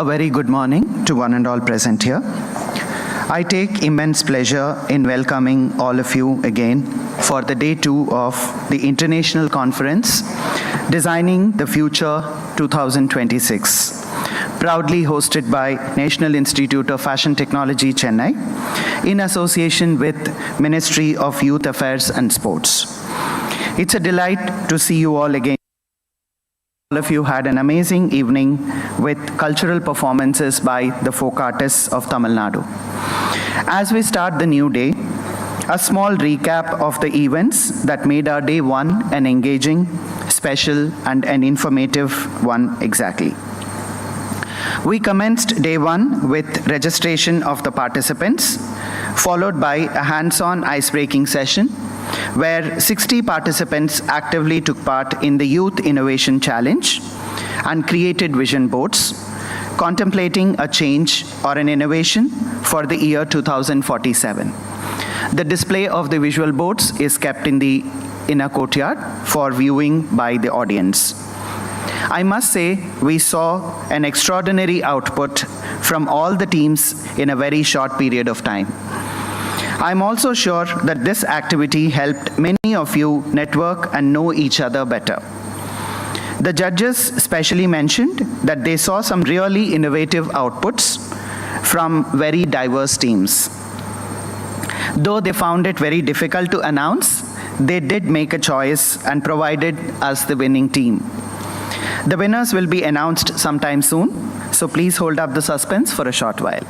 A very good morning to one and all present here. I take immense pleasure in welcoming all of you again for the day 2 of the International Conference, Designing the Future 2026, proudly hosted by National Institute of Fashion Technology, Chennai, in association with Ministry of Youth Affairs and Sports. It's a delight to see you all again. All of you had an amazing evening with cultural performances by the folk artists of Tamil Nadu. As we start the new day, a small recap of the events that made our day 1 an engaging, special, and an informative one exactly. We commenced day 1 with registration of the participants, followed by a hands-on ice-breaking session where 60 participants actively took part in the Youth Innovation Challenge and created vision boards, contemplating a change or an innovation for the year 2047. The display of the visual boards is kept in the inner courtyard for viewing by the audience. I must say, we saw an extraordinary output from all the teams in a very short period of time. I'm also sure that this activity helped many of you network and know each other better. The judges specially mentioned that they saw some really innovative outputs from very diverse teams. Though they found it very difficult to announce, they did make a choice and provided us the winning team. The winners will be announced sometime soon, so please hold up the suspense for a short while.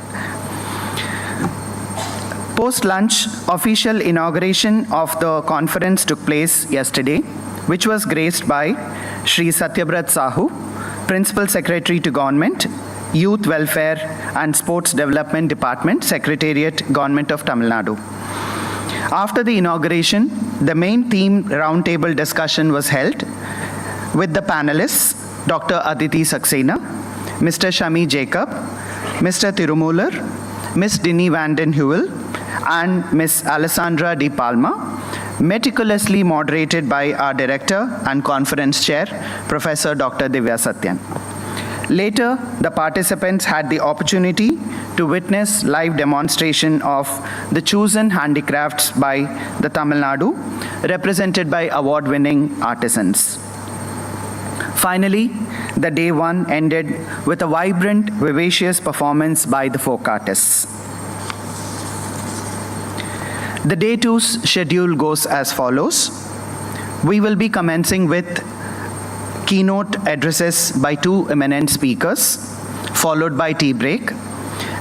Post-lunch, official inauguration of the conference took place yesterday, which was graced by Shri Satyabrat Sahu, Principal Secretary to Government, Youth Welfare and Sports Development Department, Secretariat, Government of Tamil Nadu. After the inauguration, the main theme roundtable discussion was held with the panelists, Dr. Aditi Saxena, Mr. Shami Jacob, Mr. Tirumular, Ms. Dini Vanden Heuvel, and Ms. Alessandra Di Palma, meticulously moderated by our Director and Conference Chair, Professor Dr. Divya Satyan. Later, the participants had the opportunity to witness live demonstration of the chosen handicrafts by the Tamil Nadu, represented by award-winning artisans. Finally, the day 1 ended with a vibrant, vivacious performance by the folk artists. The day 2's schedule goes as follows. We will be commencing with keynote addresses by 2 eminent speakers, followed by tea break.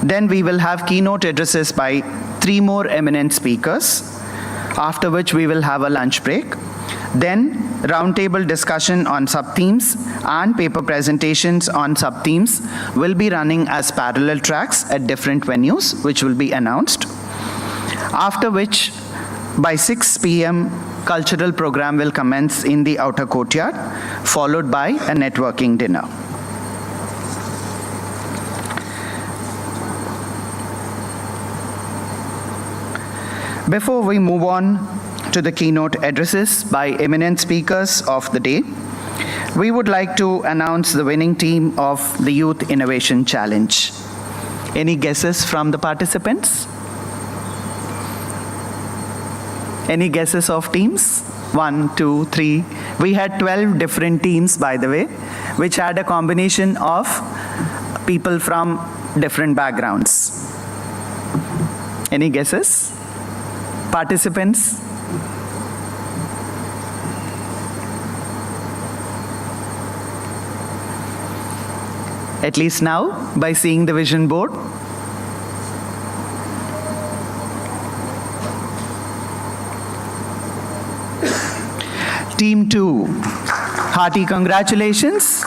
Then we will have keynote addresses by 3 more eminent speakers, after which we will have a lunch break. Then roundtable discussion on sub-themes and paper presentations on sub-themes will be running as parallel tracks at different venues, which will be announced. After which, by 6 p.m., cultural program will commence in the outer courtyard, followed by a networking dinner. Before we move on to the keynote addresses by eminent speakers of the day, we would like to announce the winning team of the Youth Innovation Challenge. Any guesses from the participants? Any guesses of teams? 1, 2, 3. We had 12 different teams, by the way, which had a combination of people from different backgrounds. Any guesses? Participants? At least now, by seeing the vision board. Team 2, hearty congratulations.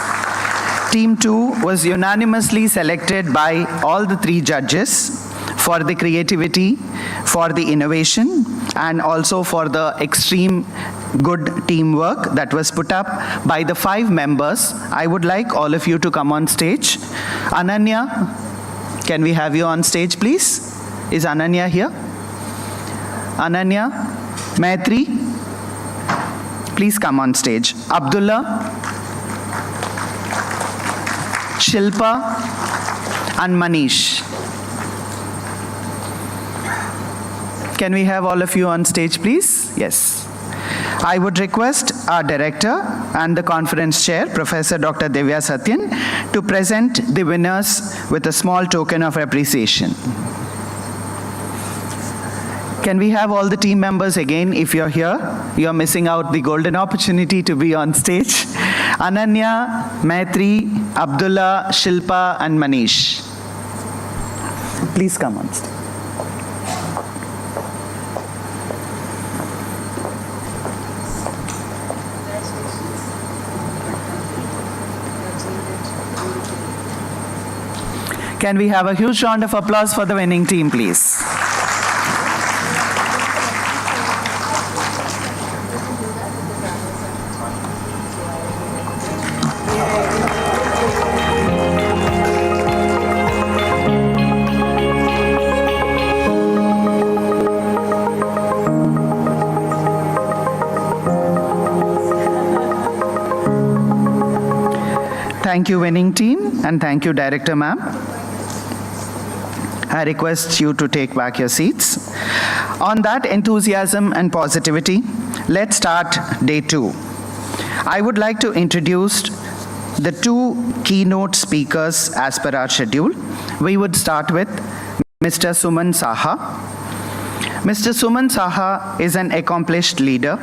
Team 2 was unanimously selected by all the 3 judges for the creativity, for the innovation, and also for the extreme good teamwork that was put up by the 5 members. I would like all of you to come on stage. Ananya, can we have you on stage, please? Is Ananya here? Ananya, Maitri, please come on stage. Abdullah, Shilpa, and Manish. Can we have all of you on stage, please? Yes. I would request our director and the conference chair, Professor Dr. Divya Satyan, to present the winners with a small token of appreciation. Can we have all the team members again? If you're here, you're missing out the golden opportunity to be on stage. Ananya, Maitri, Abdullah, Shilpa, and Manish. Please come on stage. Can we have a huge round of applause for the winning team, please? Thank you, winning team, and thank you, Director Ma'am. I request you to take back your seats. On that enthusiasm and positivity, let's start day 2. I would like to introduce the 2 keynote speakers as per our schedule. We would start with Mr. Suman Saha. Mr. Suman Saha is an accomplished leader,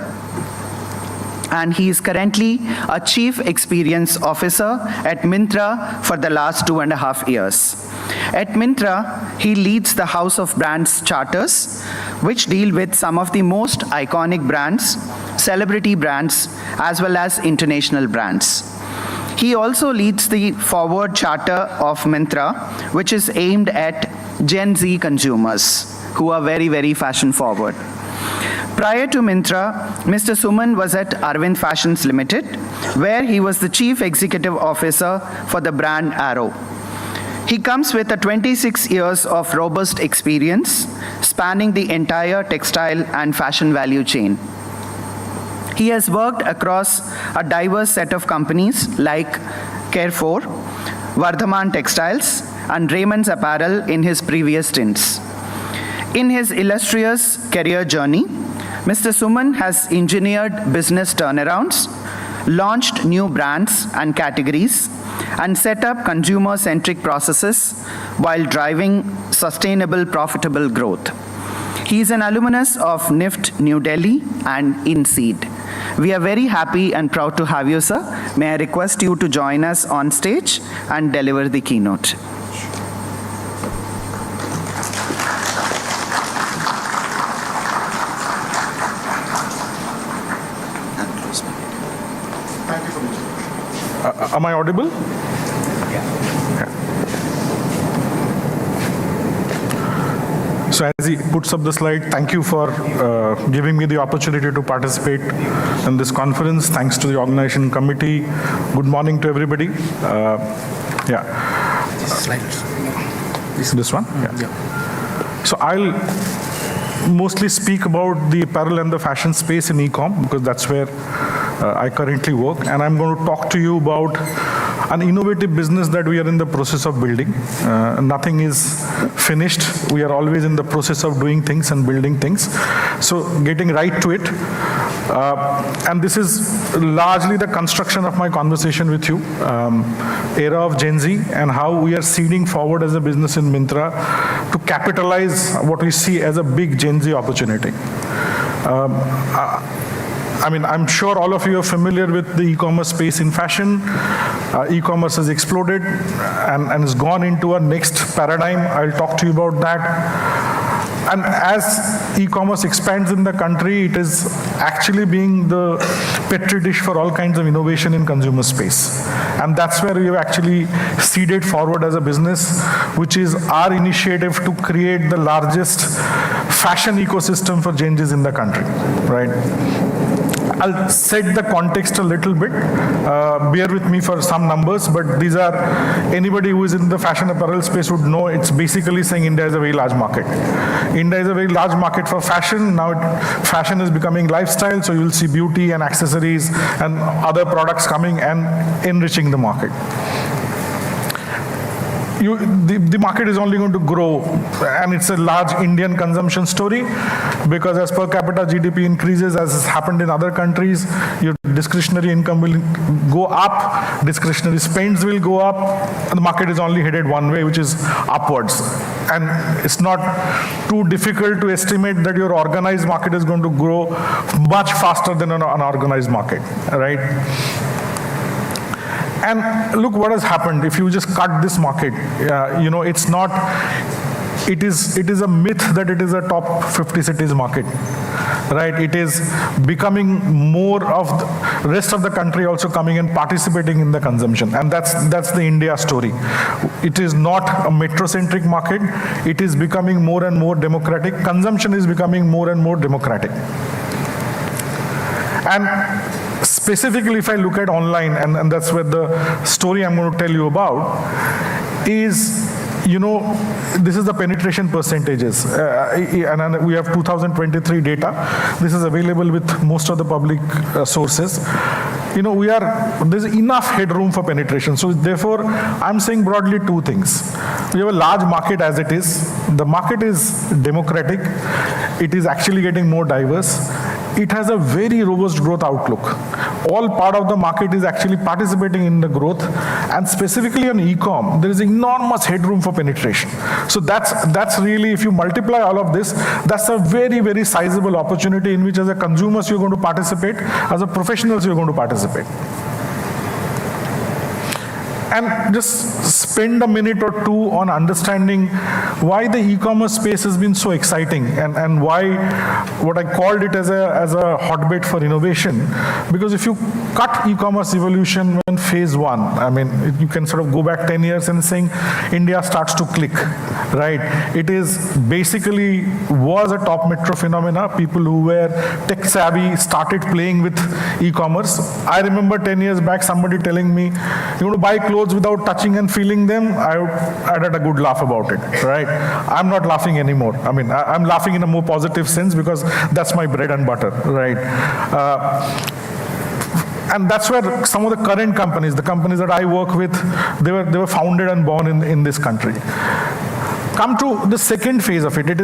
and he is currently a Chief Experience Officer at Myntra for the last 2.5 years. At Myntra, he leads the House of Brands charters, which deal with some of the most iconic brands, celebrity brands, as well as international brands. He also leads the Forward Charter of Myntra, which is aimed at Gen Z consumers who are very, very fashion forward. Prior to Myntra, Mr. Suman was at Arvind Fashions Limited, where he was the Chief Executive Officer for the brand Arrow. He comes with 26 years of robust experience, spanning the entire textile and fashion value chain. He has worked across a diverse set of companies like Carrefour, Vardhaman Textiles, and Raymond's Apparel in his previous stints. In his illustrious career journey, Mr. Suman has engineered business turnarounds, launched new brands and categories, and set up consumer-centric processes while driving sustainable, profitable growth. He is an alumnus of NIFT New Delhi and INSEED. We are very happy and proud to have you, sir. May I request you to join us on stage and deliver the keynote. Am I audible? Yeah. So as he puts up the slide, thank you for giving me the opportunity to participate in this conference. Thanks to the organization committee. Good morning to everybody. This slide. This one? Yeah. So I'll mostly speak about the apparel and the fashion space in e-com, because that's where I currently work, and I'm going to talk to you about an innovative business that we are in the process of building. Nothing is finished. We are always in the process of doing things and building things. So getting right to it. And this is largely the construction of my conversation with you. Era of Gen Z and how we are seeding forward as a business in Myntra to capitalize what we see as a big Gen Z opportunity. I'm sure all of you are familiar with the e-commerce space in fashion. E-commerce has exploded and has gone into a next paradigm. I'll talk to you about that. And as e-commerce expands in the country, it is actually being the petri dish for all kinds of innovation in consumer space. And that's where we have actually seeded forward as a business, which is our initiative to create the largest fashion ecosystem for Gen Zs in the country, right? I'll set the context a little bit. Bear with me for some numbers, but these are, anybody who is in the fashion apparel space would know it's basically saying India is a very large market. India is a very large market for fashion. Now fashion is becoming lifestyle, so you'll see beauty and accessories and other products coming and enriching the market. the market is only going to grow, and it's a large Indian consumption story, because as per capita GDP increases, as has happened in other countries, your discretionary income will go up, discretionary spends will go up, and the market is only headed one way, which is upwards. And it's not too difficult to estimate that your organized market is going to grow much faster than an unorganized market, right? And look what has happened. If you just cut this market, it's not, it is a myth that it is a top 50 cities market, right? It is becoming more of the rest of the country also coming and participating in the consumption. And that's the India story. It is not a metrocentric market. It is becoming more and more democratic. Consumption is becoming more and more democratic. And specifically, if I look at online, and that's where the story I'm going to tell you about, is, this is the penetration percentages. And we have 2023 data. This is available with most of the public sources. There's enough headroom for penetration. So therefore, I'm saying broadly two things. We have a large market as it is. The market is democratic. It is actually getting more diverse. It has a very robust growth outlook. All part of the market is actually participating in the growth, and specifically on e-com, there is enormous headroom for penetration. So that's really, if you multiply all of this, that's a very, very sizable opportunity in which as a consumers you're going to participate, as a professionals you're going to participate. And just spend a minute or two on understanding why the e-commerce space has been so exciting, and why what I called it as a hotbed for innovation. Because if you cut e-commerce evolution when phase one, I mean, you can sort of go back 10 years and saying India starts to click, right? It is basically was a top metro phenomena. People who were tech savvy started playing with e-commerce. I remember 10 years back somebody telling me, you want to buy clothes without touching and feeling them, I had a good laugh about it, right? I'm not laughing anymore. I mean, I'm laughing in a more positive sense because that's my bread and butter, right? And that's where some of the current companies, the companies that I work with, they were founded and born in this country. Come to the second phase of it.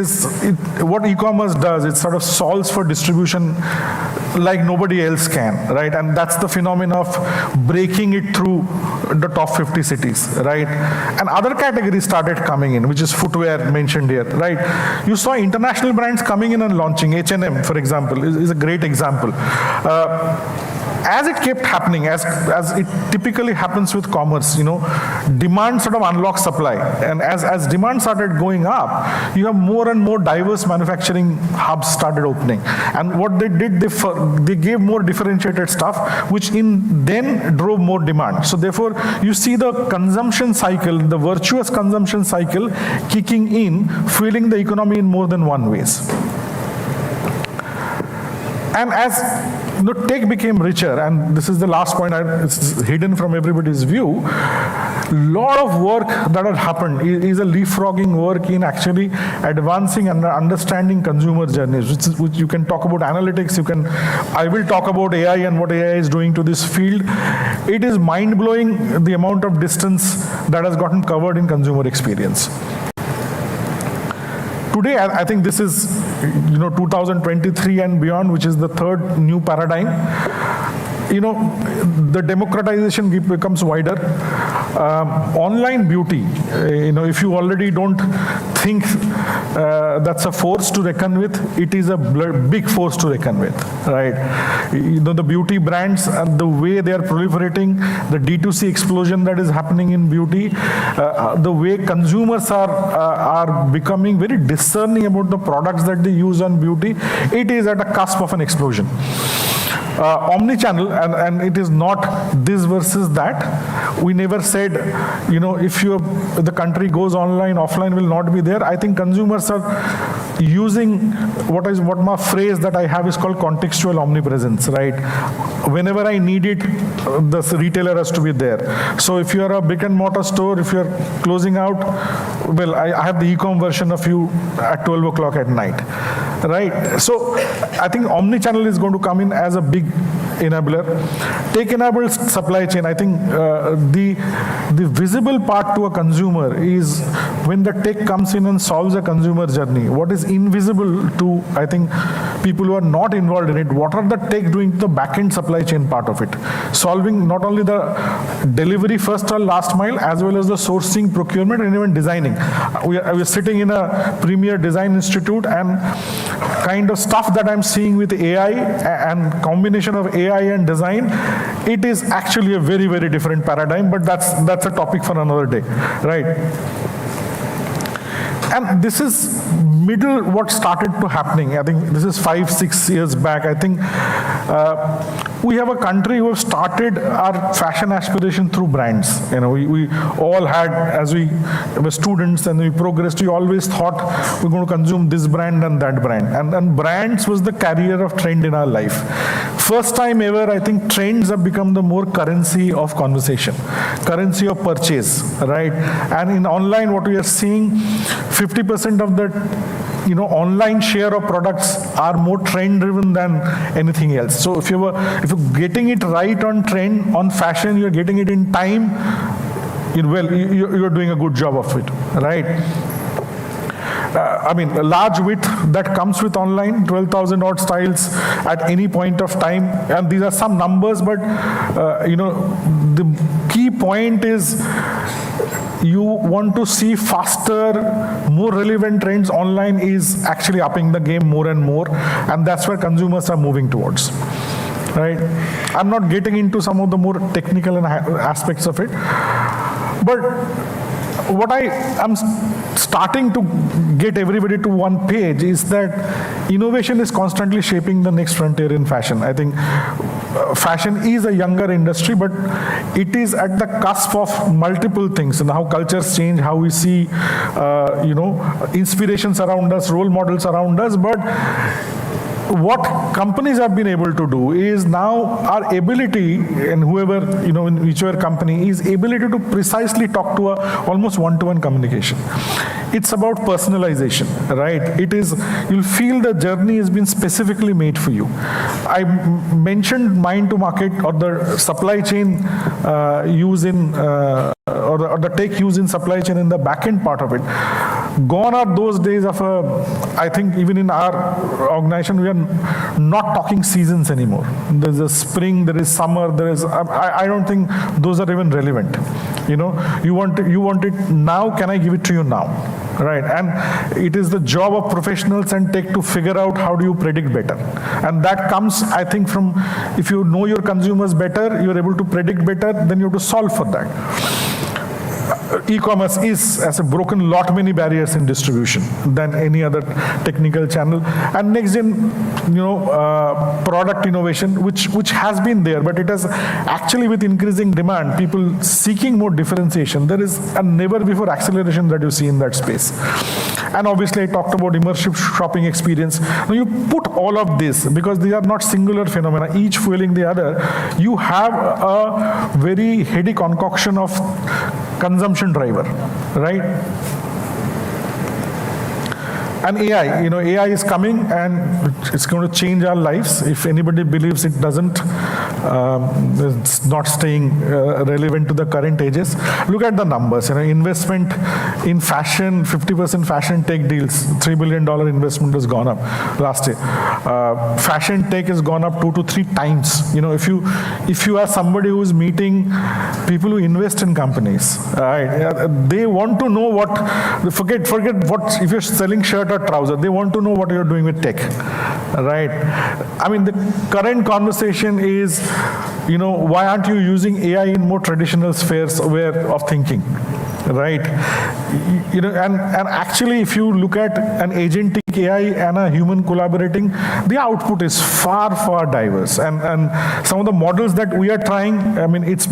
What e-commerce does, it sort of solves for distribution like nobody else can, right? And that's the phenomenon of breaking it through the top 50 cities, right? And other categories started coming in, which is footwear mentioned here, right? You saw international brands coming in and launching. H&M, for example, is a great example. As it kept happening, as it typically happens with commerce, demand sort of unlocks supply. And as demand started going up, you have more and more diverse manufacturing hubs started opening. And what they did, they gave more differentiated stuff, which then drove more demand. So therefore, you see the consumption cycle, the virtuous consumption cycle kicking in, fueling the economy in more than one ways. And as tech became richer, and this is the last point, it's hidden from everybody's view, lot of work that had happened is a leapfrogging work in actually advancing and understanding consumer journeys, which you can talk about analytics, I will talk about AI and what AI is doing to this field. It is mind-blowing the amount of distance that has gotten covered in consumer experience. Today, I think this is 2023 and beyond, which is the third new paradigm. The democratization becomes wider. Online beauty, if you already don't think that's a force to reckon with, it is a big force to reckon with, right? The beauty brands and the way they are proliferating, the D2C explosion that is happening in beauty, the way consumers are becoming very discerning about the products that they use on beauty, it is at a cusp of an explosion. Omni-channel, and it is not this versus that. We never said, if the country goes online, offline will not be there. I think consumers are using what my phrase that I have is called contextual omnipresence, right? Whenever I need it, the retailer has to be there. So if you're a brick and mortar store, if you're closing out, well, I have the e-com version of you at 12 o'clock at night, right? So I think omni-channel is going to come in as a big enabler. Tech-enabled supply chain, I think the visible part to a consumer is when the tech comes in and solves a consumer journey. What is invisible to, I think, people who are not involved in it, what are the tech doing to the back-end supply chain part of it? Solving not only the delivery first or last mile, as well as the sourcing, procurement, and even designing. We are sitting in a premier design institute, and kind of stuff that I'm seeing with AI and combination of AI and design, it is actually a very, very different paradigm, but that's a topic for another day, right? And this is middle what started to happening. I think this is 5-6 years back. I think we have a country who have started our fashion aspiration through brands. You know, we all had, as we were students and we progressed, we always thought we're going to consume this brand and that brand. And brands was the carrier of trend in our life. First time ever, I think trends have become the more currency of conversation, currency of purchase, right? And in online, what we are seeing, 50% of the online share of products are more trend driven than anything else. So if you're getting it right on trend, on fashion, you're getting it in time, you're doing a good job of it, right? I mean, a large width that comes with online, 12,000 odd styles at any point of time. And these are some numbers, but the key point is you want to see faster, more relevant trends online is actually upping the game more and more. And that's where consumers are moving towards. Right? I'm not getting into some of the more technical aspects of it. But what I am starting to get everybody to one page is that innovation is constantly shaping the next frontier in fashion. I think fashion is a younger industry, but it is at the cusp of multiple things, and how cultures change, how we see, inspirations around us, role models around us. But what companies have been able to do is now our ability, and whoever, in whichever company, is ability to precisely talk to almost one-to-one communication. It's about personalization, right? It is, you'll feel the journey has been specifically made for you. I mentioned mind to market or the supply chain use in, or the tech use in supply chain in the back-end part of it. Gone are those days of I think even in our organization, we are not talking seasons anymore. There's a spring, there is summer, there is, I don't think those are even relevant. You want it now, can I give it to you now? Right, and it is the job of professionals and tech to figure out how do you predict better. And that comes, I think, from if you know your consumers better, you're able to predict better, then you have to solve for that. E-commerce has broken lot many barriers in distribution than any other technical channel. And next gen, product innovation, which has been there, but it has actually, with increasing demand, people seeking more differentiation. There is a never before acceleration that you see in that space. And obviously, I talked about immersive shopping experience. Now you put all of this, because these are not singular phenomena, each fueling the other, you have a very heady concoction of consumption driver, right? And AI, AI is coming and it's going to change our lives. If anybody believes it doesn't, it's not staying relevant to the current ages. Look at the numbers. Investment in fashion, 50% fashion tech deals, $3 billion investment has gone up last year. Fashion tech has gone up 2 to 3 times. If you are somebody who is meeting people who invest in companies, right? They want to know what. Forget what if you're selling shirt or trouser. They want to know what you're doing with tech, right? I mean, the current conversation is, why aren't you using AI in more traditional spheres of thinking, right? And actually, if you look at an agentic AI and a human collaborating, the output is far, far diverse. And some of the models that we are trying, I mean, it's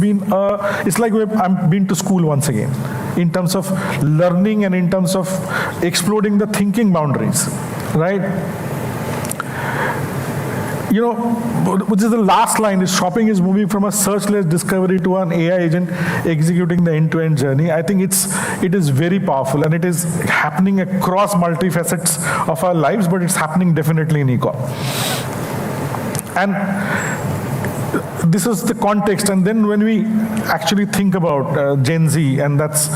like I've been to school once again, in terms of learning and in terms of exploding the thinking boundaries, right? Which is the last line, is shopping is moving from a search-less discovery to an AI agent executing the end-to-end journey. I think it is very powerful, and it is happening across multifacets of our lives, but it's happening definitely in e-com. And this is the context, and then when we actually think about Gen Z, and that's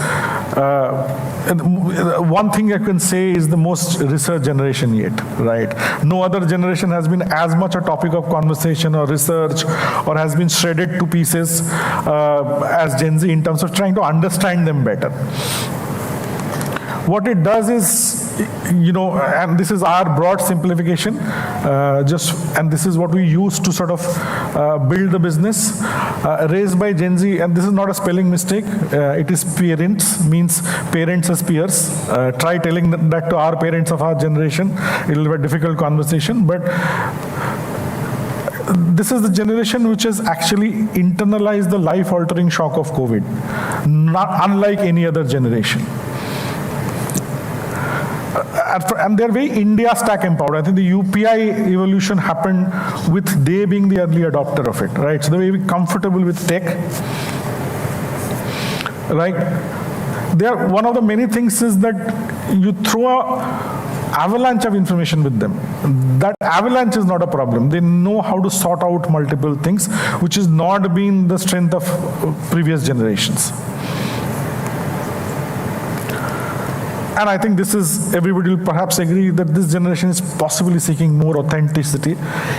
one thing I can say is the most research generation yet, right? No other generation has been as much a topic of conversation or research or has been shredded to pieces as Gen Z in terms of trying to understand them better. What it does is, and this is our broad simplification, and this is what we use to sort of build the business, raised by Gen Z, and this is not a spelling mistake, it is parents, means parents as peers. Try telling that to our parents of our generation, it will be a difficult conversation, but this is the generation which has actually internalized the life-altering shock of COVID, unlike any other generation. And they're very India stack empowered. I think the UPI evolution happened with they being the early adopter of it, right? So they're very comfortable with tech, right? One of the many things is that you throw a avalanche of information with them. That avalanche is not a problem. They know how to sort out multiple things, which has not been the strength of previous generations. And I think this is, everybody will perhaps agree that this generation is possibly seeking more authenticity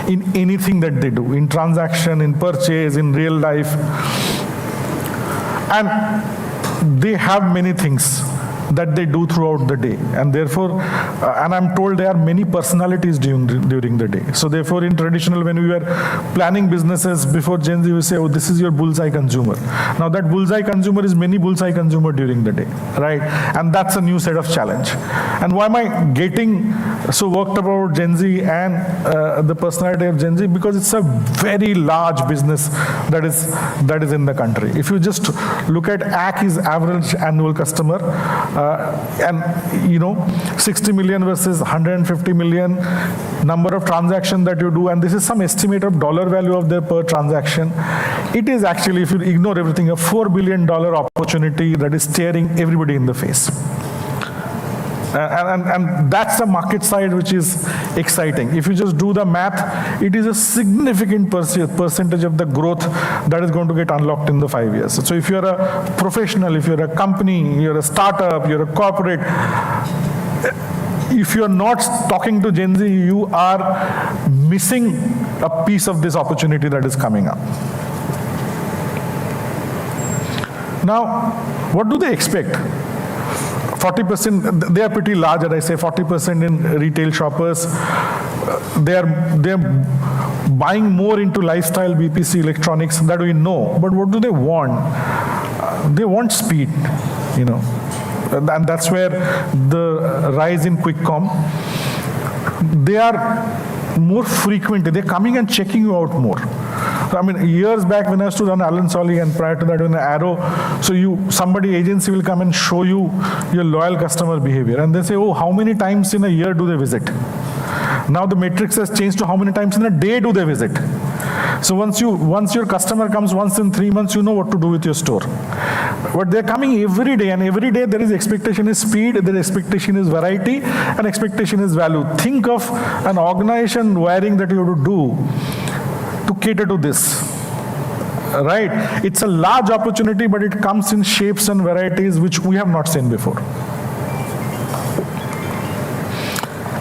in anything that they do, in transaction, in purchase, in real life. And they have many things that they do throughout the day. And therefore, and I'm told there are many personalities during the day. So therefore, in traditional, when we were planning businesses before Gen Z, we say, oh, this is your bullseye consumer. Now that bullseye consumer is many bullseye consumer during the day, right? And that's a new set of challenge. And why am I getting so worked about Gen Z and the personality of Gen Z? Because it's a very large business that is in the country. If you just look at AC's average annual customer, and 60 million versus 150 million number of transactions that you do, and this is some estimate of dollar value of their per transaction. It is actually, if you ignore everything, a $4 billion opportunity that is staring everybody in the face. And that's the market side which is exciting. If you just do the math, it is a significant percentage of the growth that is going to get unlocked in the 5 years. So if you're a professional, if you're a company, you're a startup, you're a corporate, if you're not talking to Gen Z, you are missing a piece of this opportunity that is coming up. Now, what do they expect? 40%, they are pretty large, as I say, 40% in retail shoppers. They're buying more into lifestyle, BPC, electronics, that we know. But what do they want? They want speed, And that's where the rise in quick com. They are more frequent. They're coming and checking you out more. I mean, years back when I used to run Alan Solly, and prior to that in Arrow, so somebody agency will come and show you your loyal customer behavior, and they say, oh, how many times in a year do they visit? Now the matrix has changed to how many times in a day do they visit. So once your customer comes once in 3 months, you know what to do with your store. But they're coming every day, and every day there is expectation is speed, there is expectation is variety, and expectation is value. Think of an organization wiring that you have to do to cater to this, right? It's a large opportunity, but it comes in shapes and varieties which we have not seen before.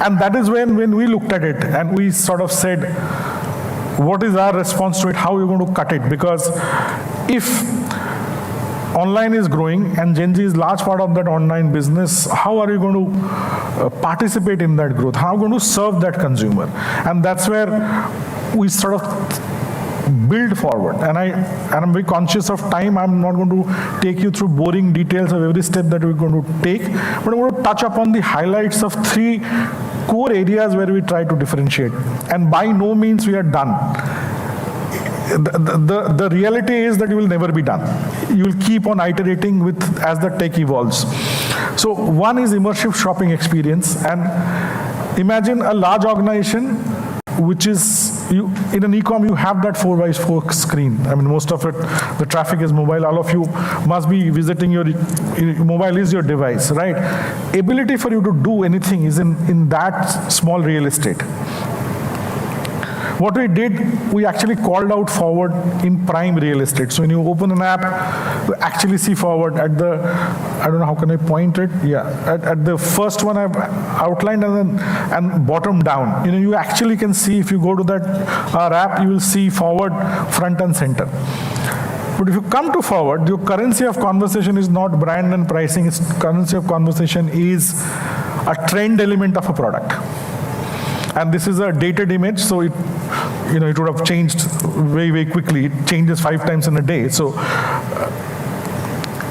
And that is when we looked at it and we sort of said, what is our response to it? How are you going to cut it? Because if online is growing and Gen Z is large part of that online business, how are you going to participate in that growth? How are you going to serve that consumer? And that's where we sort of build forward. And I'm very conscious of time. I'm not going to take you through boring details of every step that we're going to take, but I'm going to touch upon the highlights of 3 core areas where we try to differentiate. And by no means we are done. The reality is that you will never be done. You will keep on iterating as the tech evolves. So one is immersive shopping experience. And imagine a large organization which is, in an e-com, you have that 4x4 screen. I mean, most of it, the traffic is mobile. All of you must be visiting your mobile is your device, right? Ability for you to do anything is in that small real estate. what we did, we actually called out forward in prime real estate. So when you open an app, you actually see forward at the, I don't know, how can I point it? Yeah, at the first one I've outlined and bottom down. You actually can see, if you go to that our app, you will see forward, front and center. But if you come to forward, your currency of conversation is not brand and pricing. Its currency of conversation is a trend element of a product. And this is a dated image, so it would have changed very, very quickly. It changes 5 times in a day. So,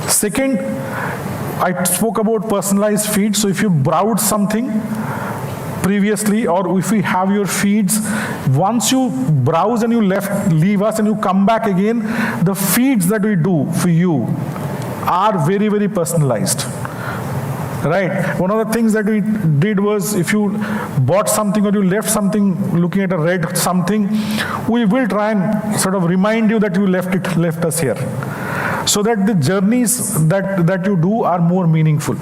second, I spoke about personalized feeds. So if you browse something previously, or if we have your feeds, once you browse and you leave us and you come back again, the feeds that we do for you are very, very personalized. Right. One of the things that we did was, if you bought something or you left something looking at a red something, we will try and sort of remind you that you left us here, so that the journeys that you do are more meaningful.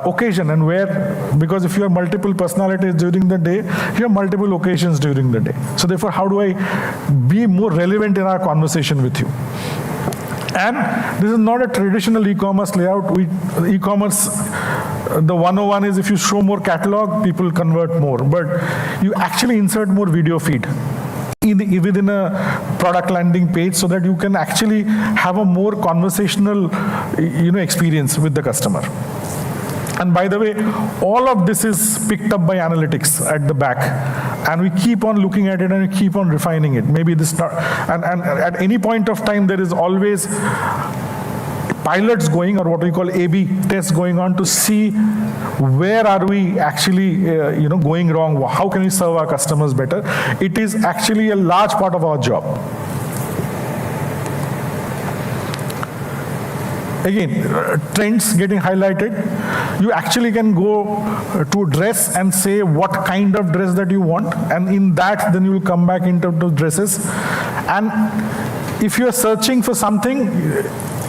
Occasion and where, because if you have multiple personalities during the day, you have multiple occasions during the day. So therefore, how do I be more relevant in our conversation with you? And this is not a traditional e-commerce layout. E-commerce, the 101 is, if you show more catalog, people convert more. But you actually insert more video feed within a product landing page, so that you can actually have a more conversational experience with the customer. And by the way, all of this is picked up by analytics at the back. And we keep on looking at it and we keep on refining it. Maybe this, and at any point of time, there is always pilots going, or what we call A/B tests going on, to see where are we actually going wrong, how can we serve our customers better. It is actually a large part of our job. Again, trends getting highlighted. You actually can go to dress and say what kind of dress that you want, and in that, then you will come back into the dresses. And if you are searching for something,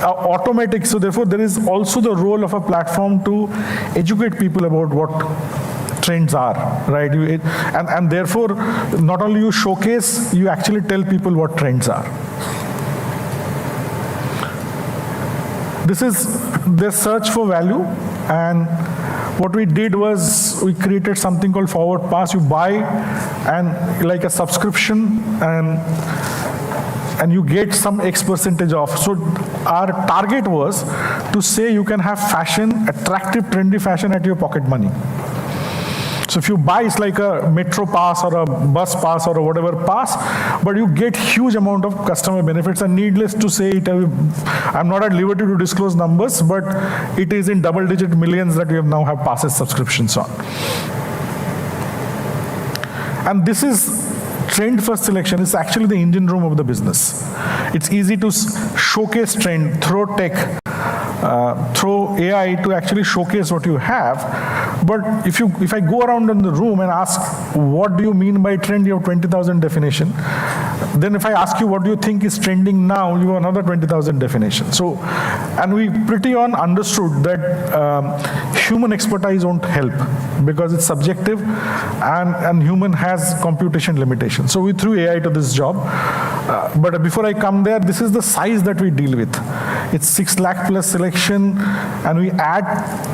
automatic, so therefore there is also the role of a platform to educate people about what trends are, right? And therefore, not only you showcase, you actually tell people what trends are. This is the search for value, and what we did was we created something called Forward Pass. You buy and like a subscription, and you get some X percentage off. So our target was to say you can have fashion, attractive, trendy fashion at your pocket money. So if you buy, it's like a metro pass or a bus pass or a whatever pass, but you get huge amount of customer benefits. And needless to say, I'm not at liberty to disclose numbers, but it is in double-digit millions that we now have passes subscriptions on. And this is trend first selection. It's actually the engine room of the business. It's easy to showcase trend, throw tech, throw AI to actually showcase what you have. But if I go around in the room and ask, what do you mean by trend? You have 20,000 definition. Then if I ask you, what do you think is trending now? You have another 20,000 definition. So, and we pretty on understood that human expertise won't help, because it's subjective, and human has computation limitations. So we threw AI to this job. But before I come there, this is the size that we deal with. It's 6 lakh plus selection, and we add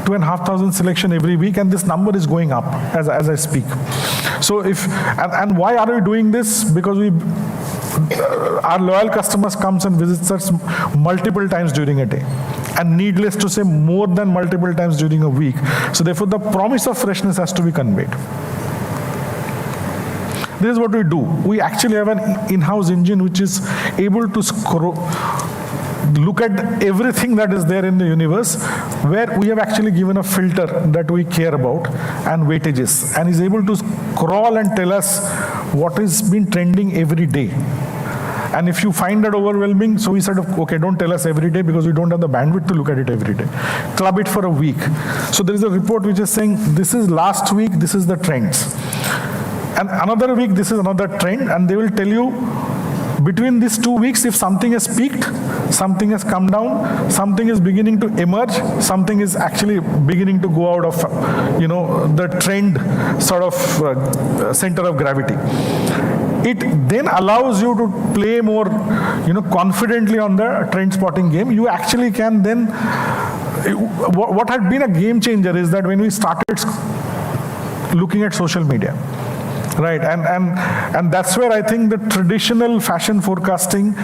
2,500 selection every week, and this number is going up as I speak. So and why are we doing this? Because our loyal customers comes and visits us multiple times during a day, and needless to say, more than multiple times during a week. So therefore, the promise of freshness has to be conveyed. This is what we do. We actually have an in-house engine which is able to look at everything that is there in the universe, where we have actually given a filter that we care about and weightages, and is able to crawl and tell us what has been trending every day. And if you find that overwhelming, so we said, okay, don't tell us every day, because we don't have the bandwidth to look at it every day. Club it for a week. So there is a report which is saying, this is last week, this is the trends. And another week, this is another trend, and they will tell you, between these 2 weeks, if something has peaked, something has come down, something is beginning to emerge, something is actually beginning to go out of, the trend sort of center of gravity. it then allows you to play more, confidently on the trend spotting game. You actually can then, what had been a game changer is that when we started looking at social media, right, and that's where I think the traditional fashion forecasting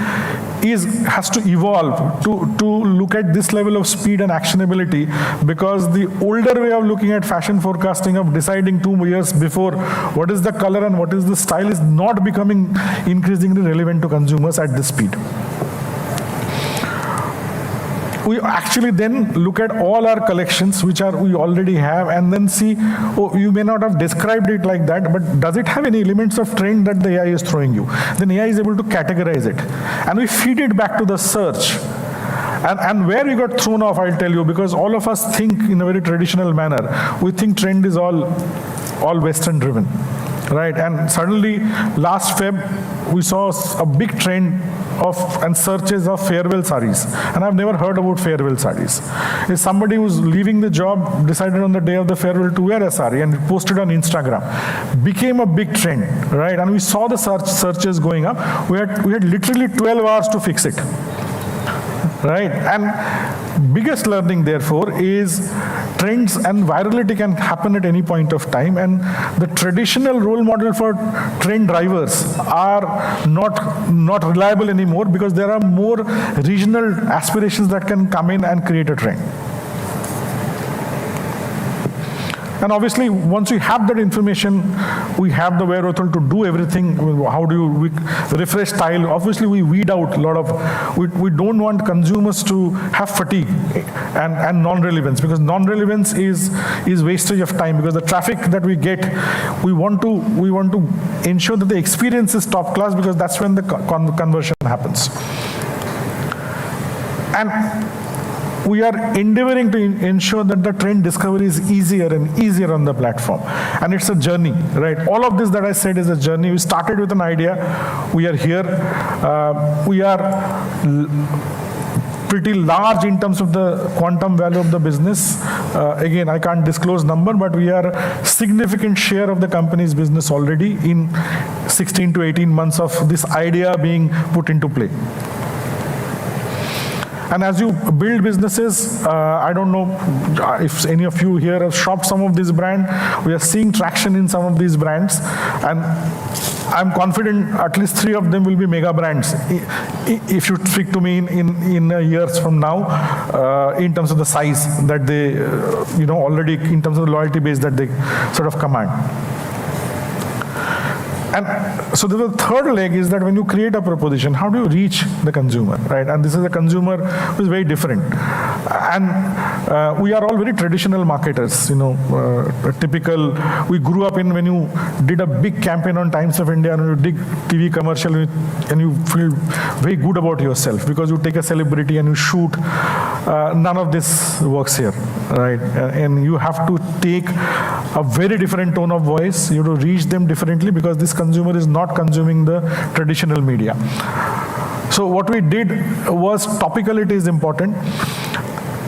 has to evolve to look at this level of speed and actionability, because the older way of looking at fashion forecasting, of deciding 2 years before what is the color and what is the style, is not becoming increasingly relevant to consumers at this speed. We actually then look at all our collections, which we already have, and then see, oh, you may not have described it like that, but does it have any elements of trend that the AI is throwing you? Then AI is able to categorize it. And we feed it back to the search. And where we got thrown off, I'll tell you, because all of us think in a very traditional manner. We think trend is all Western driven, right? And suddenly, last Feb, we saw a big trend and searches of farewell sarees. And I've never heard about farewell sarees. If somebody who's leaving the job decided on the day of the farewell to wear a saree and posted on Instagram, became a big trend, right? And we saw the searches going up. We had literally 12 hours to fix it, right? And biggest learning, therefore, is trends and virality can happen at any point of time, and the traditional role model for trend drivers are not reliable anymore, because there are more regional aspirations that can come in and create a trend. And obviously, once we have that information, we have the wherewithal to do everything. How do we refresh style? Obviously, we weed out a lot of, we don't want consumers to have fatigue and non-relevance, because non-relevance is wastage of time, because the traffic that we get, we want to ensure that the experience is top class, because that's when the conversion happens. And we are endeavoring to ensure that the trend discovery is easier and easier on the platform. And it's a journey, right? All of this that I said is a journey. We started with an idea. We are here. We are pretty large in terms of the quantum value of the business. Again, I can't disclose number, but we are a significant share of the company's business already in 16 to 18 months of this idea being put into play. And as you build businesses, I don't know if any of you here have shopped some of these brands. We are seeing traction in some of these brands. And I'm confident at least 3 of them will be mega brands. If you speak to me in years from now, in terms of the size that they, already in terms of the loyalty base that they sort of command. And so the third leg is that when you create a proposition, how do you reach the consumer, right? And this is a consumer who is very different. And we are all very traditional marketers, typical. We grew up in when you did a big campaign on Times of India and you did TV commercial and you feel very good about yourself because you take a celebrity and you shoot. None of this works here, right? And you have to take a very different tone of voice. You have to reach them differently because this consumer is not consuming the traditional media. So what we did was topicality is important.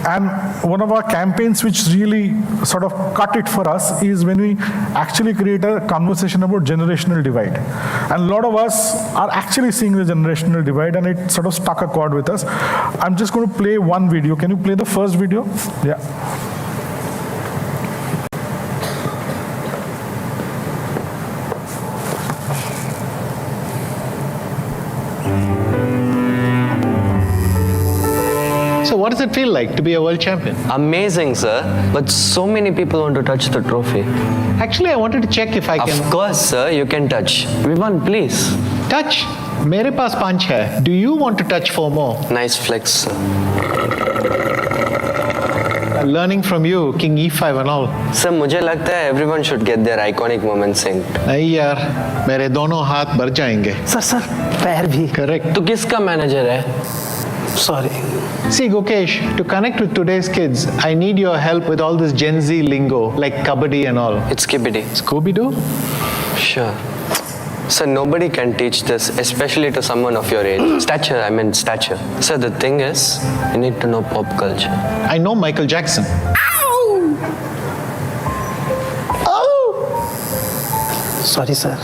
And one of our campaigns which really sort of cut it for us is when we actually create a conversation about generational divide. And a lot of us are actually seeing the generational divide and it sort of struck a chord with us. I'm just going to play one video. Can you play the first video? Yeah. So what does it feel like to be a world champion? Amazing, sir. But so many people want to touch the trophy. Actually, I wanted to check if I can... Of course, sir. You can touch. Vivan, please. Touch? Mere paas 5 hai. Do you want to touch 4 more? Nice flex, sir. Learning from you, King E5 and all. Sir, मुझे लगता है everyone should get their iconic moments synced. नहीं यार, मेरे दोनों हाथ भर जाएंगे. Sir, पैर भी. Correct. तो किसका मैनेजर है? Sorry. See, Gokesh, to connect with today's kids, I need your help with all this Gen Z lingo, like kabaddi and all. It's Skibidi. Scooby-Doo? Sure. Sir, nobody can teach this, especially to someone of your age. Stature. Sir, the thing is, you need to know pop culture. I know Michael Jackson. Sorry, sir.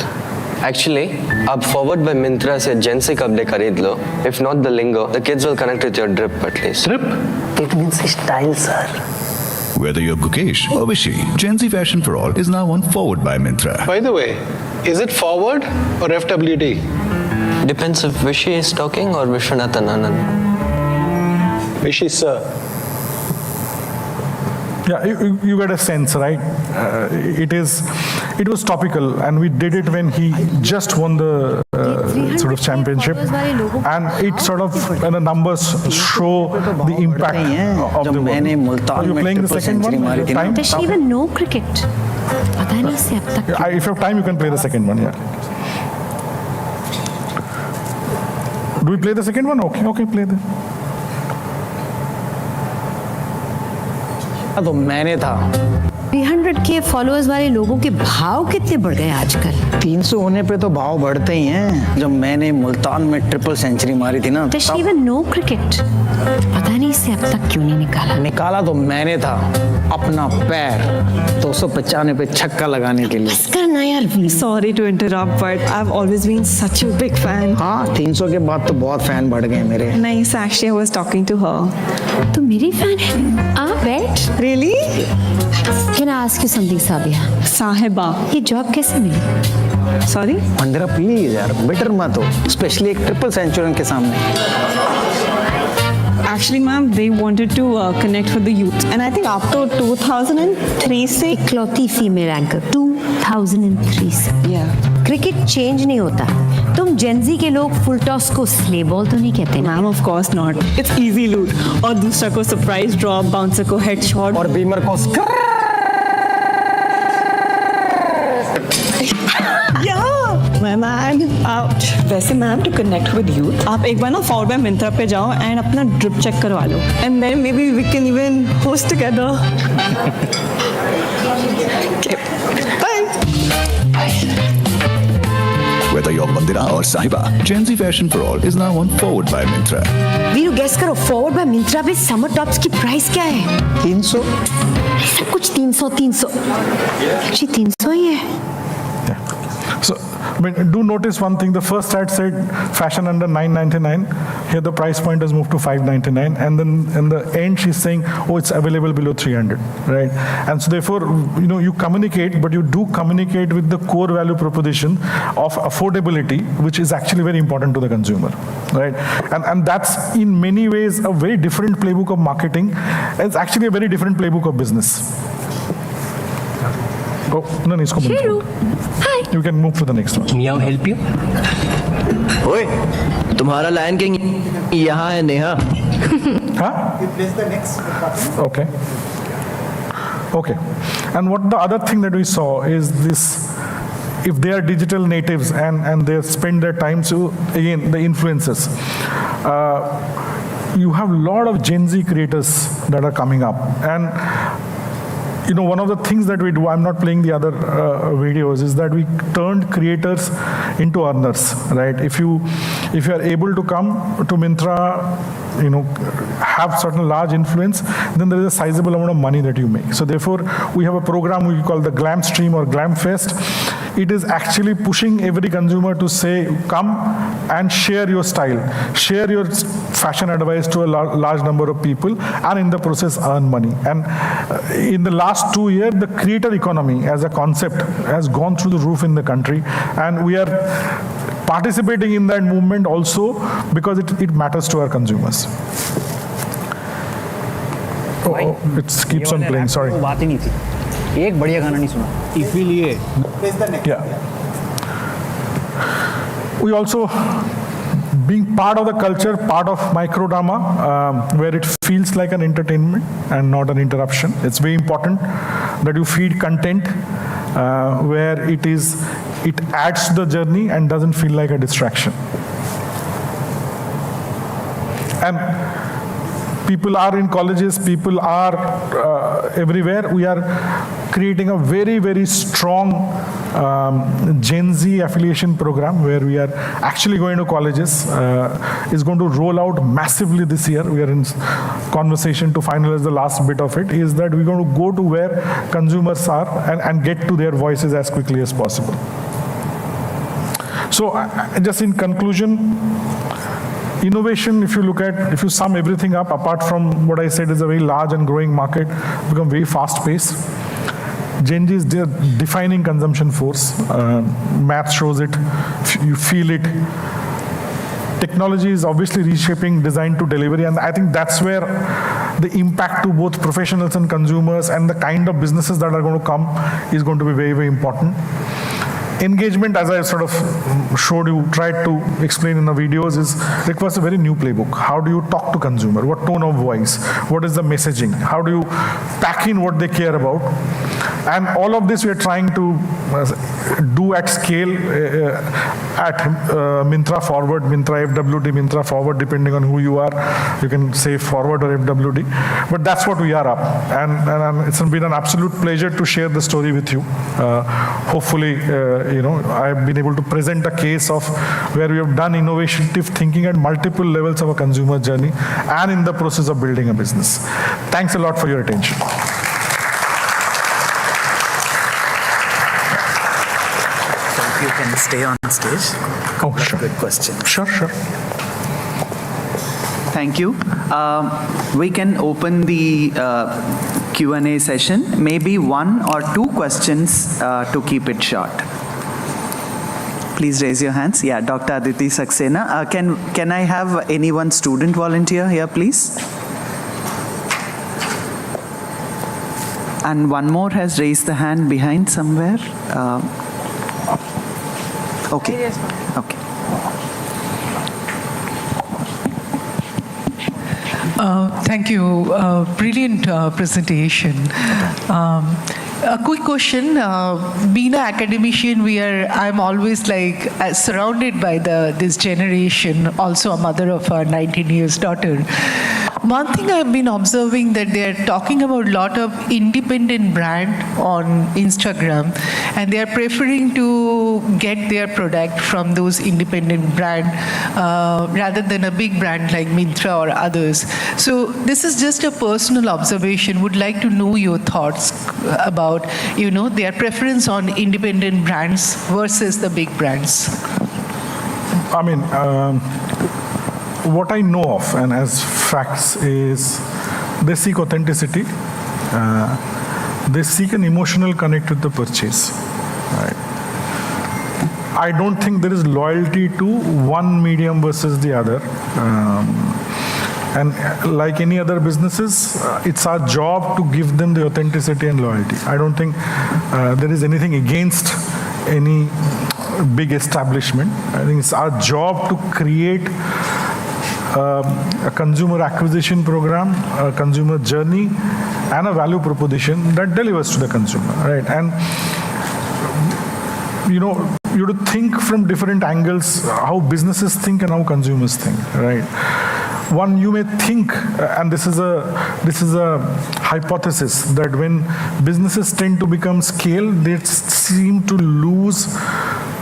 Actually, आप forward by Myntra से Gen Z कपड़े खरीद लो. If not the lingo, the kids will connect with your drip at least. Trip? It means style, sir. Whether you're Gukesh or Vishy, Gen Z Fashion for All is now on Forward by Myntra. By the way, is it forward or FWD? Depends if Vishy is talking or Vishwanathan Anand. Vishy, sir. Yeah, you get a sense, right? It was topical, and we did it when he just won the sort of championship, and it sort of the numbers show the impact of the one. Are you playing the second one? Time? Does she even know cricket? पता नहीं से अब तक. If you have time, you can play the second one. Yeah. Do we play the second one? Okay, play the. तो मैंने था 300K followers वाले लोगों के भाव कितने बढ़ गए आजकल. 300 होने पे तो भाव बढ़ते ही हैं. जब मैंने मुल्तान में ट्रिपल सेंचुरी मारी थी ना, Does she even know cricket? पता नहीं से अब तक क्यों नहीं निकाला तो मैंने था अपना पैर 295 पे छक्का लगाने के लिए. बस करना यार. Sorry to interrupt, but I've always been such a big fan. हाँ, 300 के बाद तो बहुत फैन बढ़ गए मेरे. Nice, actually, I was talking to her. तो मेरी फैन है. बैठ. Really? Can I ask you something, Sabia? साहिबा. ये जॉब कैसे मिली? Sorry? मंदिरा प्लीज यार, बेटर मत हो, स्पेशली एक ट्रिपल सेंचुरी के सामने. Actually, ma'am, they wanted to connect with the youth. And I think after 2003 से इकलौती फीमेल एंकर 2003 से. Yeah. क्रिकेट चेंज नहीं होता. तुम जेनजी के लोग फुल टॉस को स्ले बॉल तो नहीं कहते ना. Ma'am, of course not. It's easy loot. और दूसरा को surprise drop, bouncer को headshot. और बीमर को मैम, वैसे ma'am to connect with youth आप एक बार ना फॉरवर्ड बाय मिंत्रा पे जाओ एंड अपना ड्रिप चेक करवा लो and then maybe we can even host together. Whether you're Mandira or Sahiba, Gen Z Fashion for All is now on Forward by Myntra. Veeru guess करो forward by Myntra पे summer tops की price क्या है? 300. सब कुछ 300. जी 300 ही है. So, do notice one thing. The first ad said fashion under $999. Here the price point has moved to $599, and then in the end she's saying, "Oh, it's available below 300." Right? And so therefore, you communicate, but you do communicate with the core value proposition of affordability, which is actually very important to the consumer, right? And that's in many ways a very different playbook of marketing. It's actually a very different playbook of business. Oh, no, इसको बंद करो. Hi. You can move to the next one. May I help you? ओए, तुम्हारा lion king यहाँ है Neha. Huh? Okay. And what the other thing that we saw is this, if they are digital natives and they spend their time, so again, the influencers. You have a lot of Gen Z creators that are coming up. And one of the things that we do, I'm not playing the other videos, is that we turned creators into earners, right? If you are able to come to Myntra, have certain large influence, then there is a sizable amount of money that you make. So therefore, we have a program we call the Glam Stream or Glam Fest. It is actually pushing every consumer to say, come and share your style, share your fashion advice to a large number of people, and in the process earn money. And in the last 2 years, the creator economy as a concept has gone through the roof in the country, and we are participating in that movement also because it matters to our consumers. It keeps on playing, sorry. बात ही नहीं थी. एक बढ़िया गाना नहीं सुना. इसीलिए. Yeah. We also, being part of the culture, part of microdrama, where it feels like an entertainment and not an interruption. It's very important that you feed content where it adds to the journey and doesn't feel like a distraction. And people are in colleges, people are everywhere. We are creating a very, very strong Gen Z affiliation program where we are actually going to colleges. It's going to roll out massively this year. We are in conversation to finalize the last bit of it, is that we're going to go to where consumers are and get to their voices as quickly as possible. So just in conclusion, innovation, if you sum everything up, apart from what I said is a very large and growing market, become very fast-paced. Gen Z is their defining consumption force. Math shows it, you feel it. Technology is obviously reshaping design to delivery, and I think that's where the impact to both professionals and consumers and the kind of businesses that are going to come is going to be very, very important. Engagement, as I sort of showed you, tried to explain in the videos, requires a very new playbook. How do you talk to consumer? What tone of voice? What is the messaging? How do you pack in what they care about? And all of this we are trying to do at scale at Myntra Forward, Myntra FWD, Myntra Forward, depending on who you are. You can say Forward or FWD. But that's what we are up. And it's been an absolute pleasure to share the story with you. Hopefully, I've been able to present a case of where we have done innovative thinking at multiple levels of a consumer journey and in the process of building a business. Thanks a lot for your attention. You can stay on stage. Oh, sure. Good question. Sure. Thank you. We can open the Q&A session. Maybe one or two questions to keep it short. Please raise your hands. Yeah, Dr. Aditi Saxena. Can I have anyone student volunteer here, please? And one more has raised the hand behind somewhere. Okay. Okay. Thank you. Brilliant presentation. A quick question. Being an academician, I'm always like surrounded by this generation. Also, a mother of a 19-year-old daughter. One thing I've been observing that they're talking about a lot of independent brand on Instagram, and they are preferring to get their product from those independent brand rather than a big brand like Myntra or others. So this is just a personal observation. Would like to know your thoughts about, their preference on independent brands versus the big brands. I mean, what I know of and as facts is they seek authenticity. They seek an emotional connect with the purchase. Right? I don't think there is loyalty to one medium versus the other. And like any other businesses, it's our job to give them the authenticity and loyalty. I don't think there is anything against any big establishment. I think it's our job to create a consumer acquisition program, a consumer journey, and a value proposition that delivers to the consumer, right? And you have to think from different angles how businesses think and how consumers think, right? One, you may think, and this is a hypothesis, that when businesses tend to become scale, they seem to lose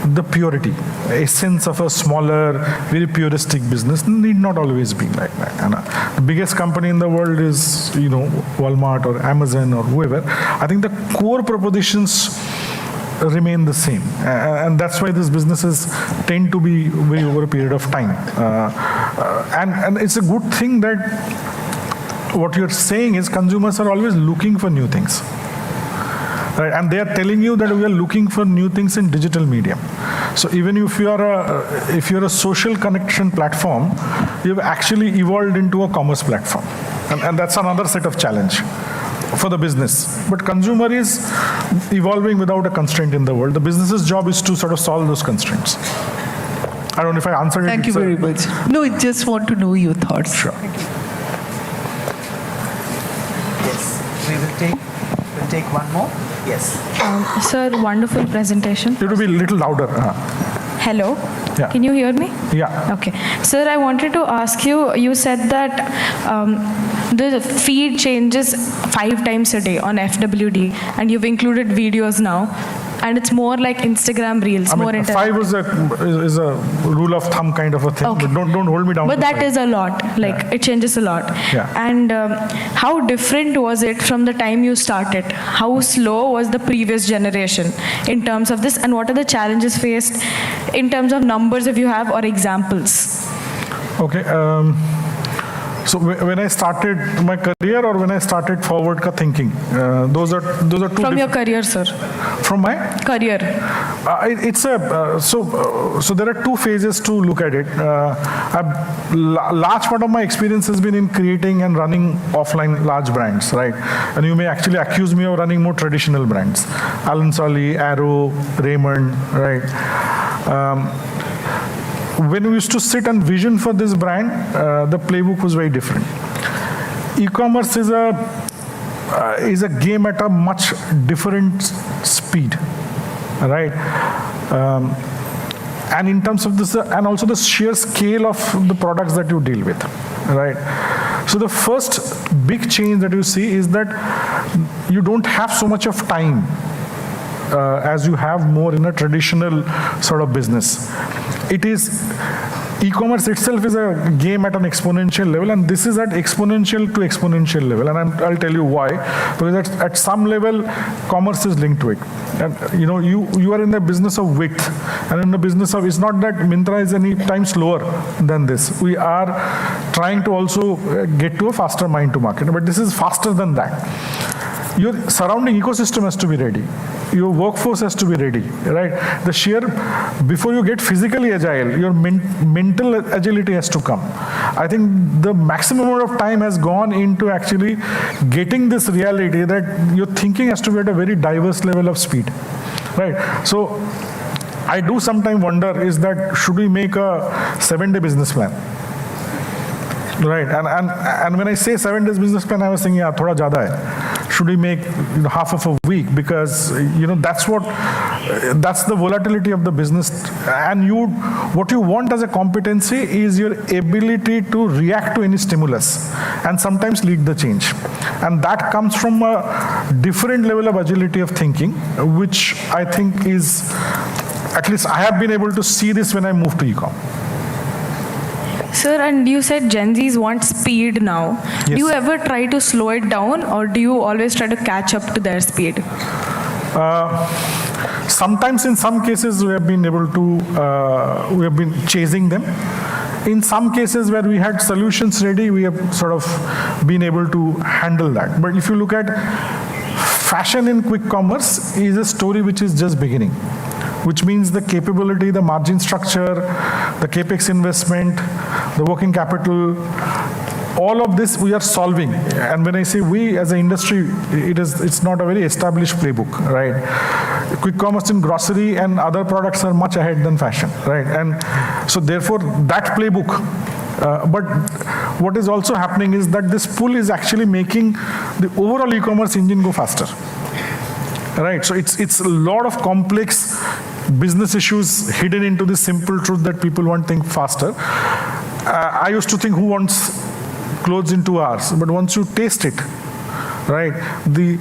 the purity, essence of a smaller, very puristic business. Need not always be like that. And the biggest company in the world is, Walmart or Amazon or whoever. I think the core propositions remain the same, and that's why these businesses tend to be very over a period of time. And it's a good thing that what you're saying is consumers are always looking for new things. Right? And they are telling you that we are looking for new things in digital medium. So even if you're a social connection platform, you've actually evolved into a commerce platform, and that's another set of challenge for the business. But consumer is evolving without a constraint in the world. The business's job is to sort of solve those constraints. I don't know if I answered it. Thank you very much. No, I just want to know your thoughts. Sure. Yes, we'll take one more. Yes. Sir, wonderful presentation. It will be a little louder. Hello. Yeah. Can you hear me? Yeah. Okay. Sir, I wanted to ask you, you said that the feed changes 5 times a day on FWD, and you've included videos now. and it's more like Instagram Reels, more interactive. 5 is a rule of thumb kind of a thing. Okay. But don't hold me down. But to that 5. is a lot. Like it changes a lot. Yeah. And how different was it from the time you started? How slow was the previous generation in terms of this, and what are the challenges faced in terms of numbers, if you have, or examples? Okay. So when I started my career, or when I started forward ka thinking, those are two. From your career, sir. From my career. It's a so there are 2 phases to look at it. Large part of my experience has been in creating and running offline large brands, right? And you may actually accuse me of running more traditional brands, Alan Solly, Arrow, Raymond, right? When we used to sit and vision for this brand, the playbook was very different. E-commerce is a game at a much different speed, right? And in terms of this, and also the sheer scale of the products that you deal with, right? So the first big change that you see is that you don't have so much of time as you have more in a traditional sort of business. It is, e-commerce itself is a game at an exponential level, and this is at exponential to exponential level, and I'll tell you why. Because at some level, commerce is linked to it. And you are in the business of width, and in the business of, it's not that Myntra is any time slower than this. We are trying to also get to a faster mind to market, but this is faster than that. Your surrounding ecosystem has to be ready. Your workforce has to be ready, right? The sheer, before you get physically agile, your mental agility has to come. I think the maximum amount of time has gone into actually getting this reality that your thinking has to be at a very diverse level of speed, right? So I do sometimes wonder, is that should we make a 7-day business plan? Right, and when I say 7 days business plan, I was thinking, yeah, thoda zyada hai. Should we make half of a week? Because that's the volatility of the business. And what you want as a competency is your ability to react to any stimulus and sometimes lead the change. And that comes from a different level of agility of thinking, which I think is, at least I have been able to see this when I moved to e-com. Sir, and you said Gen Zs want speed now. Yes. Do you ever try to slow it down, or do you always try to catch up to their speed? Sometimes in some cases we have been able to, we have been chasing them. In some cases where we had solutions ready, we have sort of been able to handle that. But if you look at fashion in quick commerce, is a story which is just beginning, which means the capability, the margin structure, the capex investment, the working capital, all of this we are solving. And when I say we as an industry, it's not a very established playbook, right? Quick commerce in grocery and other products are much ahead than fashion, right? And so therefore that playbook, but what is also happening is that this pull is actually making the overall e-commerce engine go faster. Right, so it's a lot of complex business issues hidden into this simple truth that people want to think faster. I used to think, who wants clothes in 2 hours? But once you taste it, right, the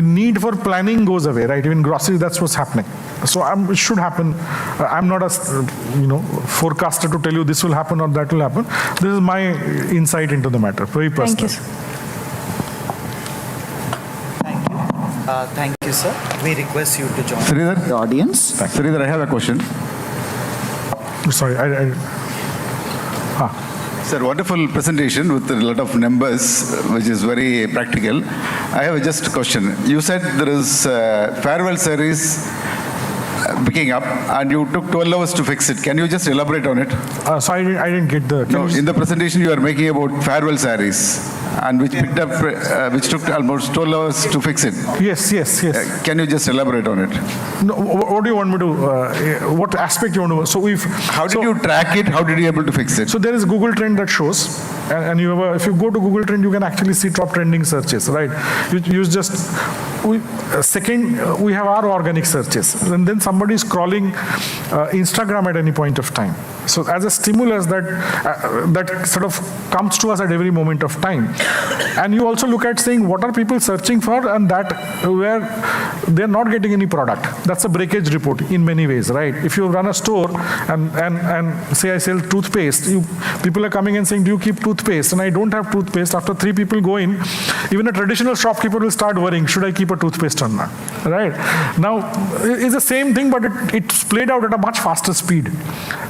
need for planning goes away, right? Even grocery, that's what's happening. So it should happen. I'm not a forecaster to tell you this will happen or that will happen. This is my insight into the matter, very personal. Thank you, sir. Thank you, sir. We request you to join Sridhar? the audience. Sridhar, I have a question. Sorry, Sir, wonderful presentation with a lot of numbers, which is very practical. I have just a question. You said there is farewell series picking up, and you took 12 hours to fix it. Can you just elaborate on it? So I didn't get the... No, in the presentation you are making about farewell sarees, and which picked up, which took almost 12 hours to fix it. Yes. Can you just elaborate on it? No, what do you want me to, what aspect you want to, so How did you track it? How did you able to fix it? So there is Google trend that shows And if you go to Google Trend, you can actually see top trending searches, right? Second, we have our organic searches. And then somebody is scrolling Instagram at any point of time. So as a stimulus that sort of comes to us at every moment of time. And you also look at saying, what are people searching for, and that where they're not getting any product. That's a breakage report in many ways, right? If you run a store and say I sell toothpaste, people are coming and saying, do you keep toothpaste? And I don't have toothpaste. After 3 people go in, even a traditional shopkeeper will start worrying, should I keep a toothpaste or not, right? Now, it's the same thing, but it's played out at a much faster speed.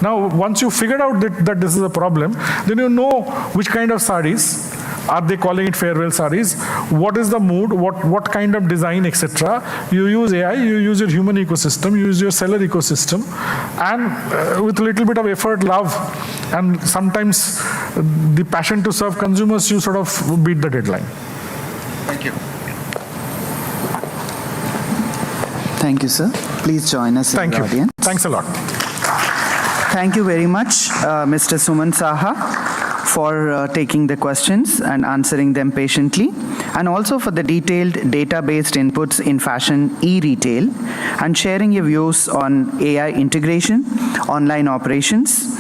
Now, once you figured out that this is a problem, then you know which kind of sarees. Are they calling it farewell sarees? What is the mood? What kind of design, etc.? You use AI, you use your human ecosystem, you use your seller ecosystem, and with a little bit of effort, love, and sometimes the passion to serve consumers, you sort of beat the deadline. Thank you. Thank you, sir. Please join us in the audience. Thanks a lot. Thank you very much, Mr. Suman Saha, for taking the questions and answering them patiently, and also for the detailed data-based inputs in fashion e-retail, and sharing your views on AI integration, online operations.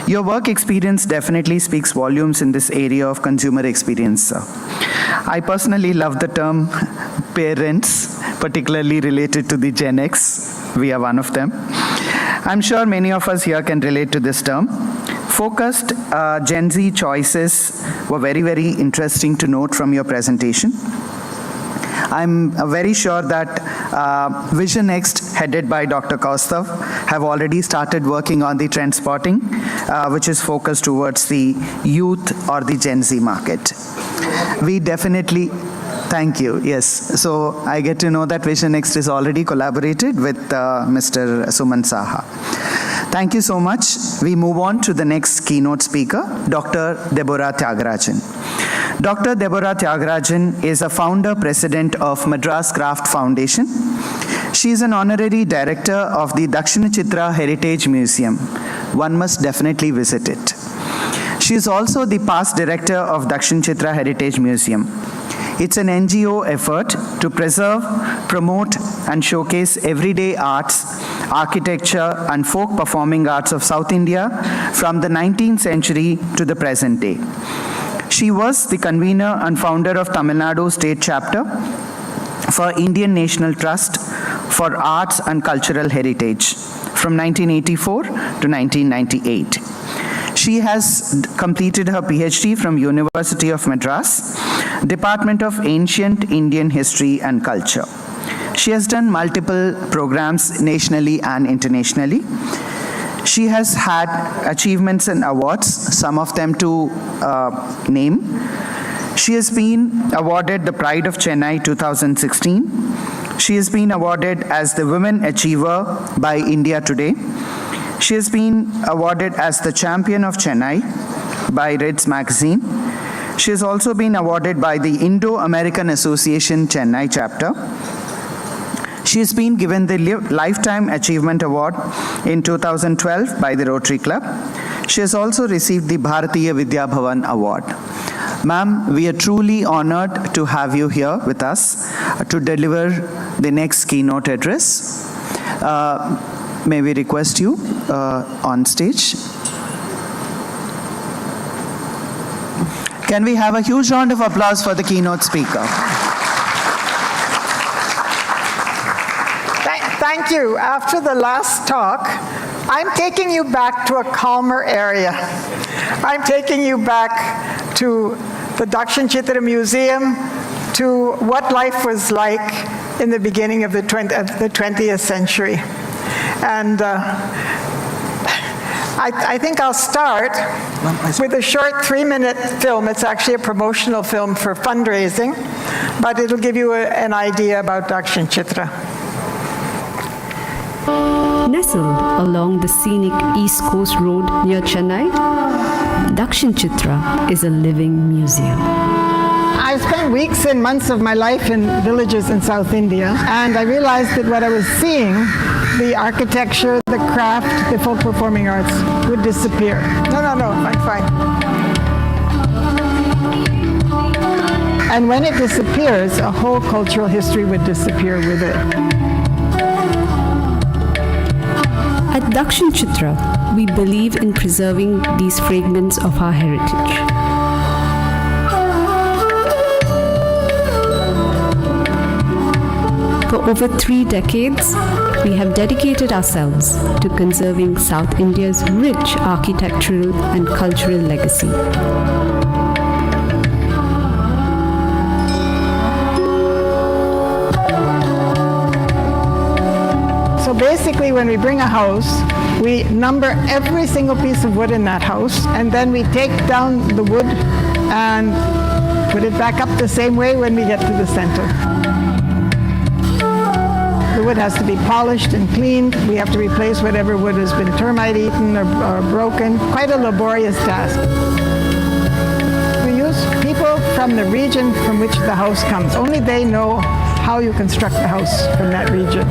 Your work experience definitely speaks volumes in this area of consumer experience, sir. I personally love the term parents, particularly related to the Gen X. We are one of them. I'm sure many of us here can relate to this term. Focused Gen Z choices were very, very interesting to note from your presentation. I'm very sure that Vision Next, headed by Dr. Kaustav, have already started working on the trend spotting, which is focused towards the youth or the Gen Z market. We definitely, thank you, yes. So I get to know that Vision Next is already collaborated with Mr. Suman Saha. Thank you so much. We move on to the next keynote speaker, Dr. Deborah Thiagarajan. Dr. Deborah Thiagarajan is a founder president of Madras Craft Foundation. She is an honorary director of the Dakshinachitra Heritage Museum. One must definitely visit it. She is also the past director of Dakshinachitra Heritage Museum. It's an NGO effort to preserve, promote, and showcase everyday arts, architecture, and folk performing arts of South India from the 19th century to the present day. She was the convener and founder of Tamil Nadu State Chapter for Indian National Trust for Arts and Cultural Heritage from 1984 to 1998. She has completed her PhD from University of Madras, Department of Ancient Indian History and Culture. She has done multiple programs nationally and internationally. She has had achievements and awards, some of them to name. She has been awarded the Pride of Chennai 2016. She has been awarded as the Women Achiever by India Today. She has been awarded as the Champion of Chennai by Reds Magazine. She has also been awarded by the Indo-American Association Chennai chapter. She has been given the Lifetime Achievement Award in 2012 by the Rotary Club. She has also received the Bharatiya Vidya Bhavan Award. Ma'am, we are truly honored to have you here with us to deliver the next keynote address. May we request you on stage? Can we have a huge round of applause for the keynote speaker? Thank you. After the last talk, I'm taking you back to a calmer area. I'm taking you back to the Dakshinachitra Museum, to what life was like in the beginning of the 20th century. And I think I'll start with a short 3-minute film. It's actually a promotional film for fundraising, but it'll give you an idea about Dakshinachitra. Nestled along the scenic East Coast Road near Chennai, Dakshinachitra is a living museum. I spent weeks and months of my life in villages in South India, and I realized that what I was seeing, the architecture, the craft, the folk performing arts, would disappear. No, I'm fine. And when it disappears, a whole cultural history would disappear with it. At Dakshin Chitra, we believe in preserving these fragments of our heritage. For over 3 decades, we have dedicated ourselves to conserving South India's rich architectural and cultural legacy. So basically, when we bring a house, we number every single piece of wood in that house, and then we take down the wood and put it back up the same way when we get to the center. The wood has to be polished and cleaned. We have to replace whatever wood has been termite eaten or broken. Quite a laborious task. We use people from the region from which the house comes. Only they know how you construct the house from that region.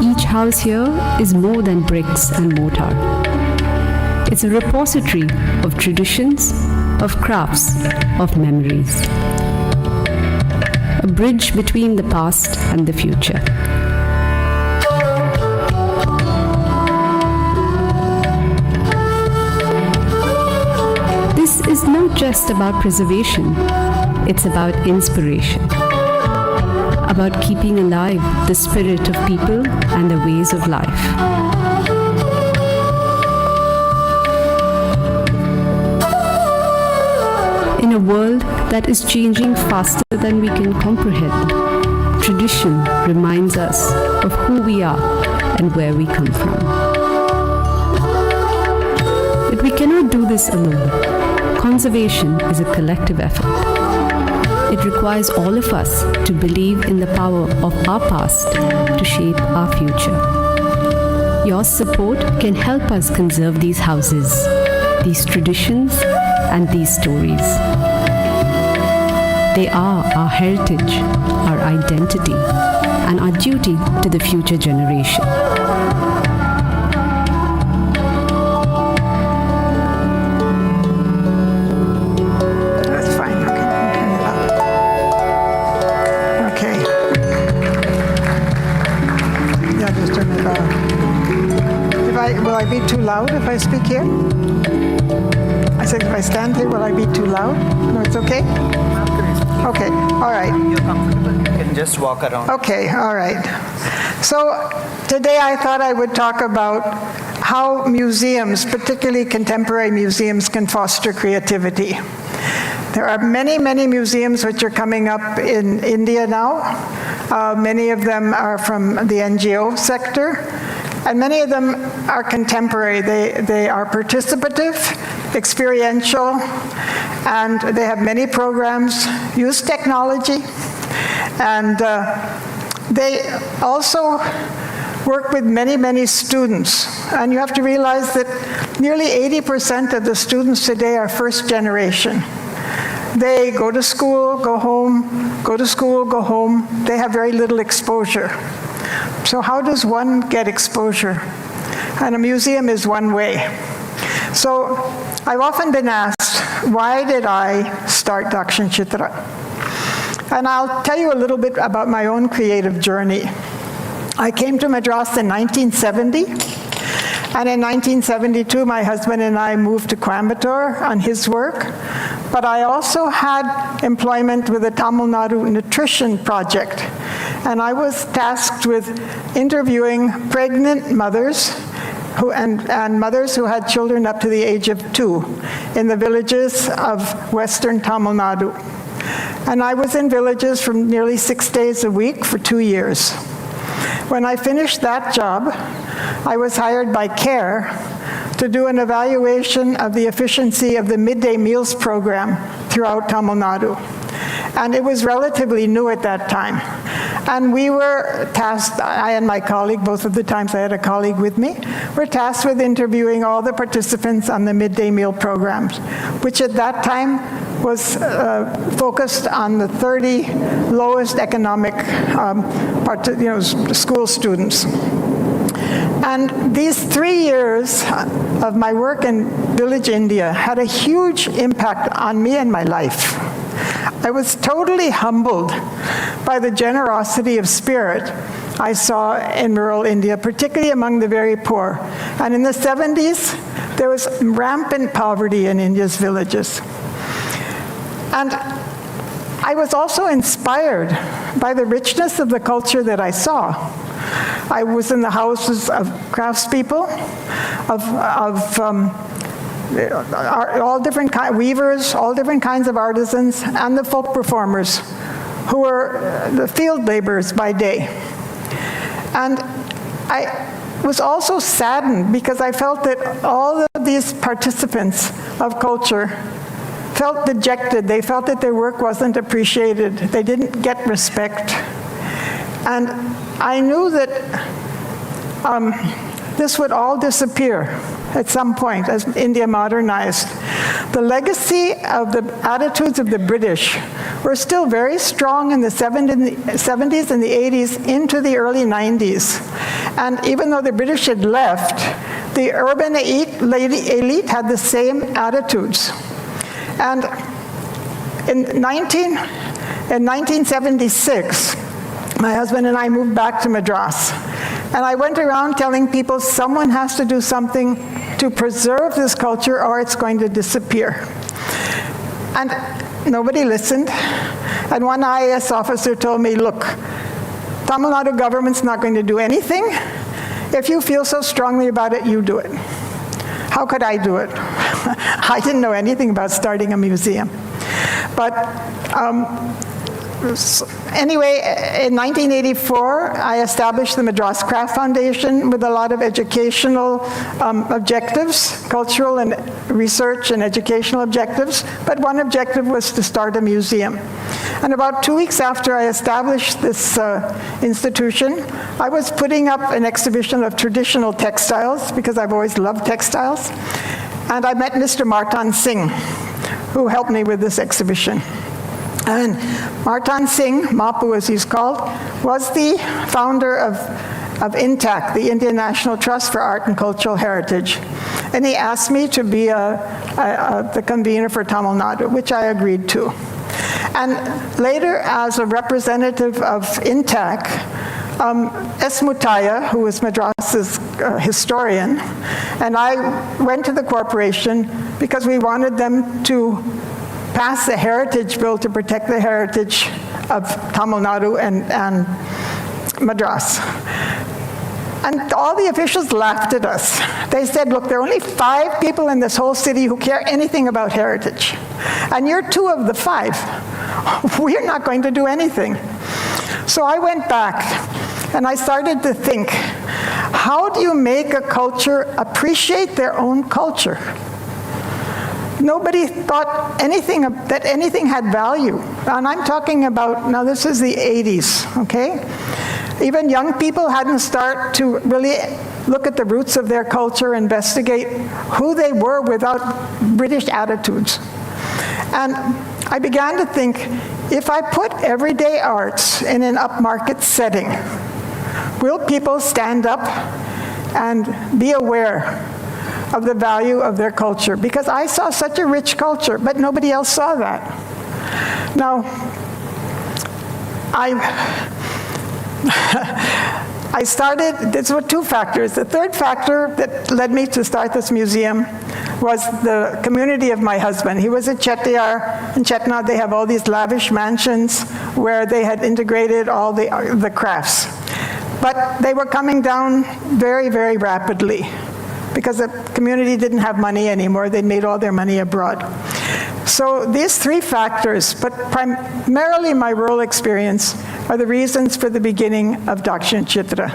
Each house here is more than bricks and mortar. It's a repository of traditions, of crafts, of memories. A bridge between the past and the future. This is not just about preservation, it's about inspiration. About keeping alive the spirit of people and the ways of life. In a world that is changing faster than we can comprehend, tradition reminds us of who we are and where we come from. But we cannot do this alone. Conservation is a collective effort. It requires all of us to believe in the power of our past to shape our future. Your support can help us conserve these houses, these traditions, and these stories. They are our heritage, our identity, and our duty to the future generation. That's fine. Okay. Yeah, just turn it off. Will I be too loud if I speak here? I said, if I stand here, will I be too loud? No, it's okay? Okay, all right. You're comfortable, you can just walk around. Okay, all right. So today I thought I would talk about how museums, particularly contemporary museums, can foster creativity. There are many, many museums which are coming up in India now. Many of them are from the NGO sector, and many of them are contemporary. They are participative, experiential, and they have many programs, use technology, and they also work with many, many students. And you have to realize that nearly 80% of the students today are first generation. They go to school, go home, go to school, go home. They have very little exposure. So how does one get exposure? And a museum is one way. So I've often been asked, why did I start Dakshin Chitra? And I'll tell you a little bit about my own creative journey. I came to Madras in 1970, and in 1972 my husband and I moved to Coimbatore on his work, but I also had employment with the Tamil Nadu Nutrition Project, and I was tasked with interviewing pregnant mothers and mothers who had children up to the age of 2 in the villages of Western Tamil Nadu. And I was in villages for nearly 6 days a week for 2 years. When I finished that job, I was hired by CARE to do an evaluation of the efficiency of the midday meals program throughout Tamil Nadu. And it was relatively new at that time. And we were tasked, I and my colleague, both of the times I had a colleague with me, were tasked with interviewing all the participants on the midday meal programs, which at that time was focused on the 30 lowest economic school students. And these 3 years of my work in Village India had a huge impact on me and my life. I was totally humbled by the generosity of spirit I saw in rural India, particularly among the very poor. And in the 70s, there was rampant poverty in India's villages. And I was also inspired by the richness of the culture that I saw. I was in the houses of craftspeople, all different weavers, all different kinds of artisans, and the folk performers, who were the field laborers by day. And I was also saddened because I felt that all of these participants of culture felt dejected. They felt that their work wasn't appreciated. They didn't get respect. And I knew that this would all disappear at some point as India modernized. The legacy of the attitudes of the British were still very strong in the 70s and the 80s into the early 90s. And even though the British had left, the urban elite had the same attitudes. And in 1976, my husband and I moved back to Madras. And I went around telling people someone has to do something to preserve this culture or it's going to disappear. And nobody listened. And one IAS officer told me, look, Tamil Nadu government's not going to do anything. If you feel so strongly about it, you do it. How could I do it? I didn't know anything about starting a museum. But anyway, in 1984, I established the Madras Craft Foundation with a lot of educational objectives, cultural and research and educational objectives, but one objective was to start a museum. And about 2 weeks after I established this institution, I was putting up an exhibition of traditional textiles, because I've always loved textiles, and I met Mr. Martan Singh, who helped me with this exhibition. And Martan Singh, Mapu as he's called, was the founder of INTAC, the Indian National Trust for Art and Cultural Heritage. And he asked me to be the convener for Tamil Nadu, which I agreed to. And later, as a representative of INTAC, S. Mutaya, who was Madras's historian, and I went to the corporation because we wanted them to pass a heritage bill to protect the heritage of Tamil Nadu and Madras. And all the officials laughed at us. They said, look, there are only 5 people in this whole city who care anything about heritage. And you're 2 of the 5. We're not going to do anything. So I went back and I started to think, how do you make a culture appreciate their own culture? Nobody thought that anything had value. And I'm talking about, now this is the 80s, okay? Even young people hadn't started to really look at the roots of their culture, investigate who they were without British attitudes. And I began to think, if I put everyday arts in an upmarket setting, will people stand up and be aware of the value of their culture? Because I saw such a rich culture, but nobody else saw that. Now, I started, there were 2 factors. The third factor that led me to start this museum was the community of my husband. He was a Chettiar. In Chettinad, they have all these lavish mansions where they had integrated all the crafts. But they were coming down very, very rapidly because the community didn't have money anymore. They'd made all their money abroad. So these 3 factors, but primarily my rural experience, are the reasons for the beginning of Dakshin Chitra.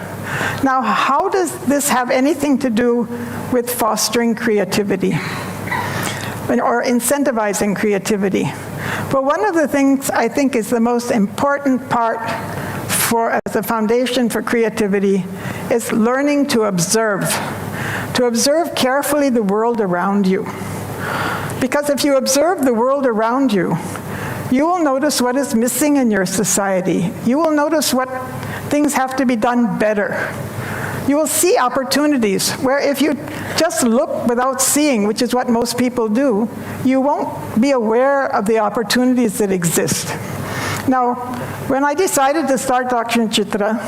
Now, how does this have anything to do with fostering creativity or incentivizing creativity? Well, one of the things I think is the most important part as a foundation for creativity is learning to observe carefully the world around you. Because if you observe the world around you, you will notice what is missing in your society. You will notice what things have to be done better. you will see opportunities where if you just look without seeing, which is what most people do, you won't be aware of the opportunities that exist. Now, when I decided to start Dakshin Chitra,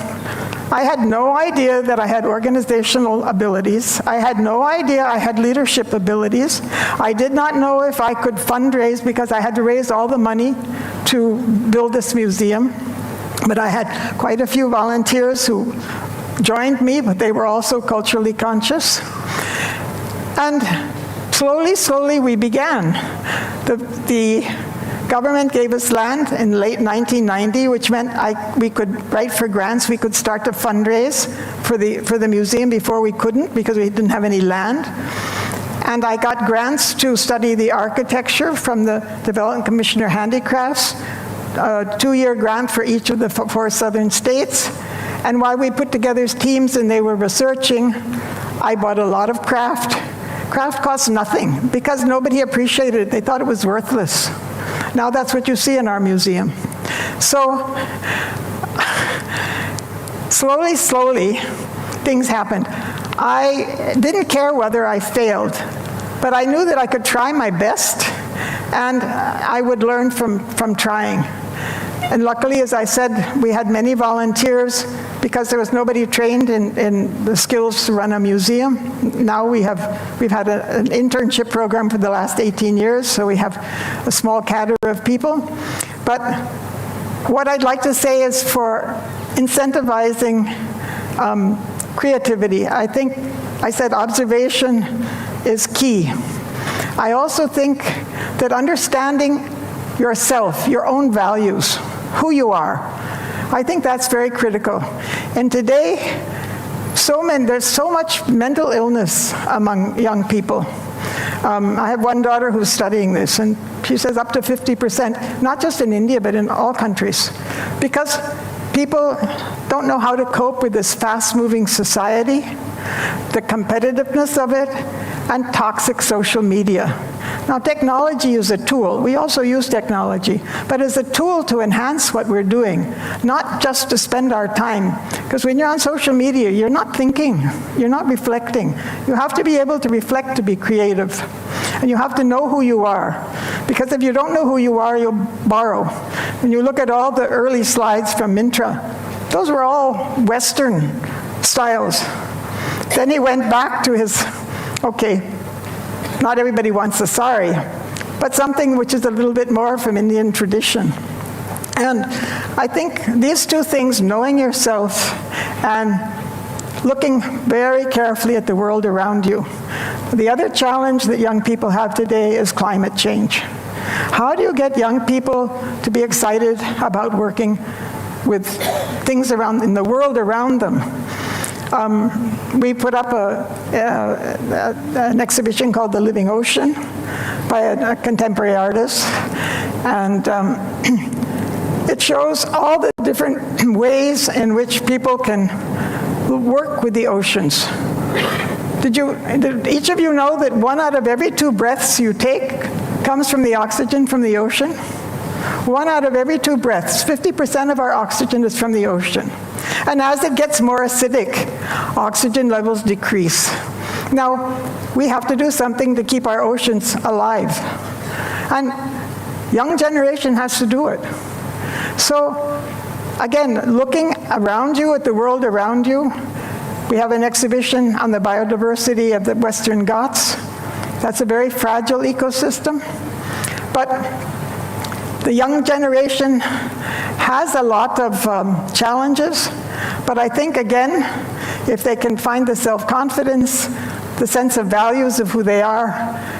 I had no idea that I had organizational abilities. I had no idea I had leadership abilities. I did not know if I could fundraise because I had to raise all the money to build this museum. But I had quite a few volunteers who joined me, but they were also culturally conscious. And slowly we began. The government gave us land in late 1990, which meant we could write for grants. We could start to fundraise for the museum before we couldn't because we didn't have any land. And I got grants to study the architecture from the Development Commissioner Handicrafts, a 2-year grant for each of the 4 southern states. And while we put together teams and they were researching, I bought a lot of craft. Craft costs nothing because nobody appreciated it. They thought it was worthless. Now that's what you see in our museum. So slowly, things happened. I didn't care whether I failed, but I knew that I could try my best and I would learn from trying. And luckily, as I said, we had many volunteers because there was nobody trained in the skills to run a museum. Now we've had an internship program for the last 18 years, so we have a small cadre of people. But what I'd like to say is for incentivizing creativity, I think I said observation is key. I also think that understanding yourself, your own values, who you are, I think that's very critical. And today, there's so much mental illness among young people. I have one daughter who's studying this, and she says up to 50%, not just in India, but in all countries, because people don't know how to cope with this fast-moving society, the competitiveness of it, and toxic social media. Now, technology is a tool. We also use technology, but as a tool to enhance what we're doing, not just to spend our time. Because when you're on social media, you're not thinking, you're not reflecting. You have to be able to reflect to be creative. And you have to know who you are. Because if you don't know who you are, you'll borrow. When you look at all the early slides from Mintra, those were all Western styles. Then he went back to his, okay, not everybody wants a sari, but something which is a little bit more from Indian tradition. And I think these two things, knowing yourself and looking very carefully at the world around you. The other challenge that young people have today is climate change. How do you get young people to be excited about working with things in the world around them? We put up an exhibition called The Living Ocean by a contemporary artist, and it shows all the different ways in which people can work with the oceans. Did each of you know that 1 out of every 2 breaths you take comes from the oxygen from the ocean? 1 out of every 2 breaths, 50% of our oxygen is from the ocean. And as it gets more acidic, oxygen levels decrease. Now, we have to do something to keep our oceans alive. And young generation has to do it. So, again, looking around you at the world around you, we have an exhibition on the biodiversity of the Western Ghats. That's a very fragile ecosystem. But the young generation has a lot of challenges, but I think, again, if they can find the self-confidence, the sense of values of who they are,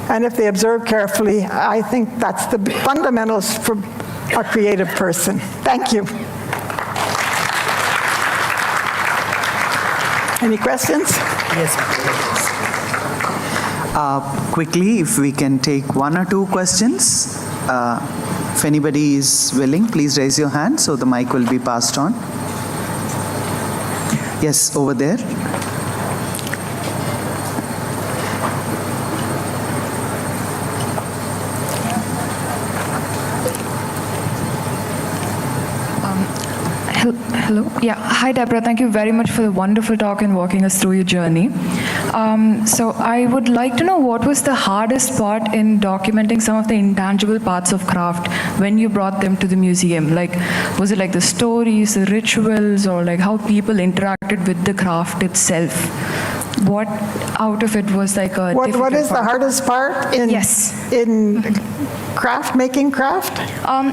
and if they observe carefully, I think that's the fundamentals for a creative person. Thank you. Any questions? Yes. Quickly, if we can take 1 or 2 questions. If anybody is willing, please raise your hand so the mic will be passed on. Yes, over there. Hello. Yeah. Hi, Deborah. Thank you very much for the wonderful talk and walking us through your journey. So I would like to know what was the hardest part in documenting some of the intangible parts of craft when you brought them to the museum? Like, was it like the stories, the rituals, or like how people interacted with the craft itself? What out of it was like a What is the hardest part in craft, making craft?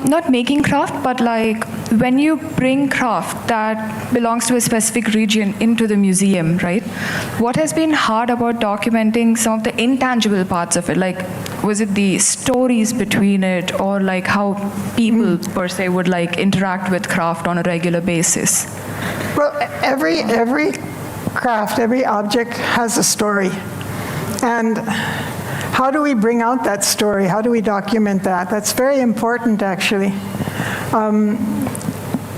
Not making craft, but like when you bring craft that belongs to a specific region into the museum, right? What has been hard about documenting some of the intangible parts of it? Like, was it the stories between it, or like how people per se would like interact with craft on a regular basis? Well, every craft, every object has a story. And how do we bring out that story? How do we document that? That's very important, actually.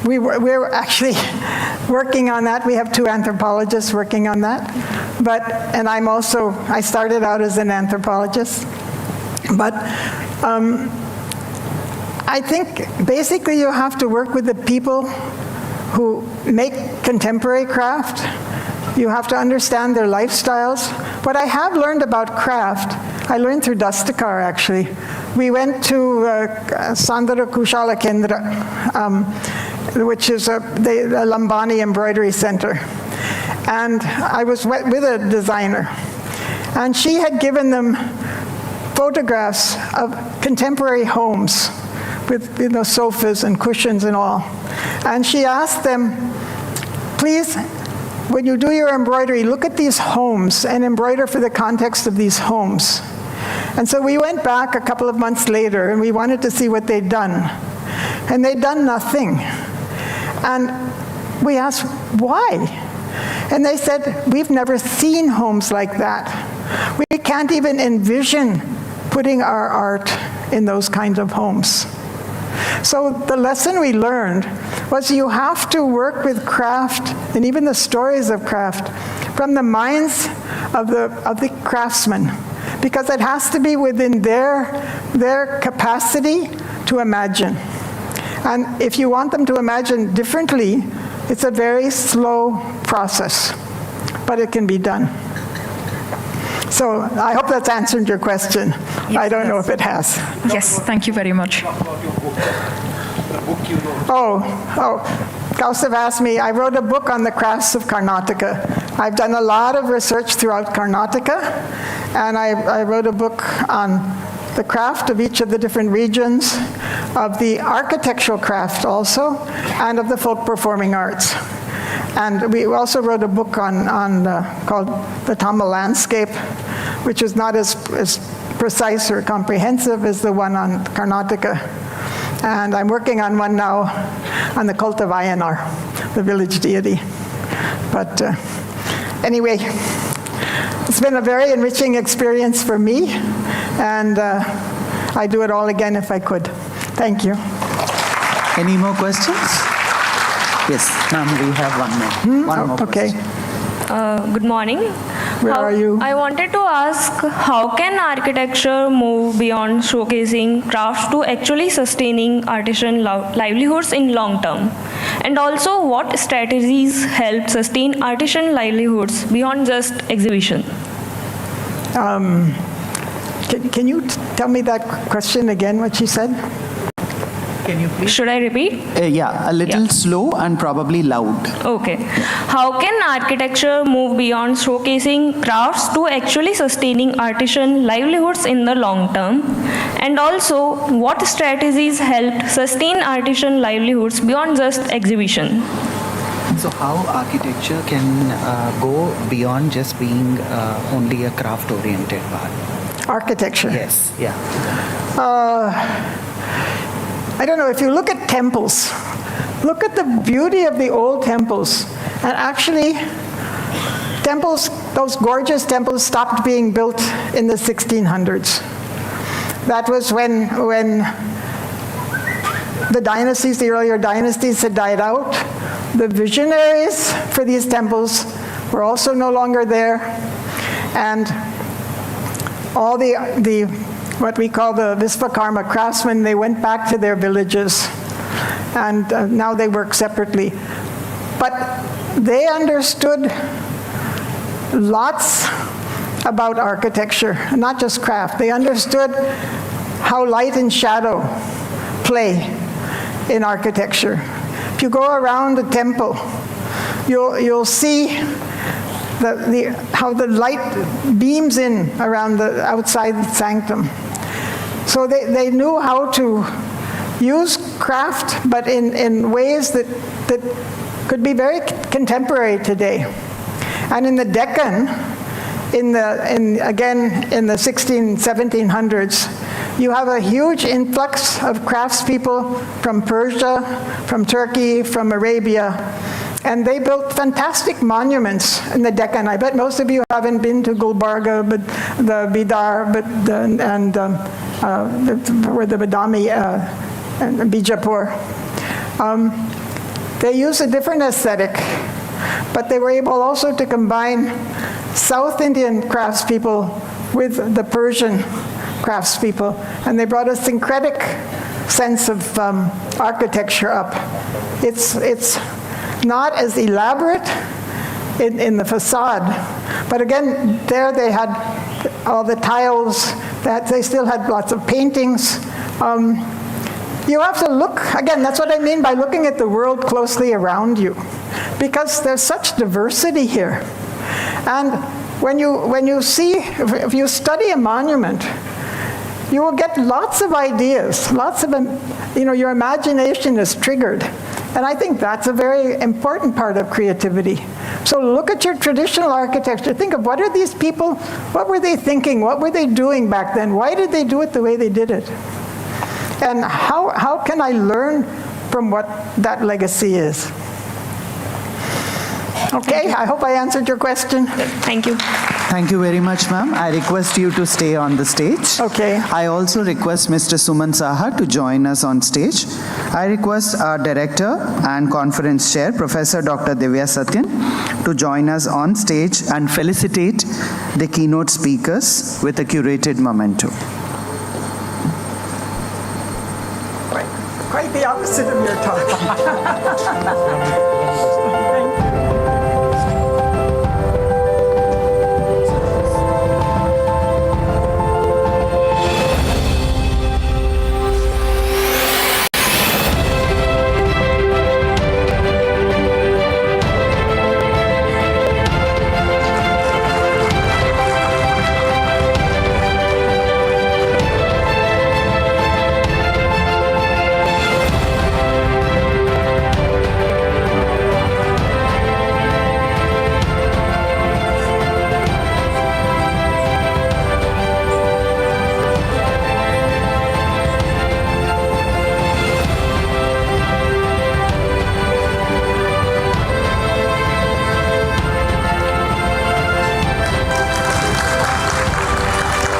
We're actually working on that. We have 2 anthropologists working on that. And I started out as an anthropologist. But I think basically you have to work with the people who make contemporary craft. You have to understand their lifestyles. What I have learned about craft, I learned through Dastakar, actually. We went to Sandhara Kushala Kendra, which is the Lambani Embroidery Center. And I was with a designer. And she had given them photographs of contemporary homes with sofas and cushions and all. And she asked them, please, when you do your embroidery, look at these homes and embroider for the context of these homes. And so we went back a couple of months later and we wanted to see what they'd done. And they'd done nothing. And we asked, why? And they said, we've never seen homes like that. We can't even envision putting our art in those kinds of homes. So the lesson we learned was you have to work with craft and even the stories of craft from the minds of the craftsmen, because it has to be within their capacity to imagine. And if you want them to imagine differently, it's a very slow process, but it can be done. So I hope that's answered your question. Yes, I don't know if it has. Yes, thank you very much. Kaustav asked me, I wrote a book on the crafts of Karnataka. I've done a lot of research throughout Karnataka, and I wrote a book on the craft of each of the different regions, of the architectural craft also, and of the folk performing arts. And we also wrote a book called The Tamil Landscape, which is not as precise or comprehensive as the one on Karnataka. And I'm working on one now on the cult of Ayanar, the village deity. But anyway, it's been a very enriching experience for me, and I'd do it all again if I could. Thank you. Any more questions? Yes, ma'am, we have one more. One more okay. question. Good morning. Where are you? I wanted to ask, how can architecture move beyond showcasing crafts to actually sustaining artisan livelihoods in long term? And also, what strategies help sustain artisan livelihoods beyond just exhibition? Can you tell me that question again, what she said? Can you please? Should I repeat? Yeah, a little slow and probably loud. Okay. How can architecture move beyond showcasing crafts to actually sustaining artisan livelihoods in the long term? And also, what strategies help sustain artisan livelihoods beyond just exhibition? So how architecture can go beyond just being only a craft-oriented part? Architecture? Yes, yeah. I don't know, if you look at temples, look at the beauty of the old temples. And actually, temples, those gorgeous temples, stopped being built in the 1600s. That was when the dynasties, the earlier dynasties, had died out. The visionaries for these temples were also no longer there. And all the what we call the Visvakarma craftsmen, they went back to their villages, and now they work separately. But they understood lots about architecture, not just craft. They understood how light and shadow play in architecture. If you go around the temple, you'll see how the light beams in around the outside sanctum. So they knew how to use craft, but in ways that could be very contemporary today. And in the Deccan, again in the 1700s, you have a huge influx of craftspeople from Persia, from Turkey, from Arabia, and they built fantastic monuments in the Deccan. I bet most of you haven't been to Gulbarga, but the Bidar, where the Badami and Bijapur. They used a different aesthetic, but they were able also to combine South Indian craftspeople with the Persian craftspeople, and they brought a syncretic sense of architecture up. It's not as elaborate in the facade, but again, there they had all the tiles, they still had lots of paintings. You have to look, again, that's what I mean by looking at the world closely around you, because there's such diversity here. And when you see, if you study a monument, you will get lots of ideas, lots of, your imagination is triggered. And I think that's a very important part of creativity. So look at your traditional architecture. Think of what are these people, what were they thinking? What were they doing back then? Why did they do it the way they did it? And how can I learn from what that legacy is? Okay, I hope I answered your question. Thank you. Thank you very much, ma'am. I request you to stay on the stage. Okay. I also request Mr. Suman Saha to join us on stage. I request our director and conference chair, Professor Dr. Divya Satyan, to join us on stage and felicitate the keynote speakers with a curated memento. Quite the opposite of your talk.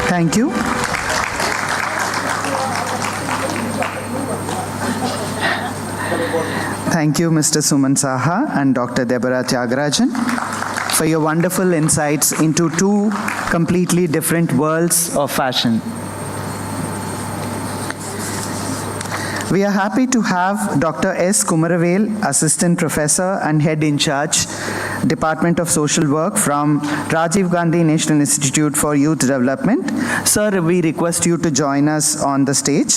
Thank you. Thank you, Mr. Suman Saha and Dr. Deborah Thiagarajan, for your wonderful insights into two completely different worlds of fashion. We are happy to have Dr. S. Kumaravel, Assistant Professor and Head in Charge, Department of Social Work from Rajiv Gandhi National Institute for Youth Development. Sir, we request you to join us on the stage.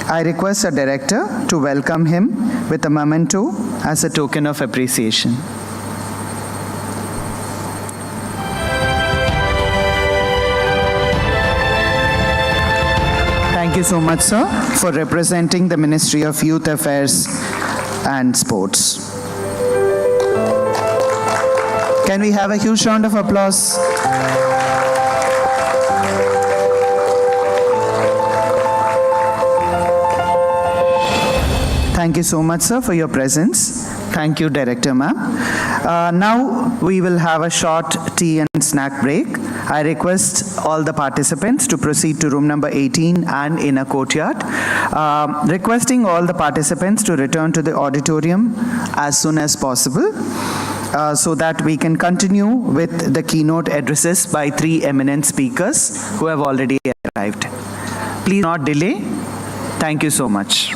I request a director to welcome him with a memento as a token of appreciation. Thank you so much, sir, for representing the Ministry of Youth Affairs and Sports. Can we have a huge round of applause? Thank you so much, sir, for your presence. Thank you, Director ma'am. Now we will have a short tea and snack break. I request all the participants to proceed to room number 18 and inner courtyard. Requesting all the participants to return to the auditorium as soon as possible, so that we can continue with the keynote addresses by three eminent speakers who have already arrived. Please not delay. Thank you so much.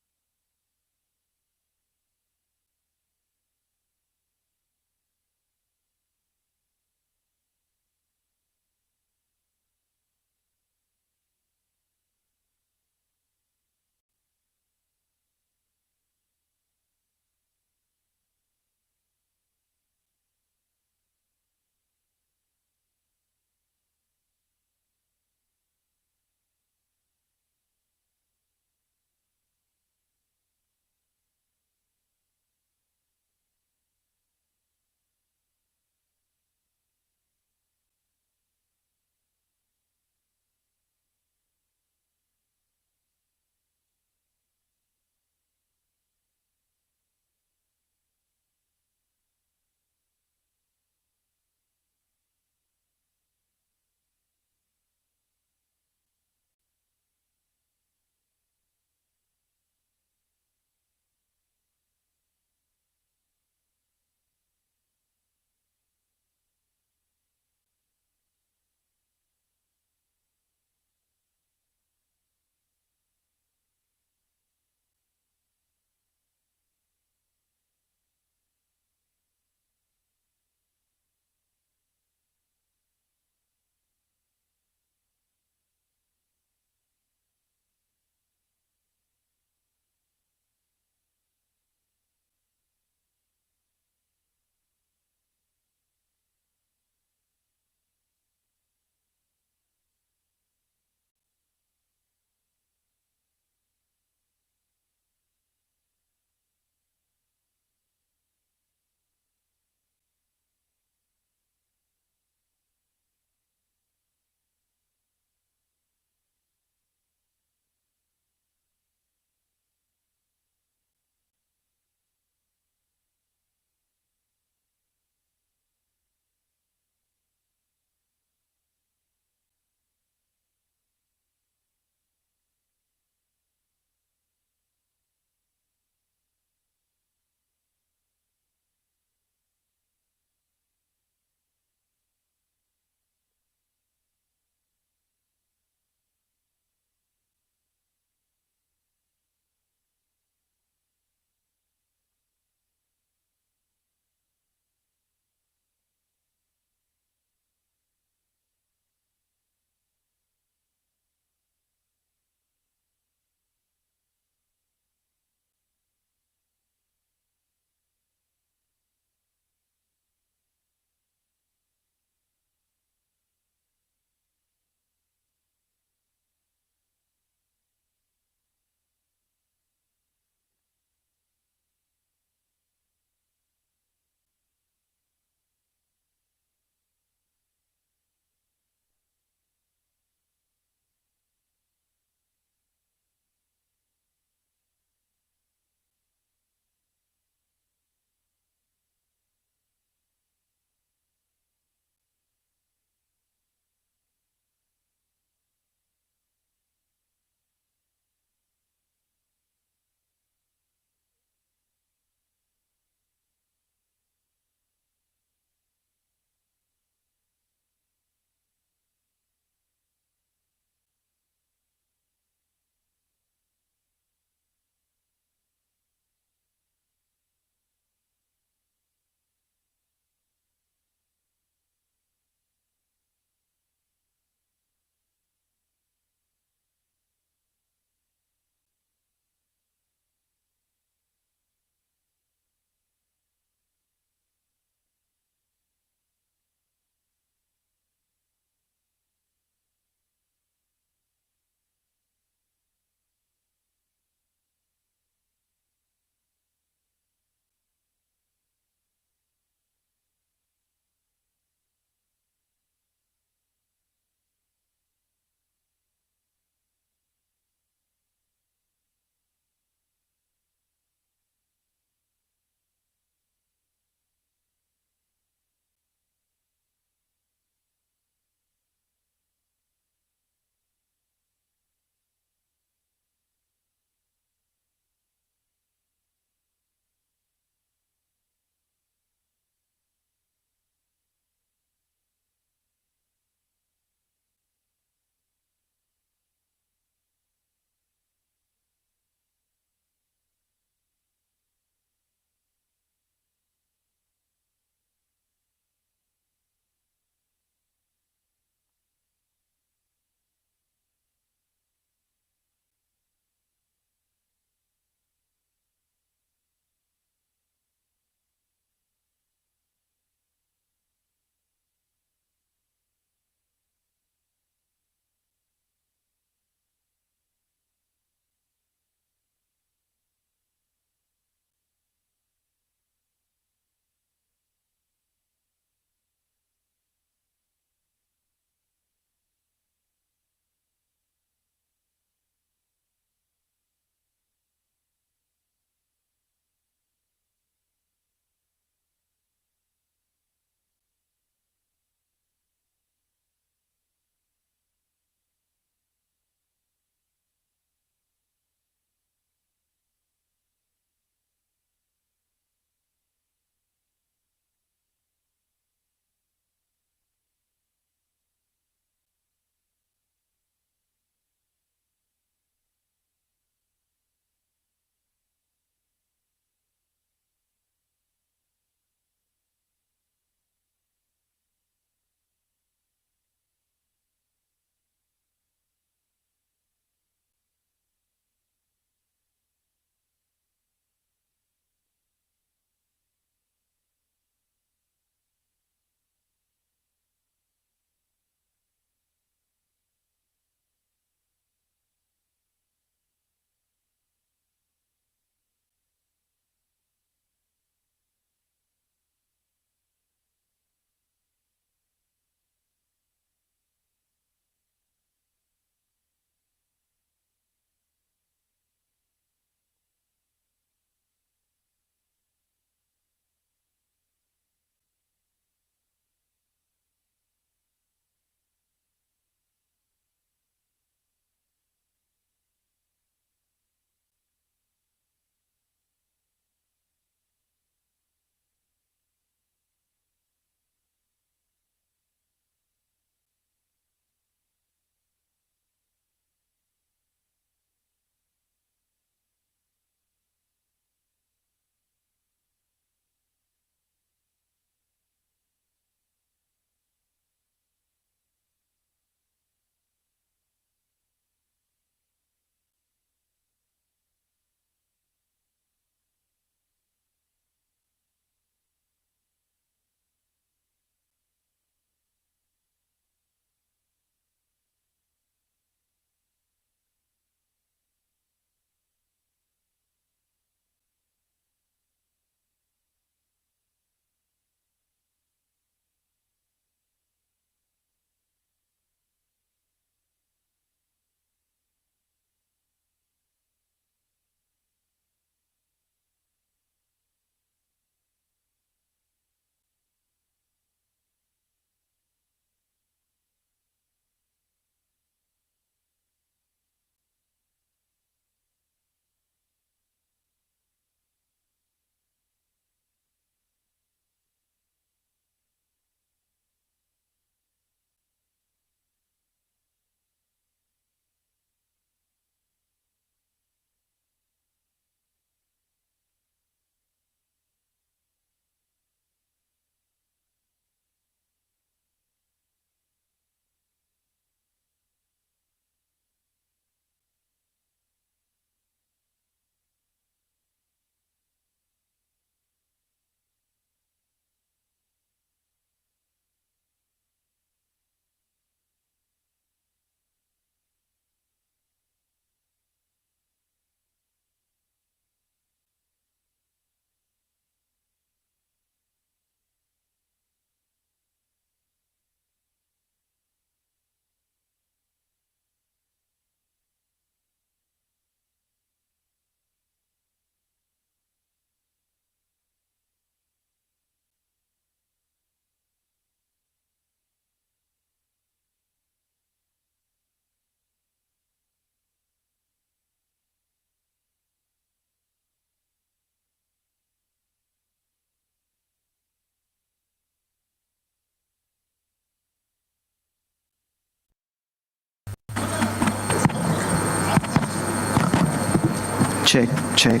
Check, check.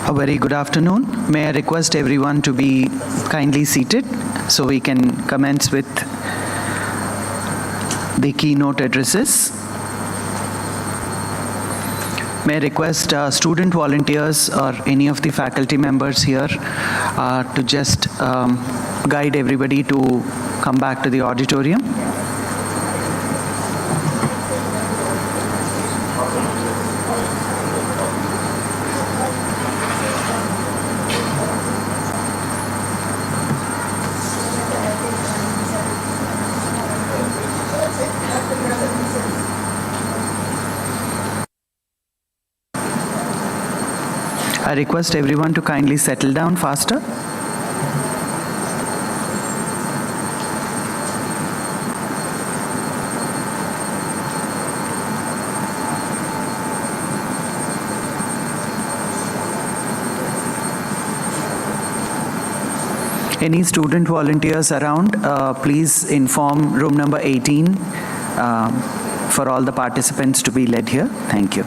A very good afternoon. May I request everyone to be kindly seated so we can commence with the keynote addresses. May I request student volunteers or any of the faculty members here to just guide everybody to come back to the auditorium. I request everyone to kindly settle down faster. Any student volunteers around, please inform room number 18 for all the participants to be led here. Thank you.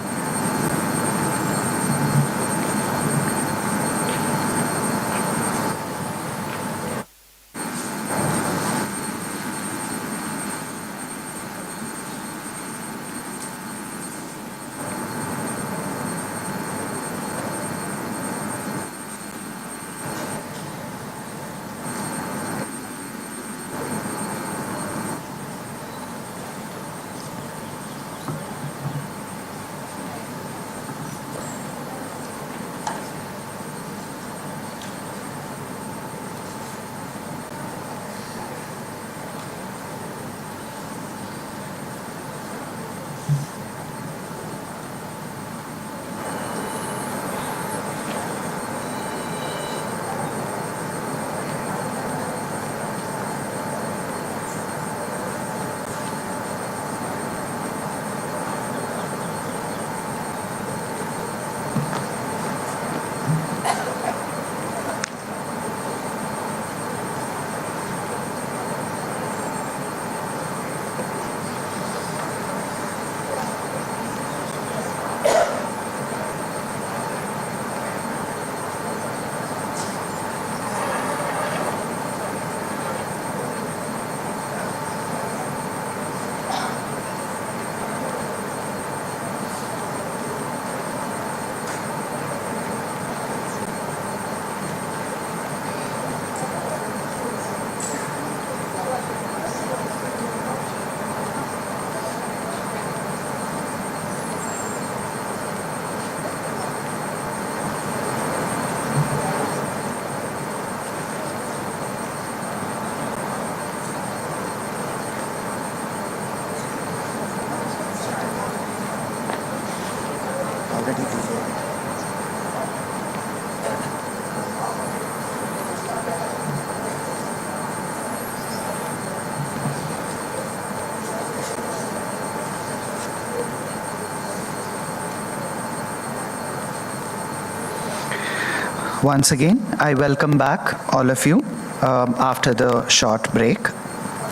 Once again, I welcome back all of you after the short break.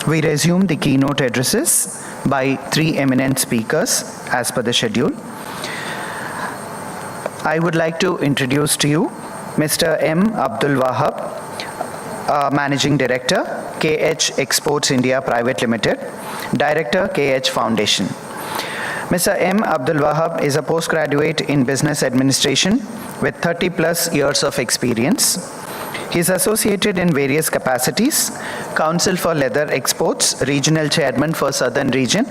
We resume the keynote addresses by three eminent speakers as per the schedule. I would like to introduce to you Mr. M. Abdul Wahab, Managing Director, KH Exports India Private Limited, Director, KH Foundation. Mr. M. Abdul Wahab is a postgraduate in Business Administration with 30 plus years of experience. He is associated in various capacities: Council for Leather Exports, Regional Chairman for Southern Region,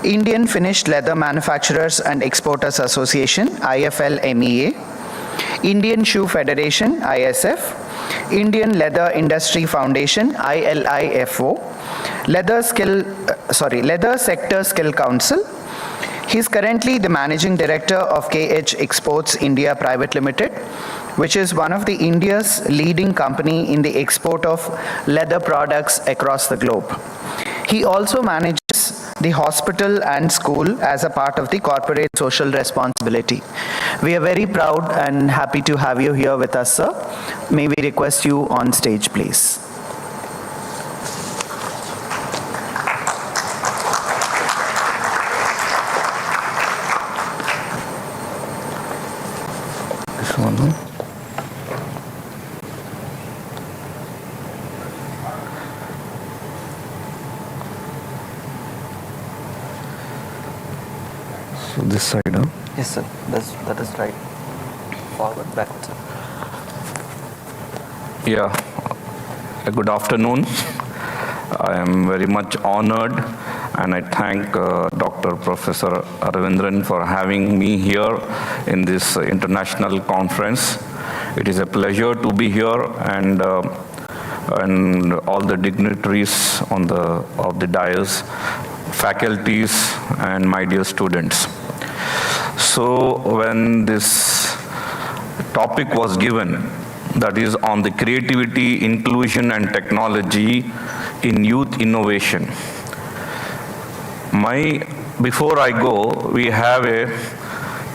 Indian Finished Leather Manufacturers and Exporters Association, IFL-MEA, Indian Shoe Federation, ISF, Indian Leather Industry Foundation, ILIFO, Leather Sector Skill Council. He is currently the Managing Director of KH Exports India Private Limited, which is one of the India's leading company in the export of leather products across the globe. He also manages the hospital and school as a part of the corporate social responsibility. We are very proud and happy to have you here with us, sir. May we request you on stage, please. So this side, huh? Yes, sir. That is right. Forward, backwards. Yeah. Good afternoon. I am very much honored, and I thank Dr. Professor Ravindran for having me here in this international conference. It is a pleasure to be here, and all the dignitaries of the dais, faculties, and my dear students. So when this topic was given, that is on the creativity, inclusion, and technology in youth innovation. Before I go, we have a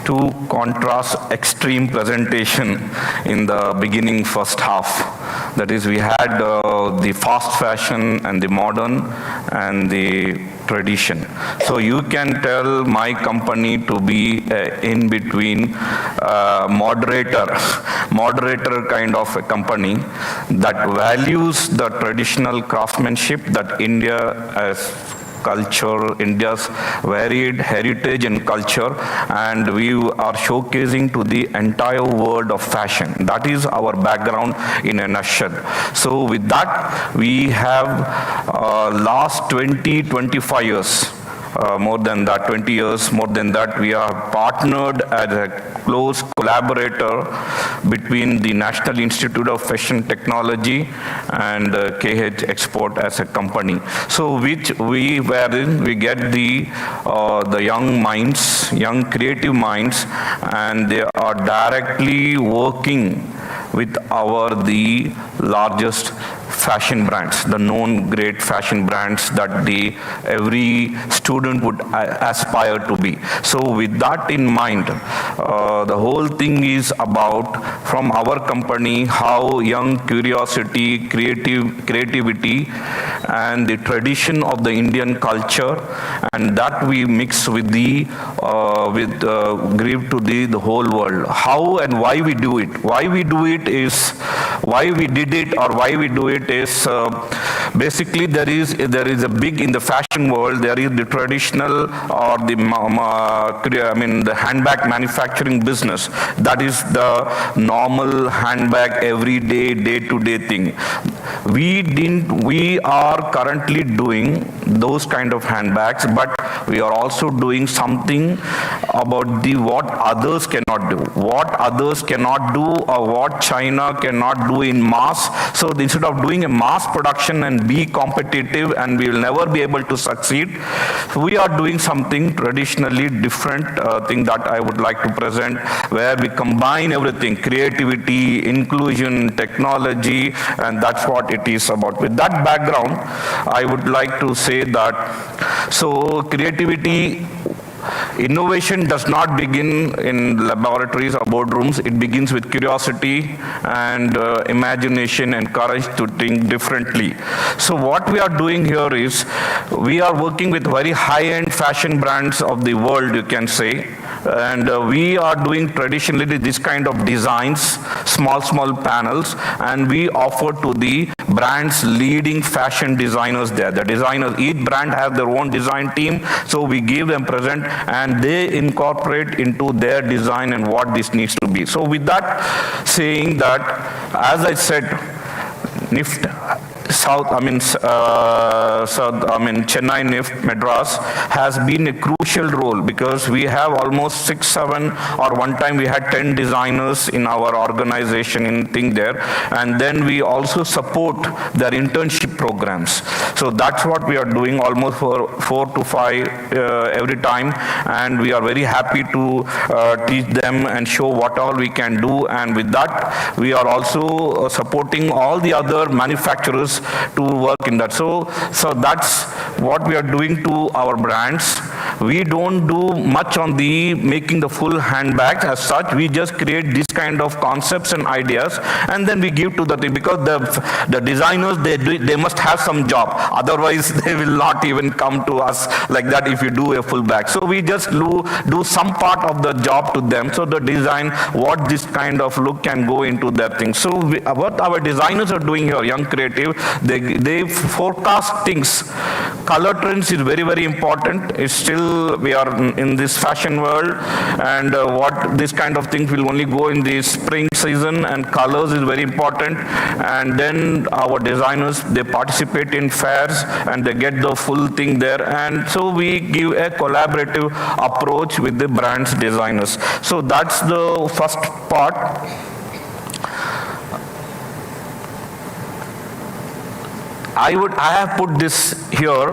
two contrast extreme presentation in the beginning first half. That is, we had the fast fashion and the modern and the tradition. So you can tell my company to be in between moderator kind of a company that values the traditional craftsmanship that India has culture, India's varied heritage and culture, and we are showcasing to the entire world of fashion. That is our background in a nutshell. So with that, we have last 20-25 years, more than that, 20 years, more than that, we are partnered as a close collaborator between the National Institute of Fashion Technology and KH Export as a company. So which we get the young minds, young creative minds, and they are directly working with the largest fashion brands, the known great fashion brands that every student would aspire to be. So with that in mind, the whole thing is about, from our company, how young curiosity, creativity, and the tradition of the Indian culture, and that we mix with give to the whole world. How and why we do it? Why we do it is, why we did it or why we do it is, basically there is a big, in the fashion world, there is the traditional or the handbag manufacturing business. That is the normal handbag, everyday, day-to-day thing. We are currently doing those kind of handbags, but we are also doing something about what others cannot do. What others cannot do, or what China cannot do in mass. So instead of doing a mass production and be competitive and we will never be able to succeed, we are doing something traditionally different thing that I would like to present, where we combine everything, creativity, inclusion, technology, and that's what it is about. With that background, I would like to say that, so creativity, innovation does not begin in laboratories or boardrooms. It begins with curiosity and imagination and courage to think differently. So what we are doing here is, we are working with very high-end fashion brands of the world, you can say, and we are doing traditionally this kind of designs, small panels, and we offer to the brands leading fashion designers there. The designers, each brand has their own design team, so we give them present and they incorporate into their design and what this needs to be. So with that saying that, as I said, NIFT, Chennai NIFT Madras has been a crucial role, because we have almost 6, 7, or one time we had 10 designers in our organization in thing there, and then we also support their internship programs. So that's what we are doing, almost for 4 to 5 every time, and we are very happy to teach them and show what all we can do. And with that, we are also supporting all the other manufacturers to work in that. So that's what we are doing to our brands. We don't do much on the making the full handbags as such. We just create this kind of concepts and ideas, and then we give to the thing, because the designers, they must have some job. Otherwise, they will not even come to us like that if you do a full bag. So we just do some part of the job to them. So the design, what this kind of look can go into that thing. So what our designers are doing here, young creative, they forecast things color trends is very, very important. It's still, we are in this fashion world, and what this kind of things will only go in the spring season, and colors is very important. And then our designers, they participate in fairs and they get the full thing there. And so we give a collaborative approach with the brand's designers. So that's the first part. I have put this here,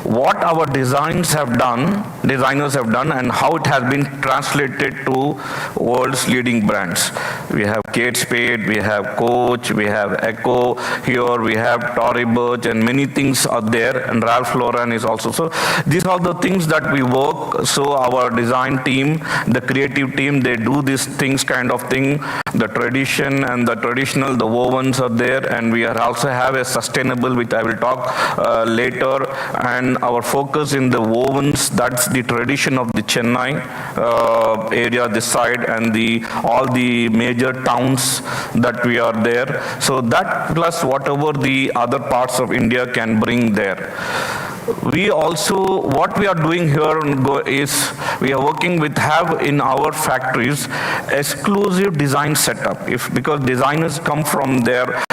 what our designers have done, and how it has been translated to world's leading brands. We have Kate Spade, we have Coach, we have Echo, here we have Tory Burch, and many things are there, and Ralph Lauren is also. So these are the things that we work. So our design team, the creative team, they do these things kind of thing. The tradition and the traditional, the wovens are there, and we are also have a sustainable, which I will talk later, and our focus in the wovens, that's the tradition of the Chennai area, this side, and all the major towns that we are there. So that plus whatever the other parts of India can bring there. We also, what we are doing here is, we are working with, have in our factories, exclusive design setup. Because designers come from their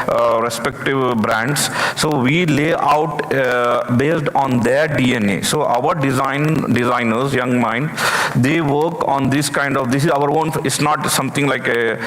respective brands, so we lay out based on their DNA. So our designers, young mind, they work on this kind of, this is our own, it's not something like a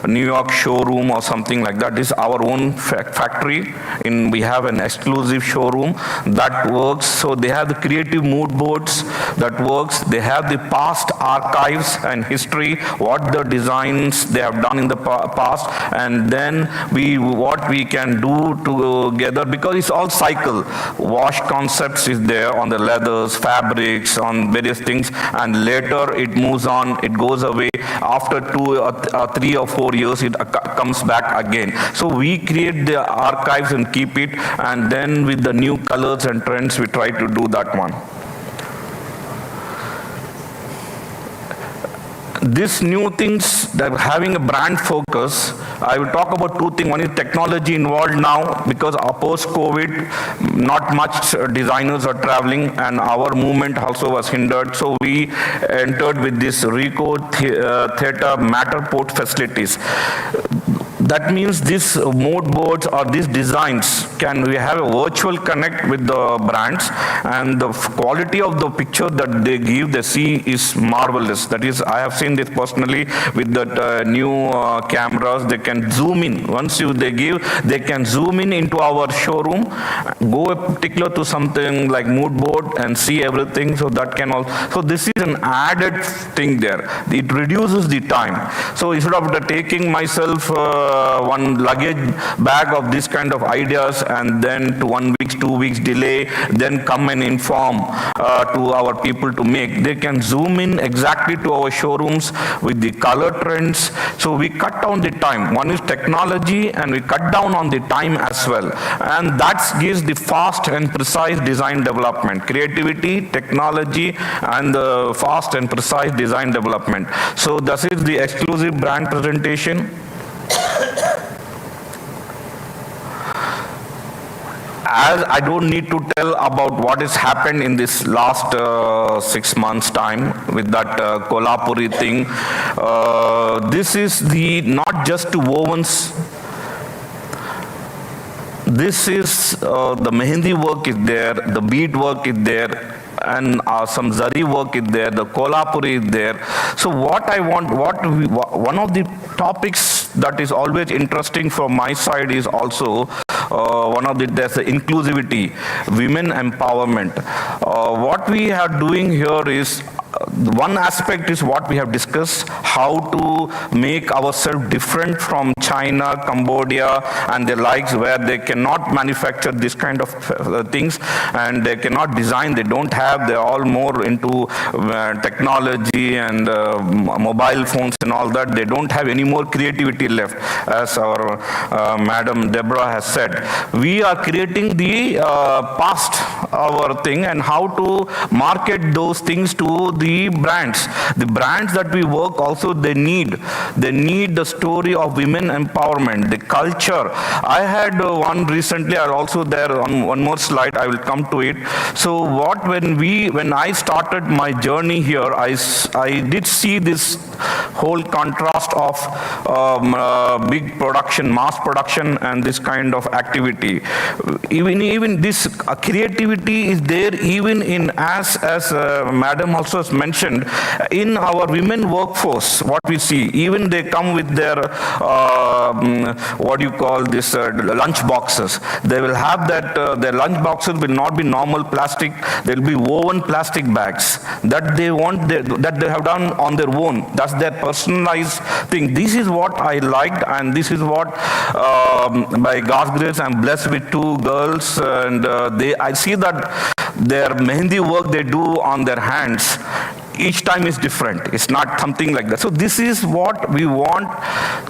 New York showroom or something like that. This is our own factory. We have an exclusive showroom that works. So they have the creative mood boards that works. They have the past archives and history, what the designs they have done in the past, and then what we can do together, because it's all cycle. Wash concepts is there on the leathers, fabrics, on various things, and later it moves on, it goes away. After 2 or 3 or 4 years, it comes back again. So we create the archives and keep it, and then with the new colors and trends, we try to do that one. These new things, that having a brand focus, I will talk about 2 things. One is technology involved now, because post-COVID, not much designers are traveling, and our movement also was hindered. So we entered with this Rico Theatre Matterport facilities. That means these mood boards or these designs, we have a virtual connect with the brands, and the quality of the picture that they give, they see is marvelous. That is, I have seen this personally with the new cameras. They can zoom in. Once they can zoom in into our showroom, go particular to something like mood board and see everything. So that can also, so this is an added thing there. It reduces the time. So instead of taking myself one luggage bag of this kind of ideas, and then to 1 week, 2 weeks delay, then come and inform to our people to make. They can zoom in exactly to our showrooms with the color trends. So we cut down the time. One is technology, and we cut down on the time as well. And that gives the fast and precise design development. Creativity, technology, and the fast and precise design development. So this is the exclusive brand presentation. As I don't need to tell about what has happened in this last 6 months' time with that Kolhapuri thing. This is not just wovens. This is the mehendi work is there, the bead work is there, and some zari work is there, the Kolhapuri is there. So what I want, one of the topics that is always interesting from my side is also there's the inclusivity, women empowerment. What we are doing here is, one aspect is what we have discussed, how to make ourselves different from China, Cambodia, and the likes, where they cannot manufacture this kind of things, and they cannot design, they don't have, they're all more into technology and mobile phones and all that. They don't have any more creativity left, as our Madam Deborah has said. We are creating the past, our thing, and how to market those things to the only brands. The brands that we work also, they need the story of women empowerment, the culture. I had one recently, I'll also there on one more slide, I will come to it. So when I started my journey here, I did see this whole contrast of big production, mass production, and this kind of activity. Even this creativity is there even in, as Madam also has mentioned, in our women workforce, what we see, even they come with their, what do you call this, lunch boxes. They will have that, their lunch boxes will not be normal plastic, they'll be woven plastic bags that they want, that they have done on their own. That's their personalized thing. This is what I liked, and this is what, by God's grace, I'm blessed with two girls, and I see that their mehendi work they do on their hands, each time is different. It's not something like that. So this is what we want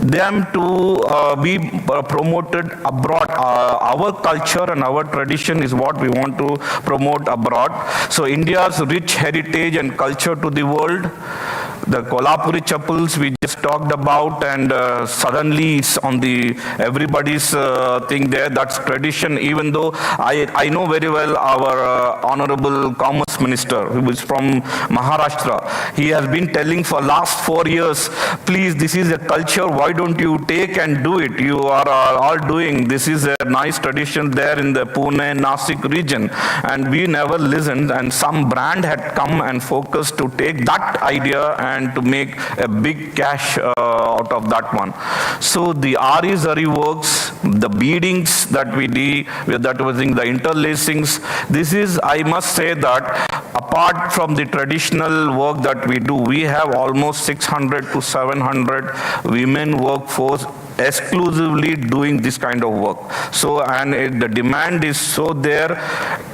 them to be promoted abroad. Our culture and our tradition is what we want to promote abroad. So India's rich heritage and culture to the world. The Kolhapuri chappals we just talked about, and suddenly it's on the everybody's thing there. That's tradition. Even though I know very well our honorable Commerce Minister, who is from Maharashtra, he has been telling for last 4 years, please, this is a culture. Why don't you take and do it? You are all doing. This is a nice tradition there in the Pune, Nasik region, and we never listened. And some brand had come and focused to take that idea and to make a big cash out of that one. So the Ari Zari works, the beadings that we did, that was in the interlacings, this is, I must say that apart from the traditional work that we do, we have almost 600 to 700 women workforce exclusively doing this kind of work. So, and the demand is so there,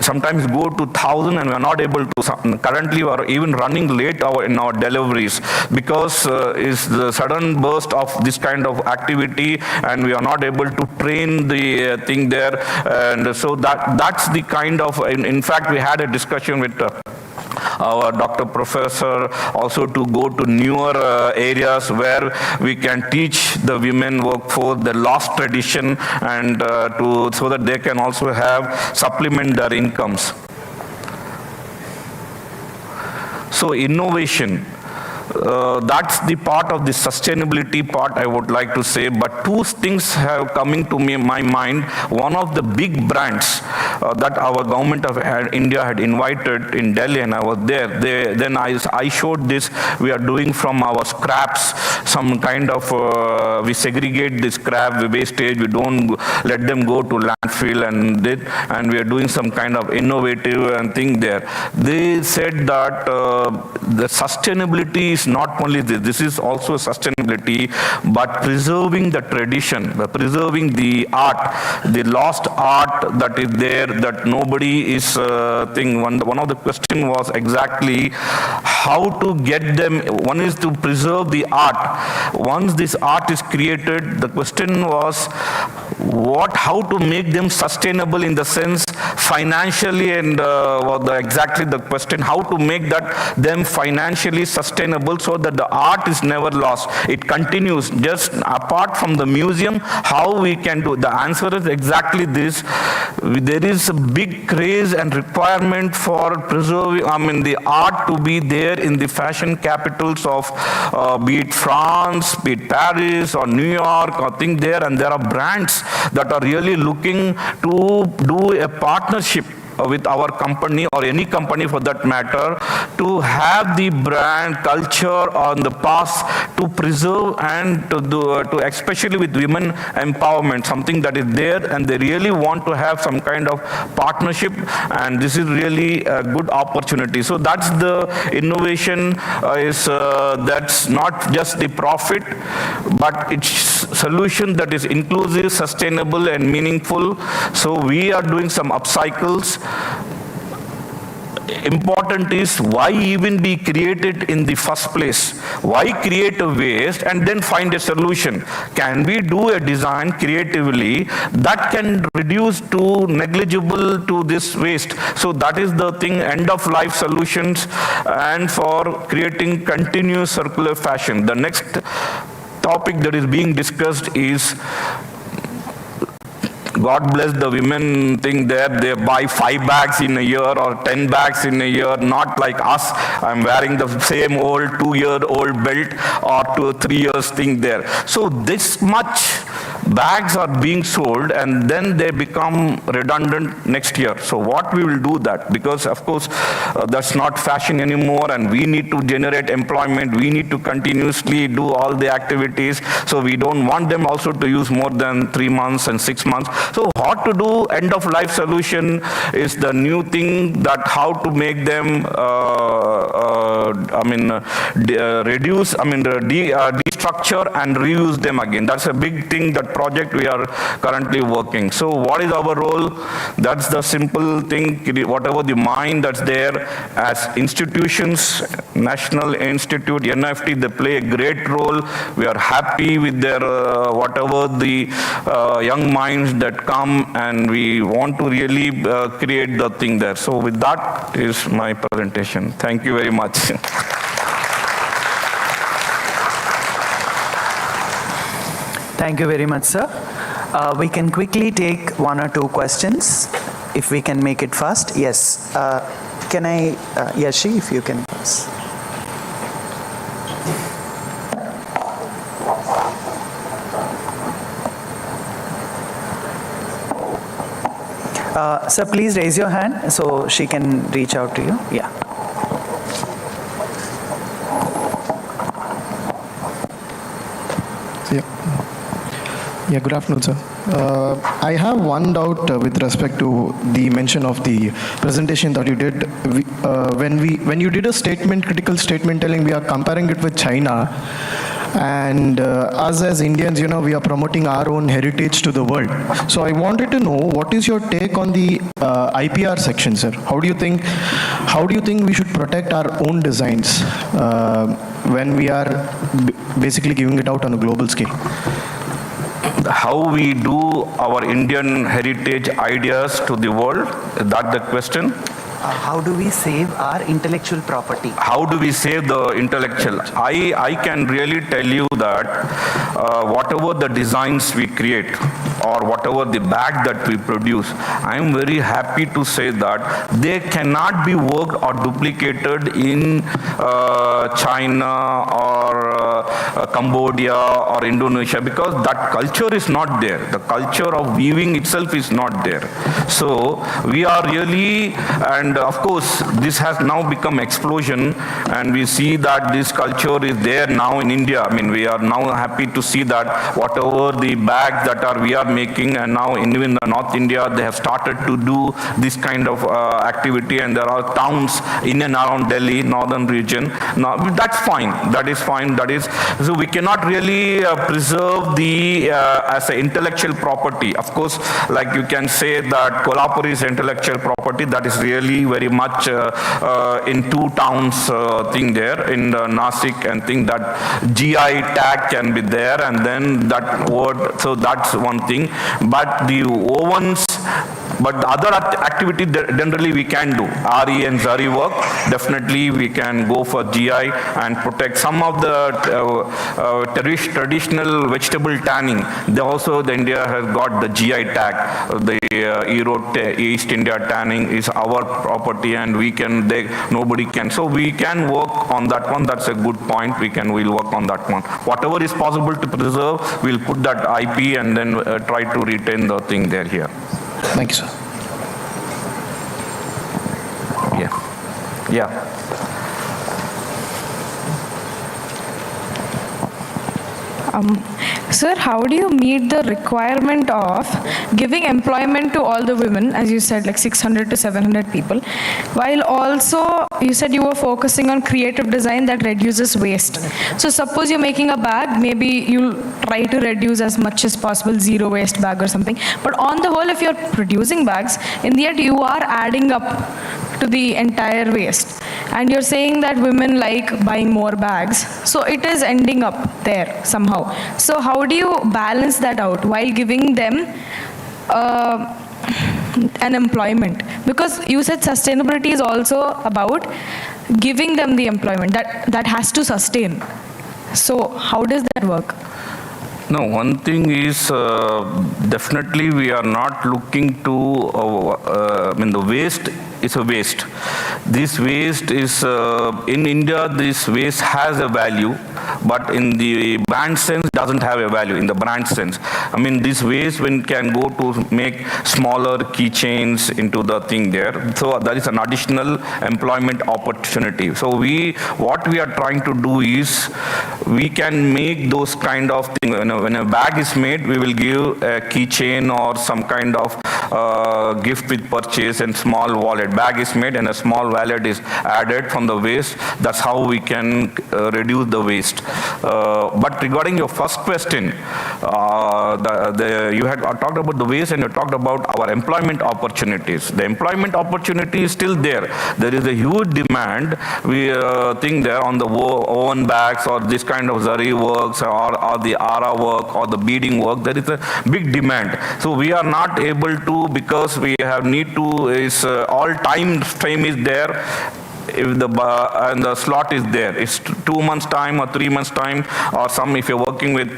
sometimes go to 1,000 and we are not able to, currently we are even running late in our deliveries because is the sudden burst of this kind of activity and we are not able to train the thing there. And so that's the kind of, in fact, we had a discussion with our Dr. Professor also to go to newer areas where we can teach the women workforce the lost tradition and so that they can also have supplement their incomes. So innovation. That's the part of the sustainability part I would like to say, but two things have coming to my mind. One of the big brands that our government of India had invited in Delhi, and I was there. Then I showed this. We are doing from our scraps some kind of, we segregate the scrap wastage. We don't let them go to landfill, and we are doing some kind of innovative thing there. They said that the sustainability is not only this is also sustainability, but preserving the tradition, preserving the art, the lost art that is there, that nobody is thing. One of the question was exactly how to get them. One is to preserve the art. Once this art is created, the question was how to make them sustainable in the sense financially, and exactly the question, how to make them financially sustainable so that the art is never lost. It continues. Just apart from the museum, how we can do. The answer is exactly this. There is a big craze and requirement for preserving, the art to be there in the fashion capitals of, be it France, be it Paris or New York, or thing there, and there are brands that are really looking to do a partnership with our company or any company for that matter, to have the brand culture on the past to preserve and to do, especially with women empowerment, something that is there, and they really want to have some kind of partnership, and this is really a good opportunity. So that's the innovation that's not just the profit, but it's solution that is inclusive, sustainable, and meaningful. So we are doing some upcycles. important is why even be created in the first place? Why create a waste and then find a solution? Can we do a design creatively that can reduce to negligible to this waste? So that is the thing, end of life solutions, and for creating continuous circular fashion. The next topic that is being discussed is, God bless the women thing there, they buy 5 bags in a year or 10 bags in a year, not like us. I'm wearing the same old 2-year-old belt or 2 or 3 years thing there. So this much bags are being sold and then they become redundant next year. So what we will do that? Because of course that's not fashion anymore and we need to generate employment. We need to continuously do all the activities. So we don't want them also to use more than 3 months and 6 months. So what to do, end of life solution is the new thing, that how to make them, reduce, destructure and reuse them again. That's a big thing, that project we are currently working. So what is our role? That's the simple thing, whatever the mind that's there as institutions, National Institute, NIFT, they play a great role. We are happy with their, whatever the young minds that come, and we want to really create the thing there. So with that is my presentation. Thank you very much. Thank you very much, sir. We can quickly take 1 or 2 questions, if we can make it fast. Yes. Can I, Yashi, if you can pass. Sir, please raise your hand so she can reach out to you. Yeah. Yeah, good afternoon, sir. I have one doubt with respect to the mention of the presentation that you did. When you did a statement, critical statement telling we are comparing it with China, and us as Indians, we are promoting our own heritage to the world. So I wanted to know, what is your take on the IPR section, sir? How do you think we should protect our own designs when we are basically giving it out on a global scale? How we do our Indian heritage ideas to the world? Is that the question? How do we save our intellectual property? How do we save the intellectual? I can really tell you that whatever the designs we create or whatever the bag that we produce, I am very happy to say that they cannot be worked or duplicated in China or Cambodia or Indonesia, because that culture is not there. The culture of weaving itself is not there. So we are really, and of course this has now become explosion, and we see that this culture is there now in India. I mean, we are now happy to see that whatever the bags that we are making, and now even in North India they have started to do this kind of activity, and there are towns in and around Delhi, northern region. Now that's fine, that is fine, that is, so we cannot really preserve the as an intellectual property. Of course, like you can say that Kolhapur is intellectual property, that is really very much in 2 towns thing there, in Nasik, and think that GI tag can be there, and then that word, so that's one thing. But the ovens, but the other activity generally we can do. RE and Zari work, definitely we can go for GI and protect some of the traditional vegetable tanning. They also, the India has got the GI tag. The East India tanning is our property, and we can, nobody can. So we can work on that one. That's a good point. We'll work on that one. Whatever is possible to preserve, we'll put that IP and then try to retain the thing there here. Thank you, sir. Yeah. Sir, how do you meet the requirement of giving employment to all the women, as you said, like 600 to 700 people, while also you said you were focusing on creative design that reduces waste? So suppose you're making a bag, maybe you'll try to reduce as much as possible, 0 waste bag or something. But on the whole, if you're producing bags, in the end you are adding up to the entire waste. And you're saying that women like buying more bags. So it is ending up there somehow. So how do you balance that out while giving them an employment? Because you said sustainability is also about giving them the employment that has to sustain. So how does that work? No, one thing is definitely we are not looking to, the waste is a waste. This waste is, in India, this waste has a value, but in the brand sense doesn't have a value in the brand sense. I mean, this waste when can go to make smaller keychains into the thing there. So that is an additional employment opportunity. So what we are trying to do is we can make those kind of things. When a bag is made, we will give a keychain or some kind of gift with purchase and small wallet. Bag is made and a small wallet is added from the waste. That's how we can reduce the waste. But regarding your first question, you had talked about the waste and you talked about our employment opportunities. The employment opportunity is still there. There is a huge demand. We think there on the woven bags or this kind of zari works or the ara work or the beading work. There is a big demand. So we are not able to, because we have need to, is all time frame is there. If the slot is there, it's 2 months time or 3 months time, or some if you're working with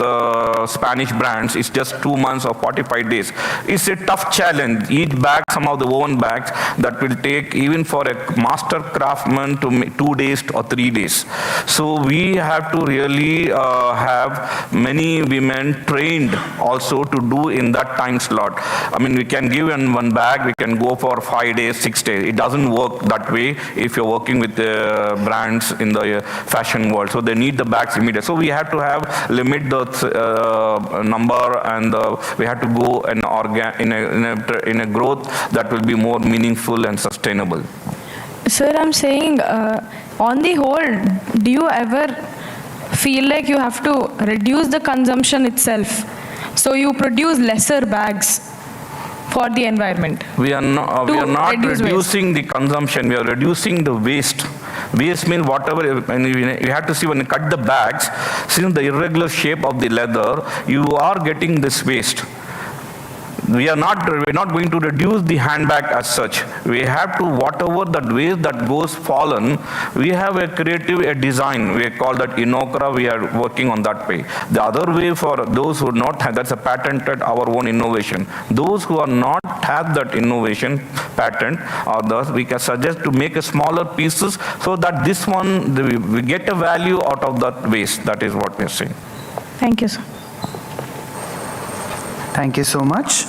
Spanish brands, it's just 2 months or 45 days. It's a tough challenge. Each bag, some of the woven bags, that will take even for a master craftsman to make 2 days or 3 days. So we have to really have many women trained also to do in that time slot. I mean, we can give in one bag, we can go for 5 days, 6 days. It doesn't work that way if you're working with brands in the fashion world. So they need the bags immediately. So we have to limit the number, and we have to go in a growth that will be more meaningful and sustainable. Sir, I'm saying, on the whole, do you ever feel like you have to reduce the consumption itself? So you produce lesser bags for the environment. We are not reducing the consumption, we are reducing the waste. Waste means whatever, and you have to see when you cut the bags, since the irregular shape of the leather, you are getting this waste. We're not going to reduce the handbag as such. We have to, whatever that waste that goes fallen, we have a creative design. We call that Inokra. We are working on that way. The other way for those who not have, that's a patented our own innovation. Those who are not have that innovation patent, or thus we can suggest to make a smaller pieces so that this one, we get a value out of that waste. That is what we are saying. Thank you, sir. Thank you so much.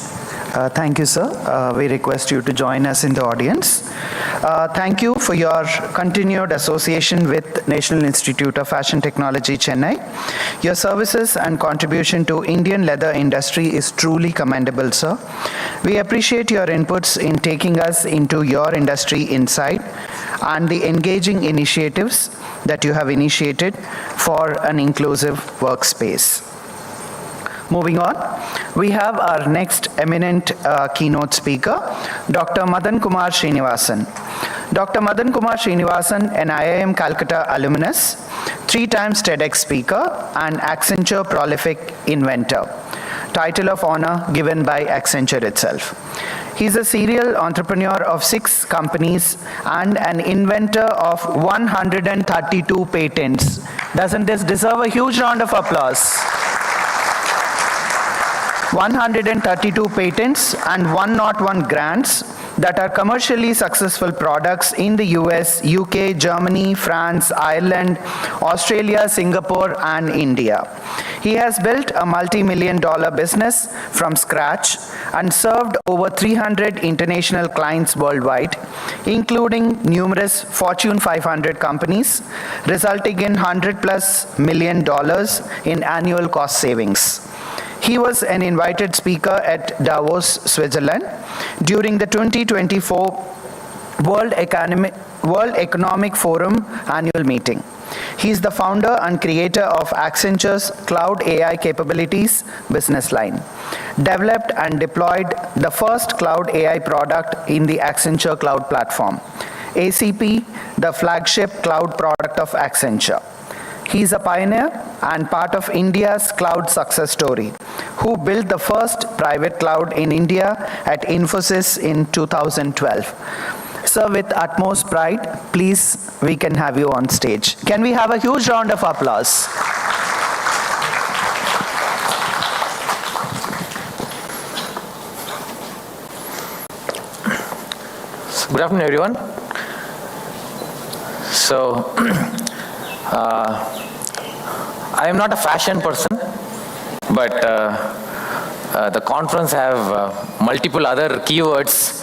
Thank you, sir. We request you to join us in the audience. Thank you for your continued association with National Institute of Fashion Technology, Chennai. Your services and contribution to Indian leather industry is truly commendable, sir. We appreciate your inputs in taking us into your industry insight and the engaging initiatives that you have initiated for an inclusive workspace. Moving on, we have our next eminent keynote speaker, Dr. Madan Kumar Srinivasan. Dr. Madan Kumar Srinivasan, an IIM Calcutta alumnus, 3 times TEDx speaker, and Accenture prolific inventor. Title of honor given by Accenture itself. He's a serial entrepreneur of 6 companies and an inventor of 132 patents. Doesn't this deserve a huge round of applause? 132 patents and 101 grants that are commercially successful products in the US, UK, Germany, France, Ireland, Australia, Singapore, and India. He has built a multi-million-dollar business from scratch and served over 300 international clients worldwide, including numerous Fortune 500 companies, resulting in $100+ million in annual cost savings. He was an invited speaker at Davos, Switzerland, during the 2024 World Economic Forum annual meeting. He is the founder and creator of Accenture's Cloud AI Capabilities business line, developed and deployed the first cloud AI product in the Accenture Cloud Platform, ACP, the flagship cloud product of Accenture. He is a pioneer and part of India's cloud success story, who built the first private cloud in India at Infosys in 2012. Sir, with utmost pride, please, we can have you on stage. Can we have a huge round of applause? Good afternoon, everyone. So, I am not a fashion person, but the conference have multiple other keywords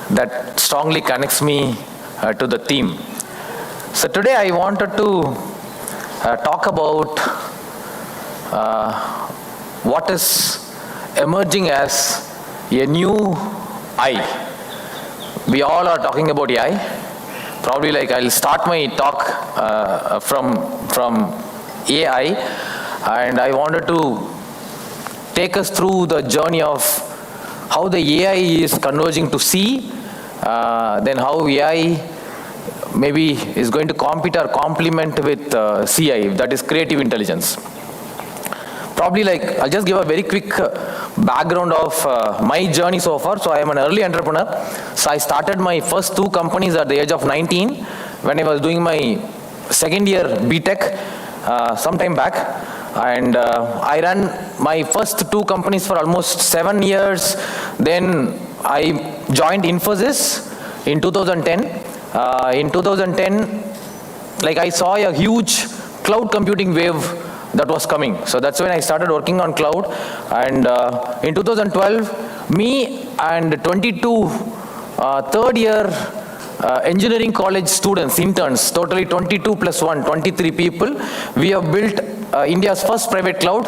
that strongly connects me to the theme. So today I wanted to talk about what is emerging as a new I. We all are talking about AI. Probably like I'll start my talk from AI, and I wanted to take us through the journey of how the AI is converging to C, then how AI maybe is going to compete or complement with CI, that is creative intelligence. Probably like, I'll just give a very quick background of my journey so far. So I am an early entrepreneur. So I started my first 2 companies at the age of 19 when I was doing my second year BTech some time back. And I ran my first 2 companies for almost 7 years. Then I joined Infosys in 2010. In 2010, like I saw a huge cloud computing wave that was coming. So that's when I started working on cloud. And in 2012, me and 22 third year engineering college students, interns, totally 22 plus 1, 23 people, we have built India's first private cloud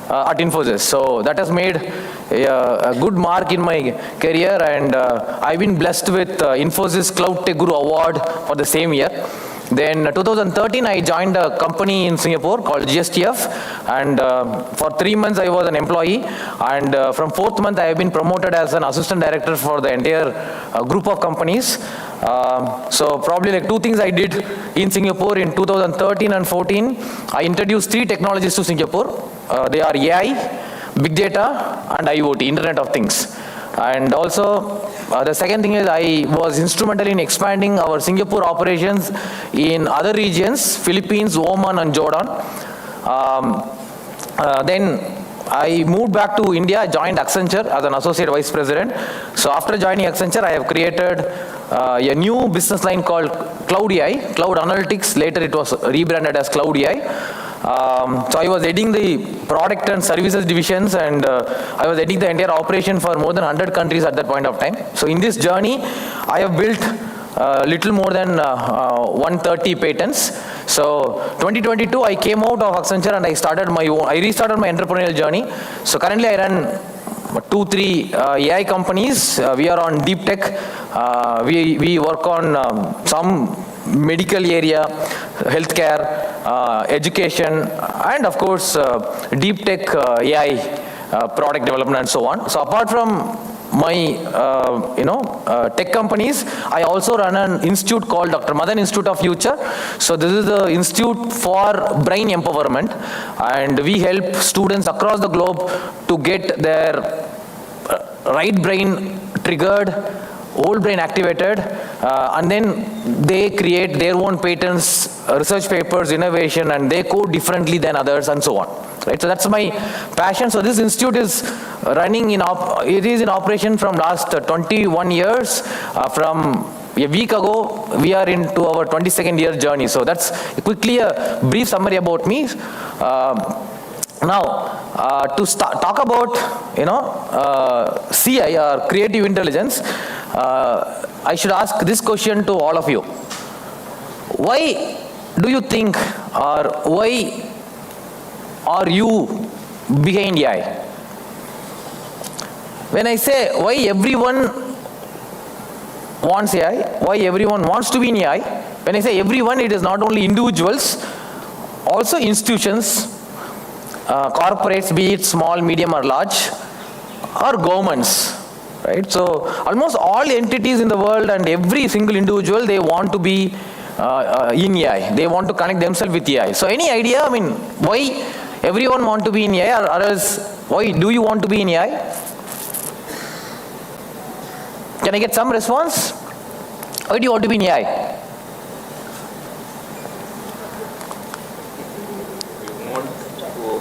at Infosys. So that has made a good mark in my career, and I've been blessed with Infosys Cloud Tech Guru Award for the same year. Then 2013, I joined a company in Singapore called GSTF, and for 3 months I was an employee, and from 4th month I have been promoted as an assistant director for the entire group of companies. So probably like 2 things I did in Singapore in 2013 and 14. I introduced 3 technologies to Singapore. They are AI, big data, and IoT, Internet of Things. And also, the second thing is I was instrumental in expanding our Singapore operations in other regions, Philippines, Oman, and Jordan. Then I moved back to India, I joined Accenture as an associate vice president. So after joining Accenture, I have created a new business line called Cloud AI, Cloud Analytics. Later it was rebranded as Cloud AI. So I was heading the product and services divisions, and I was heading the entire operation for more than 100 countries at that point of time. So in this journey, I have built little more than 130 patents. So 2022, I came out of Accenture and I restarted my entrepreneurial journey. So currently I run 2-3 AI companies. We are on deep tech. We work on some medical area, healthcare, education, and of course deep tech AI product development and so on. So apart from my tech companies, I also run an institute called Dr. Madan Institute of Future. So this is the institute for brain empowerment, and we help students across the globe to get their right brain triggered, whole brain activated, and then they create their own patents, research papers, innovation, and they code differently than others and so on. Right? So that's my passion. So this institute is running it is in operation from last 21 years. From a week ago, we are into our 22nd year journey. So that's quickly a brief summary about me. Now, to talk about CI or creative intelligence, I should ask this question to all of you. Why do you think, or why are you behind AI? When I say why everyone wants AI, why everyone wants to be in AI, when I say everyone, it is not only individuals, also institutions, corporates, be it small, medium, or large, or governments. right? So almost all entities in the world and every single individual, they want to be in AI. They want to connect themselves with AI. So any idea, I mean, why everyone want to be in AI, or else why do you want to be in AI? Can I get some response? Why do you want to be in AI?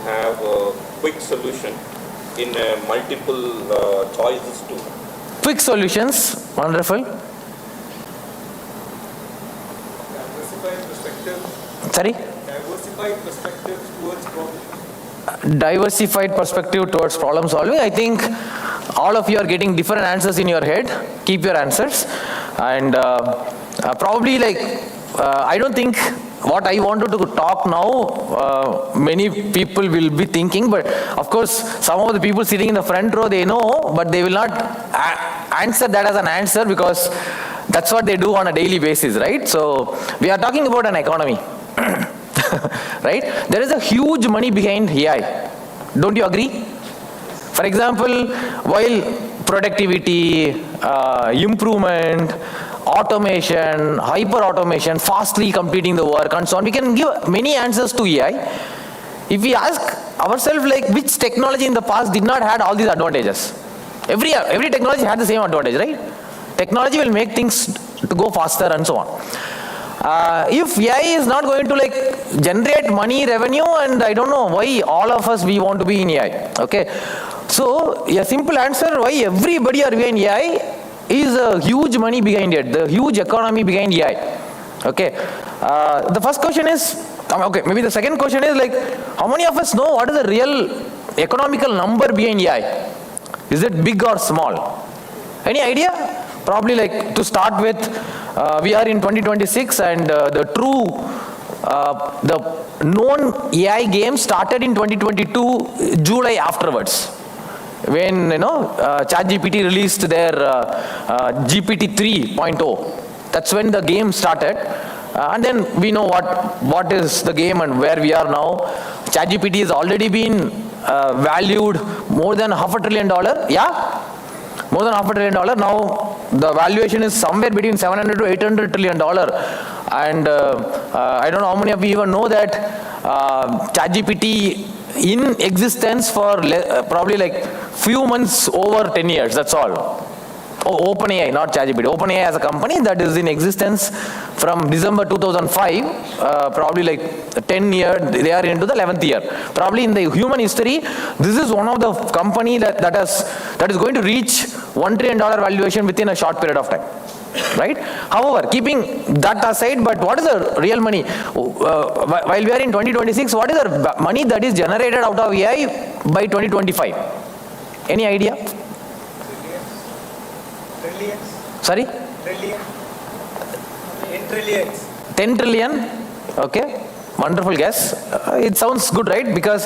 Have a quick solution in multiple choices too. Quick solutions, wonderful. Diversified perspective. Sorry? Diversified perspective towards problem. Diversified perspective towards problem solving. I think all of you are getting different answers in your head. Keep your answers. And probably I don't think what I wanted to talk now, many people will be thinking, but of course, some of the people sitting in the front row, they know, but they will not answer that as an answer because that's what they do on a daily basis, right? So we are talking about an economy, right? There is a huge money behind AI. Don't you agree? For example, while productivity, improvement, automation, hyper-automation, fastly completing the work and so on, we can give many answers to AI. If we ask ourselves which technology in the past did not have all these advantages? Every technology had the same advantage, right? Technology will make things to go faster and so on. If AI is not going to generate money, revenue, and I don't know why all of us, we want to be in AI, okay? So a simple answer why everybody are in AI is a huge money behind it, the huge economy behind AI. Okay. The first question is, okay, maybe the second question is how many of us know what is the real economical number behind AI? Is it big or small? Any idea? Probably to start with, we are in 2026 and the known AI game started in 2022, July afterwards. When ChatGPT released their GPT 3.0, that's when the game started, and then we know what is the game and where we are now. ChatGPT has already been valued more than $500 billion. Yeah, more than $500 billion. Now the valuation is somewhere between $700 to $800 trillion, and I don't know how many of you even know that ChatGPT in existence for probably few months over 10 years, that's all. OpenAI, not ChatGPT. OpenAI as a company that is in existence from December 2005, probably 10 years, they are into the 11th year. Probably in the human history, this is one of the company that is going to reach $1 trillion valuation within a short period of time. Right? However, keeping that aside, but what is the real money? While we are in 2026, what is the money that is generated out of AI by 2025? Any idea? Trillions. Sorry? Trillion. In trillions. 10 trillion? Okay. Wonderful guess. It sounds good, right? Because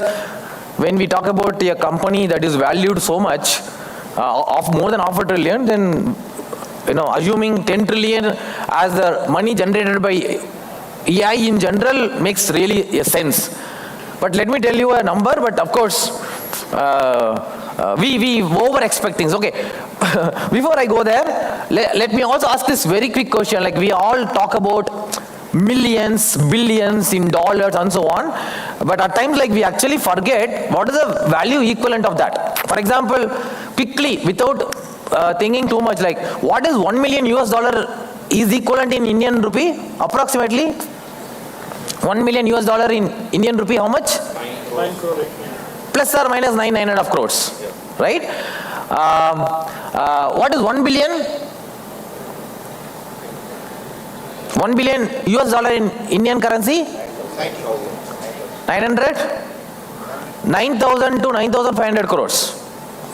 when we talk about a company that is valued so much, of more than $500 billion, then assuming 10 trillion as the money generated by AI in general makes really a sense. But let me tell you a number, but of course, we over-expect things. Okay, before I go there, let me also ask this very quick question. We all talk about millions, billions in dollars and so on, but at times we actually forget what is the value equivalent of that. For example, quickly, without thinking too much, what is $1 million is equivalent in Indian rupee? Approximately $1 million in Indian rupee, how much? 9 crore. Plus or minus 9.5 crores, right? What is 1 billion? $1 billion in Indian currency? 900? 9,000 to 9,500 crores.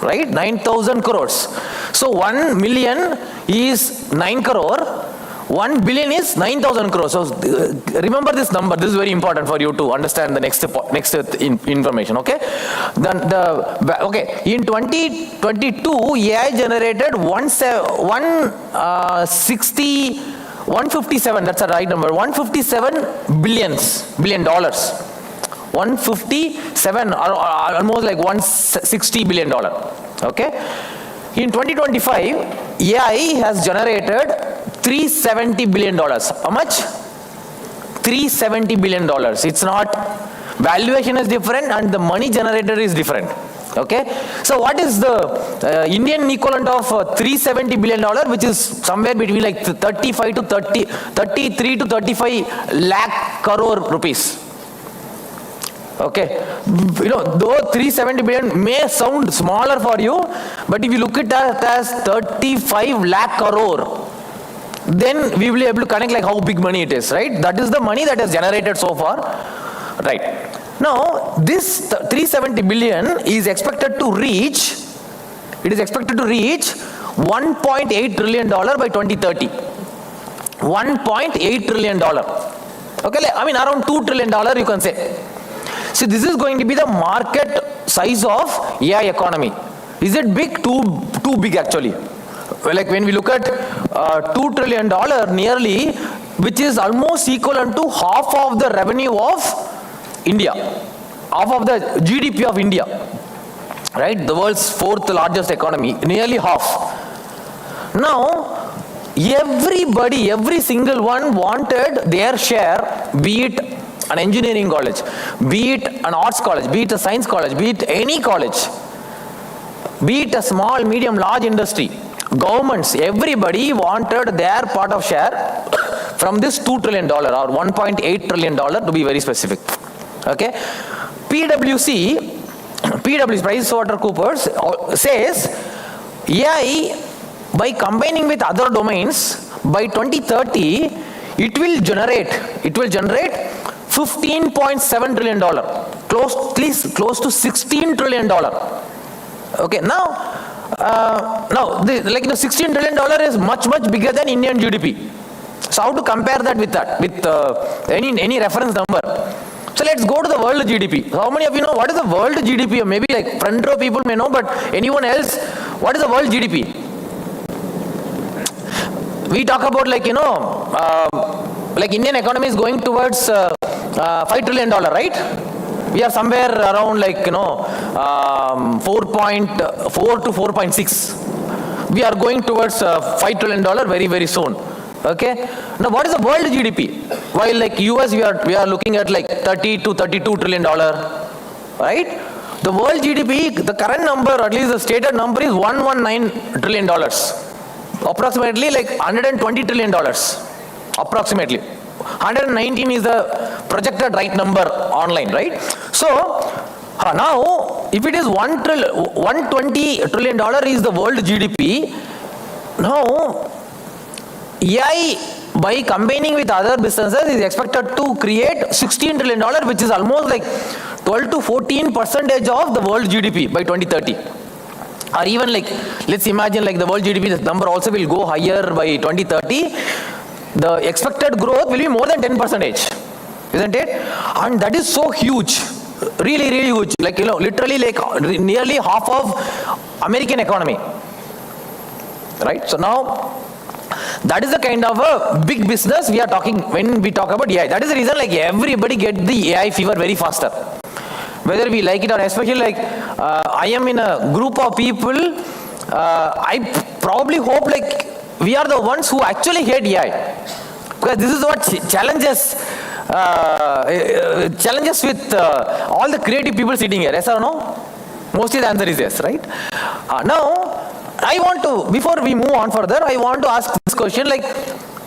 Right? 9,000 crores. So 1 million is 9 crore, 1 billion is 9,000 crores. So remember this number. This is very important for you to understand the next information. Okay. In 2022, AI generated 157. That's a right number. $157 billion. 157 or almost $160 billion. Okay. In 2025, AI has generated $370 billion. How much? $370 billion. It's not, valuation is different and the money generated is different. Okay, so what is the Indian equivalent of $370 billion, which is somewhere between like 33 to 35 lakh crore rupees. Okay, you know, though 370 billion may sound smaller for you, but if you look at that as 35 lakh crore, then we will be able to connect like how big money it is, right? That is the money that is generated so far, right? Now, this 370 billion is expected to reach, $1.8 trillion by 2030. $1.8 trillion. Okay, I mean around $2 trillion you can say. See, this is going to be the market size of AI economy. Is it big? Too big actually. Well, like when we look at $2 trillion nearly, which is almost equivalent to half of the revenue of India, half of the GDP of India, right? The world's fourth largest economy, nearly half. Now, everybody, every single one wanted their share, be it an engineering college, be it an arts college, be it a science college, be it any college, be it a small, medium, large industry, governments, everybody wanted their part of share from this $2 trillion or $1.8 trillion to be very specific. Okay, PwC, PricewaterhouseCoopers says AI, by combining with other domains, by 2030, it will generate $15.7 trillion, close to $16 trillion. Okay, now, $16 trillion is much bigger than Indian GDP. So how to compare that with any reference number? So let's go to the world GDP. So how many of you know what is the world GDP? Maybe like front row people may know, but anyone else, what is the world GDP? We talk about like, you know, like Indian economy is going towards $5 trillion, right? We are somewhere around like, you know, 4.4 to 4.6. We are going towards $5 trillion very soon. Okay. Now, what is the world GDP? While like US, we are looking at like 30 to 32 trillion dollar, right? The world GDP, the current number, or at least the stated number, is $119 trillion, approximately like $120 trillion, approximately. 119 is the projected right number online, right? So now, if it is $120 trillion is the world GDP, now AI, by combining with other businesses, is expected to create $16 trillion, which is almost like 12 to 14% of the world GDP by 2030. Or even like, let's imagine like the world GDP, the number also will go higher by 2030. The expected growth will be more than 10%, isn't it? And that is so huge, really huge. Like, you know, literally like nearly half of American economy, right? So now, that is the kind of a big business we are talking when we talk about AI. That is the reason like everybody get the AI fever very faster. Whether we like it or, especially like I am in a group of people, I probably hope like we are the ones who actually hate AI. Because this is what challenges with all the creative people sitting here. Yes or no? Mostly the answer is yes, right? Now, I want to, before we move on further, I want to ask this question, like,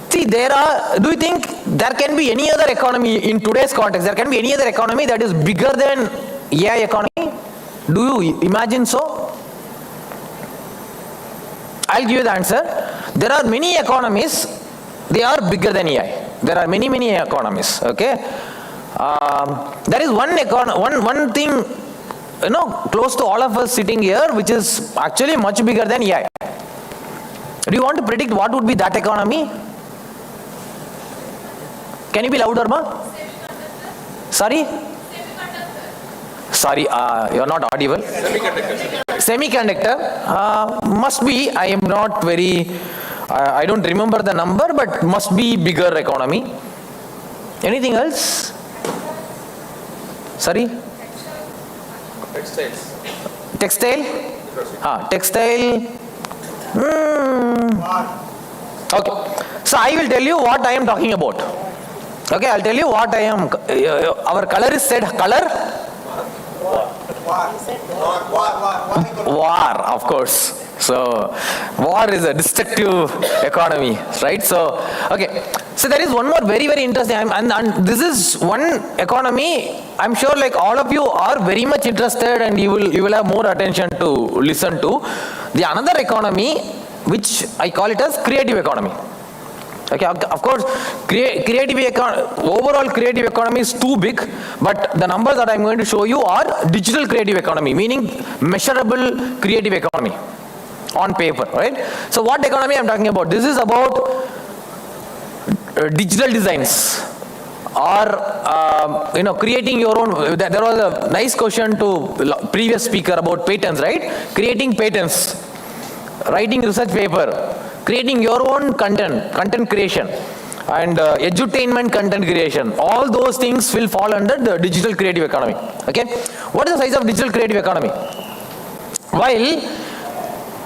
see, do you think there can be any other economy in today's context, there can be any other economy that is bigger than AI economy? Do you imagine so? I'll give you the answer. There are many economies, they are bigger than AI. There are many economies, okay? There is one thing, you know, close to all of us sitting here, which is actually much bigger than AI. Do you want to predict what would be that economy? Can you be louder, ma? Sorry? Sorry, you're not audible. Semiconductor. Must be, I am not very, I don't remember the number, but must be bigger economy. Anything else? Sorry? Textile? Textile, Okay. So I will tell you what I am talking about. Okay, I'll tell you what I am. Our colorist said color. War, of course. So, war is a destructive economy, right? So, okay. So there is one more very, very interesting, and this is one economy, I'm sure like all of you are very much interested and you will have more attention to listen to. The another economy, which I call it as creative economy. Okay, of course, overall creative economy is too big, but the numbers that I'm going to show you are digital creative economy, meaning measurable creative economy on paper, right? So what economy I'm talking about? This is about digital designs or creating your own. There was a nice question to previous speaker about patents, right? Creating patents, writing research paper, creating your own content creation, and edutainment content creation. All those things will fall under the digital creative economy. Okay, what is the size of digital creative economy? While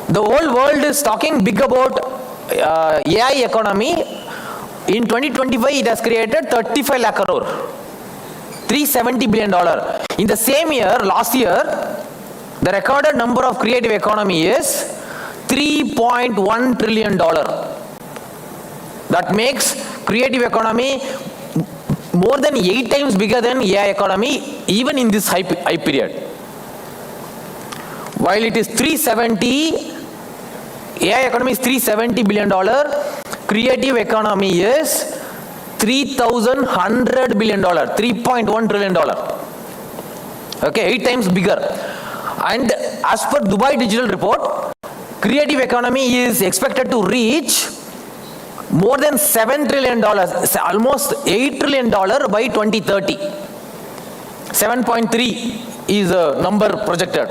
the whole world is talking big about AI economy, in 2025 it has created 35 lakh crore, $370 billion. In the same year, last year, the recorded number of creative economy is $3.1 trillion. That makes creative economy more than 8 times bigger than AI economy, even in this high period. While it is 370, AI economy is $370 billion, creative economy is $3,100 billion, $3.1 trillion. Okay, 8 times bigger. And as per Dubai Digital Report, creative economy is expected to reach more than $7 trillion, almost $8 trillion by 2030. 7.3 is a number projected,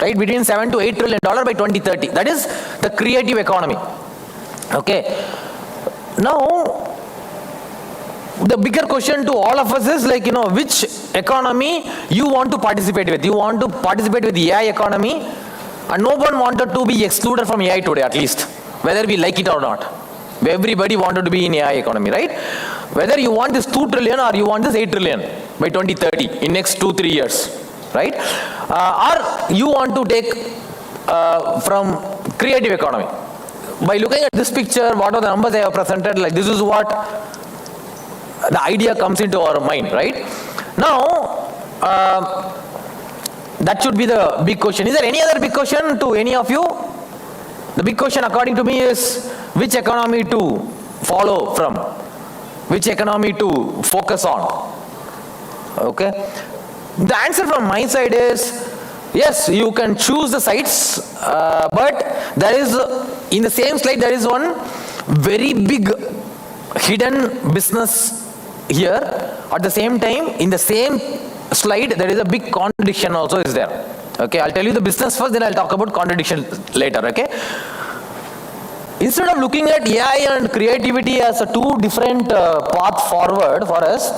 right? Between 7 to 8 trillion dollar by 2030. That is the creative economy. Okay. Now, the bigger question to all of us is like, which economy you want to participate with? You want to participate with the AI economy? And no one wanted to be excluded from AI today, at least, whether we like it or not. Everybody wanted to be in AI economy, right? Whether you want this 2 trillion or you want this 8 trillion by 2030, in next 2-3 years, right? Or you want to take from creative economy. By looking at this picture, what are the numbers I have presented, like this is what the idea comes into our mind, right? Now, that should be the big question. Is there any other big question to any of you? The big question according to me is which economy to follow from, which economy to focus on. Okay. The answer from my side is yes, you can choose the sites, but there is, in the same slide, there is one very big hidden business here. At the same time, in the same slide, there is a big contradiction also is there. Okay, I'll tell you the business first, then I'll talk about contradiction later. Okay. Instead of looking at AI and creativity as a two different path forward for us,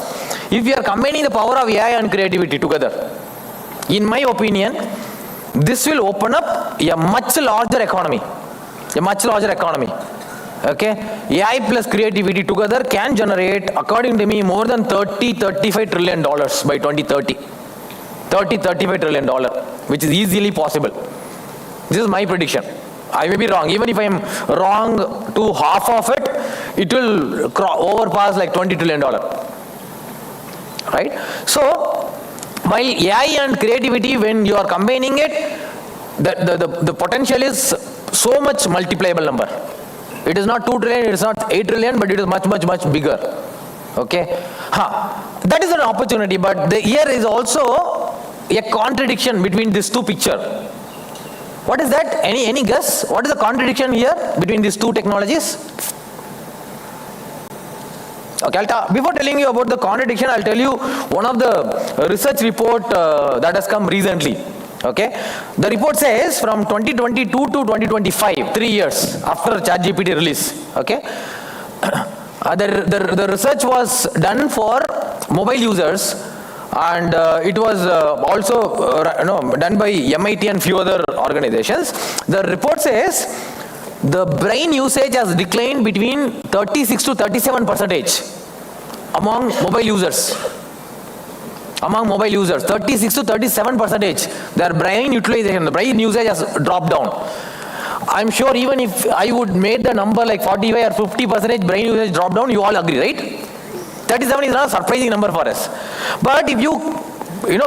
if we are combining the power of AI and creativity together, in my opinion, this will open up a much larger economy. A much larger economy. Okay? AI plus creativity together can generate, according to me, more than $30-35 trillion by 2030. $30-35 trillion, which is easily possible. This is my prediction. I may be wrong. Even if I am wrong to half of it, it will overpass like $20 trillion. Right? So, while AI and creativity, when you are combining it, the potential is so much multipliable number. It is not 2 trillion, it is not 8 trillion, but it is much, much, much bigger. Okay? That is an opportunity, but here is also a contradiction between these two pictures. What is that? Any guess? What is the contradiction here between these two technologies? Okay, before telling you about the contradiction, I'll tell you one of the research report that has come recently. Okay, the report says from 2022 to 2025, 3 years after ChatGPT release. Okay, the research was done for mobile users, and it was also done by MIT and few other organizations. The report says the brain usage has declined between 36 to 37% among mobile users. Among mobile users, 36 to 37%, their brain utilization, the brain usage has dropped down. I'm sure even if I would make the number like 45 or 50% brain usage drop down, you all agree, right? 37 is not a surprising number for us. But if you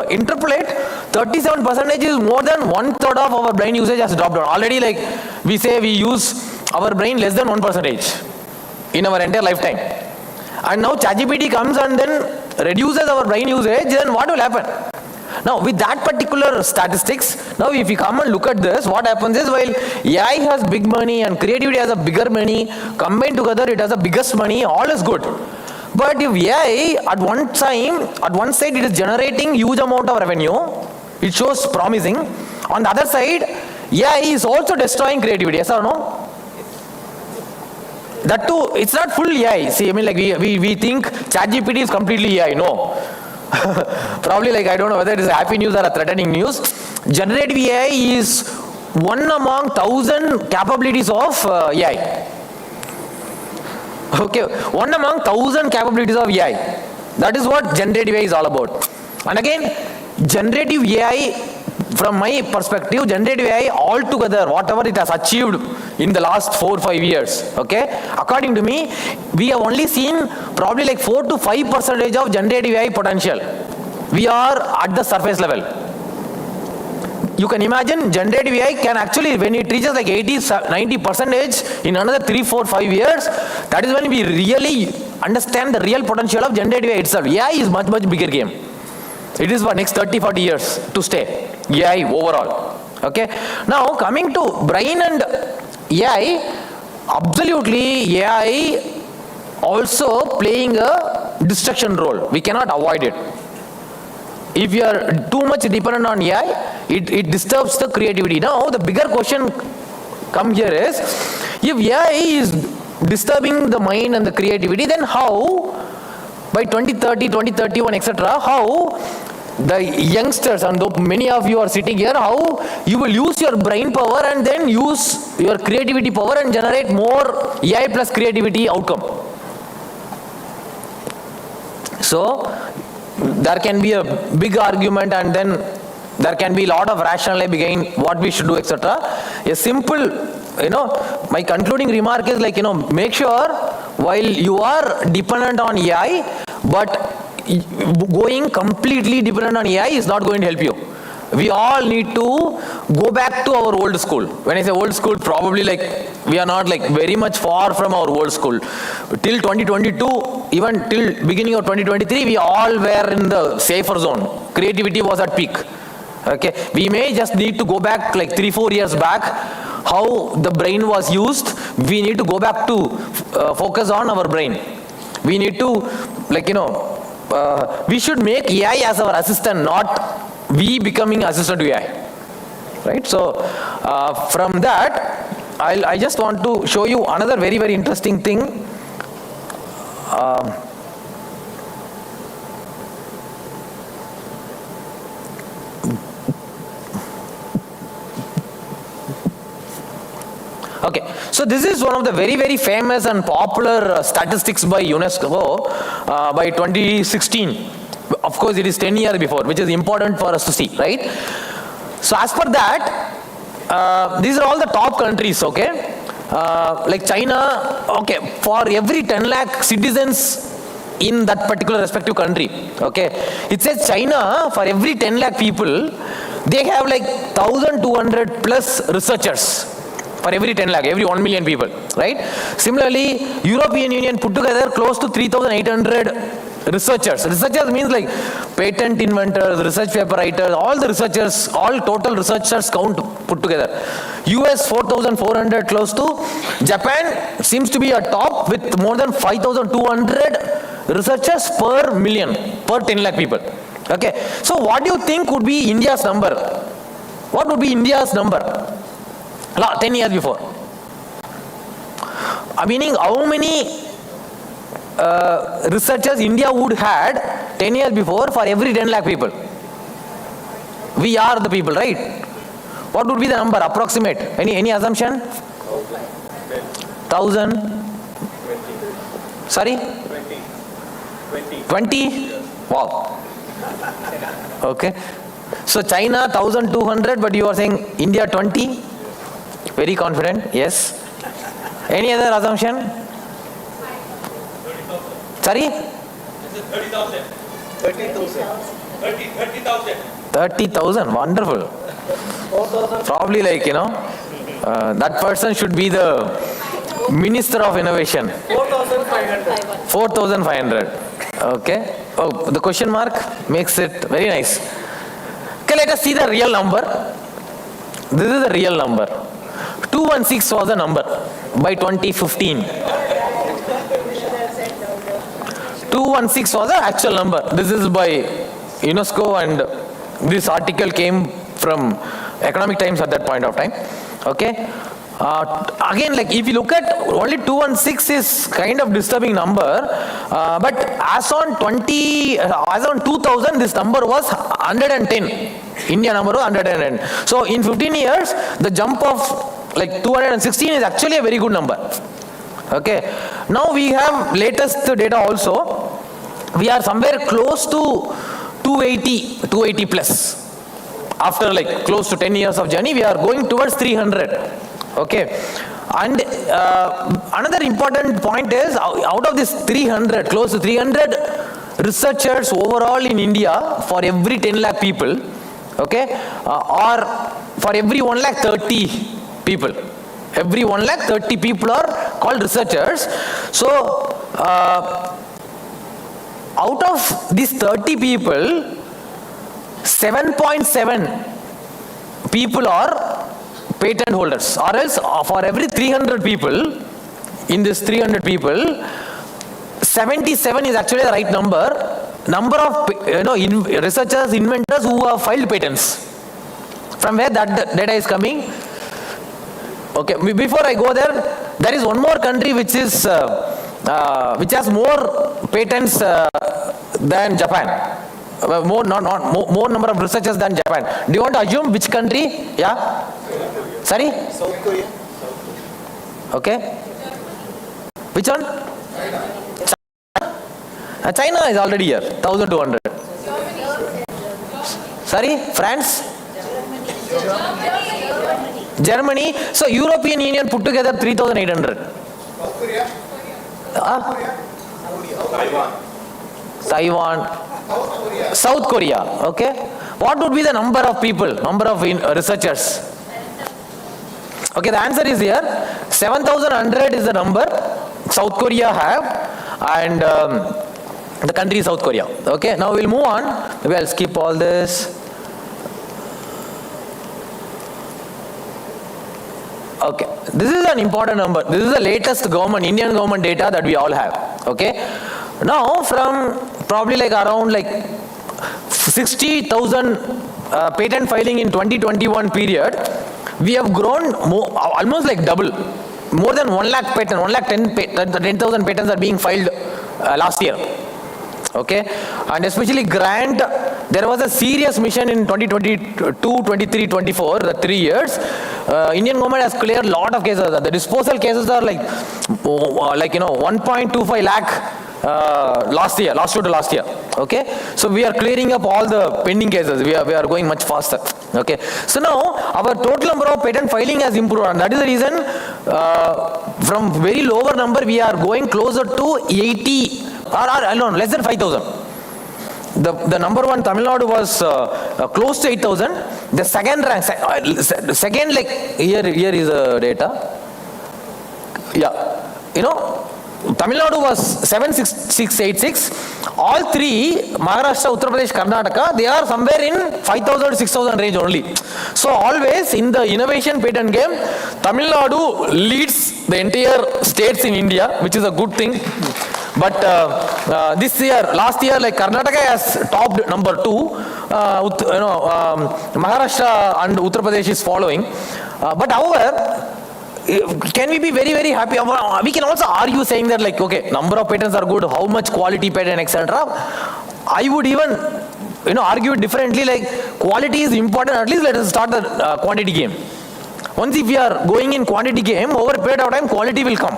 interpolate, 37% is more than 1/3 of our brain usage has dropped down. Already, like we say, we use our brain less than 1% in our entire lifetime. And now ChatGPT comes and then reduces our brain usage, then what will happen? Now, with that particular statistics, now if you come and look at this, what happens is, while AI has big money and creativity has a bigger money, combined together it has the biggest money, all is good. But if AI at one side it is generating huge amount of revenue, it shows promising. On the other side, AI is also destroying creativity, yes or no? That too, it's not full AI. See, I mean, like we think ChatGPT is completely AI. No. Probably, like, I don't know whether it is happy news or a threatening news. Generative AI is one among 1,000 capabilities of AI. Okay, one among 1,000 capabilities of AI. That is what generative AI is all about. And again, generative AI, from my perspective, generative AI altogether, whatever it has achieved in the last 4 or 5 years, okay, according to me, we have only seen probably like 4 to 5% of generative AI potential. We are at the surface level. You can imagine generative AI can actually, when it reaches like 80-90% in another 3, 4, 5 years, that is when we really understand the real potential of generative AI itself. AI is much, much bigger game. It is for next 30, 40 years to stay. AI overall. Okay. Now coming to brain and AI, absolutely AI also playing a distraction role. We cannot avoid it. If you are too much dependent on AI, it disturbs the creativity. Now the bigger question come here is, if AI is disturbing the mind and the creativity, then how by 2030, 2031, etc., how the youngsters, and many of you are sitting here, how you will use your brain power and then use your creativity power and generate more AI plus creativity outcome. So there can be a big argument, and then there can be a lot of rationale behind what we should do, etc. A simple, my concluding remark is like, make sure while you are dependent on AI, but going completely dependent on AI is not going to help you. We all need to go back to our old school. When I say old school, probably like we are not like very much far from our old school. Till 2022, even till beginning of 2023, we all were in the safer zone. Creativity was at peak. Okay, we may just need to go back like 3-4 years back, how the brain was used. We need to go back to focus on our brain. We need to, like, we should make AI as our assistant, not we becoming assistant to AI. Right? So from that, I just want to show you another very, very interesting thing. Okay, so this is one of the very, very famous and popular statistics by UNESCO by 2016. Of course, it is 10 years before, which is important for us to see, right? So as per that, these are all the top countries, okay? Like China, okay, for every 10 lakh citizens in that particular respective country, okay? It says China, for every 10 lakh people, they have like 1,200 plus researchers. For every 10 lakh, every 1 million people, right? Similarly, European Union put together close to 3,800 researchers. Researchers means like patent inventors, research paper writers, all the researchers, all total researchers count put together. US 4,400 close to. Japan seems to be a top with more than 5,200 researchers per million, per 10 lakh people. Okay, so what do you think would be India's number? What would be India's number? 10 years before. Meaning how many researchers India would had 10 years before for every 10 lakh people? We are the people, right? What would be the number, approximate? Any assumption? 1,000? Sorry? 20? Wow. Okay. So China 1,200, but you are saying India 20? Very confident, yes. Any other assumption? 30,000. Sorry? 30,000. 30,000. 30,000, wonderful. Probably like, that person should be the Minister of Innovation. 4,500. 4,500. Okay. Oh, the question mark makes it very nice. Okay, let us see the real number. This is the real number. 216 was the number by 2015. 216 was the actual number. This is by UNESCO, and this article came from Economic Times at that point of time. Okay. Again, like if you look at only 216 is kind of disturbing number, but as on 2000, this number was 110. India number was 110. So in 15 years, the jump of like 216 is actually a very good number. Okay. Now we have latest data also. We are somewhere close to 280 plus. After like close to 10 years of journey, we are going towards 300. Okay. And another important point is, out of this 300, close to 300 researchers overall in India for every 10 lakh people, okay, or for every 1 lakh 30 people. Every 1 lakh 30 people are called researchers. So, out of these 30 people, 7.7 people are patent holders, or else for every 300 people, in this 300 people, 77 is actually the right number of researchers, inventors who have filed patents. From where that data is coming? Okay, before I go there, there is one more country which is which has more patents than Japan. More number of researchers than Japan. Do you want to assume which country? Yeah? Sorry? South Korea. Okay. Which one? China is already here, 1,200. Sorry? France? Germany. So European Union put together 3,800. South Korea. Taiwan. South Korea. Okay. What would be the number of people, number of researchers? Okay, the answer is here. 7,100 is the number South Korea have, and the country is South Korea. Okay, now we'll move on. Maybe I'll skip all this. Okay, this is an important number. This is the latest Indian government data that we all have. Okay, now from probably like around like 60,000 patent filing in 2021 period, we have grown almost like double. More than 1 lakh patents, 10,000 patents are being filed last year. Okay, and especially grant, there was a serious mission in 2022, 23, 24, the 3 years. Indian government has cleared a lot of cases. The disposal cases are like 1.25 lakh last year. Okay, so we are clearing up all the pending cases. We are going much faster. Okay, so now our total number of patent filing has improved, and that is the reason from very lower number we are going closer to 80 or less than 5,000. The number one, Tamil Nadu, was close to 8,000. The second rank, second, like here is the data. Yeah, Tamil Nadu was 7,686. All three, Maharashtra, Uttar Pradesh, Karnataka, they are somewhere in 5,000 to 6,000 range only. So always in the innovation patent game, Tamil Nadu leads the entire states in India, which is a good thing. But this year, last year, like Karnataka has topped number 2. Maharashtra and Uttar Pradesh is following. But however, can we be very, very happy? We can also argue saying that, like, okay, number of patents are good, how much quality patent, etc. I would even, argue it differently, like quality is important. At least let us start the quantity game. Once if we are going in quantity game, over a period of time, quality will come,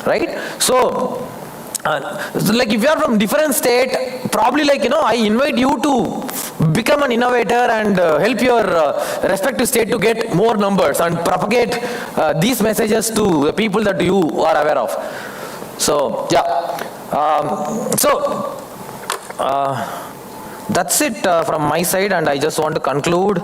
right? So, so like if you are from different state, probably like, I invite you to become an innovator and help your respective state to get more numbers and propagate these messages to the people that you are aware of. So, yeah. That's it from my side, and I just want to conclude.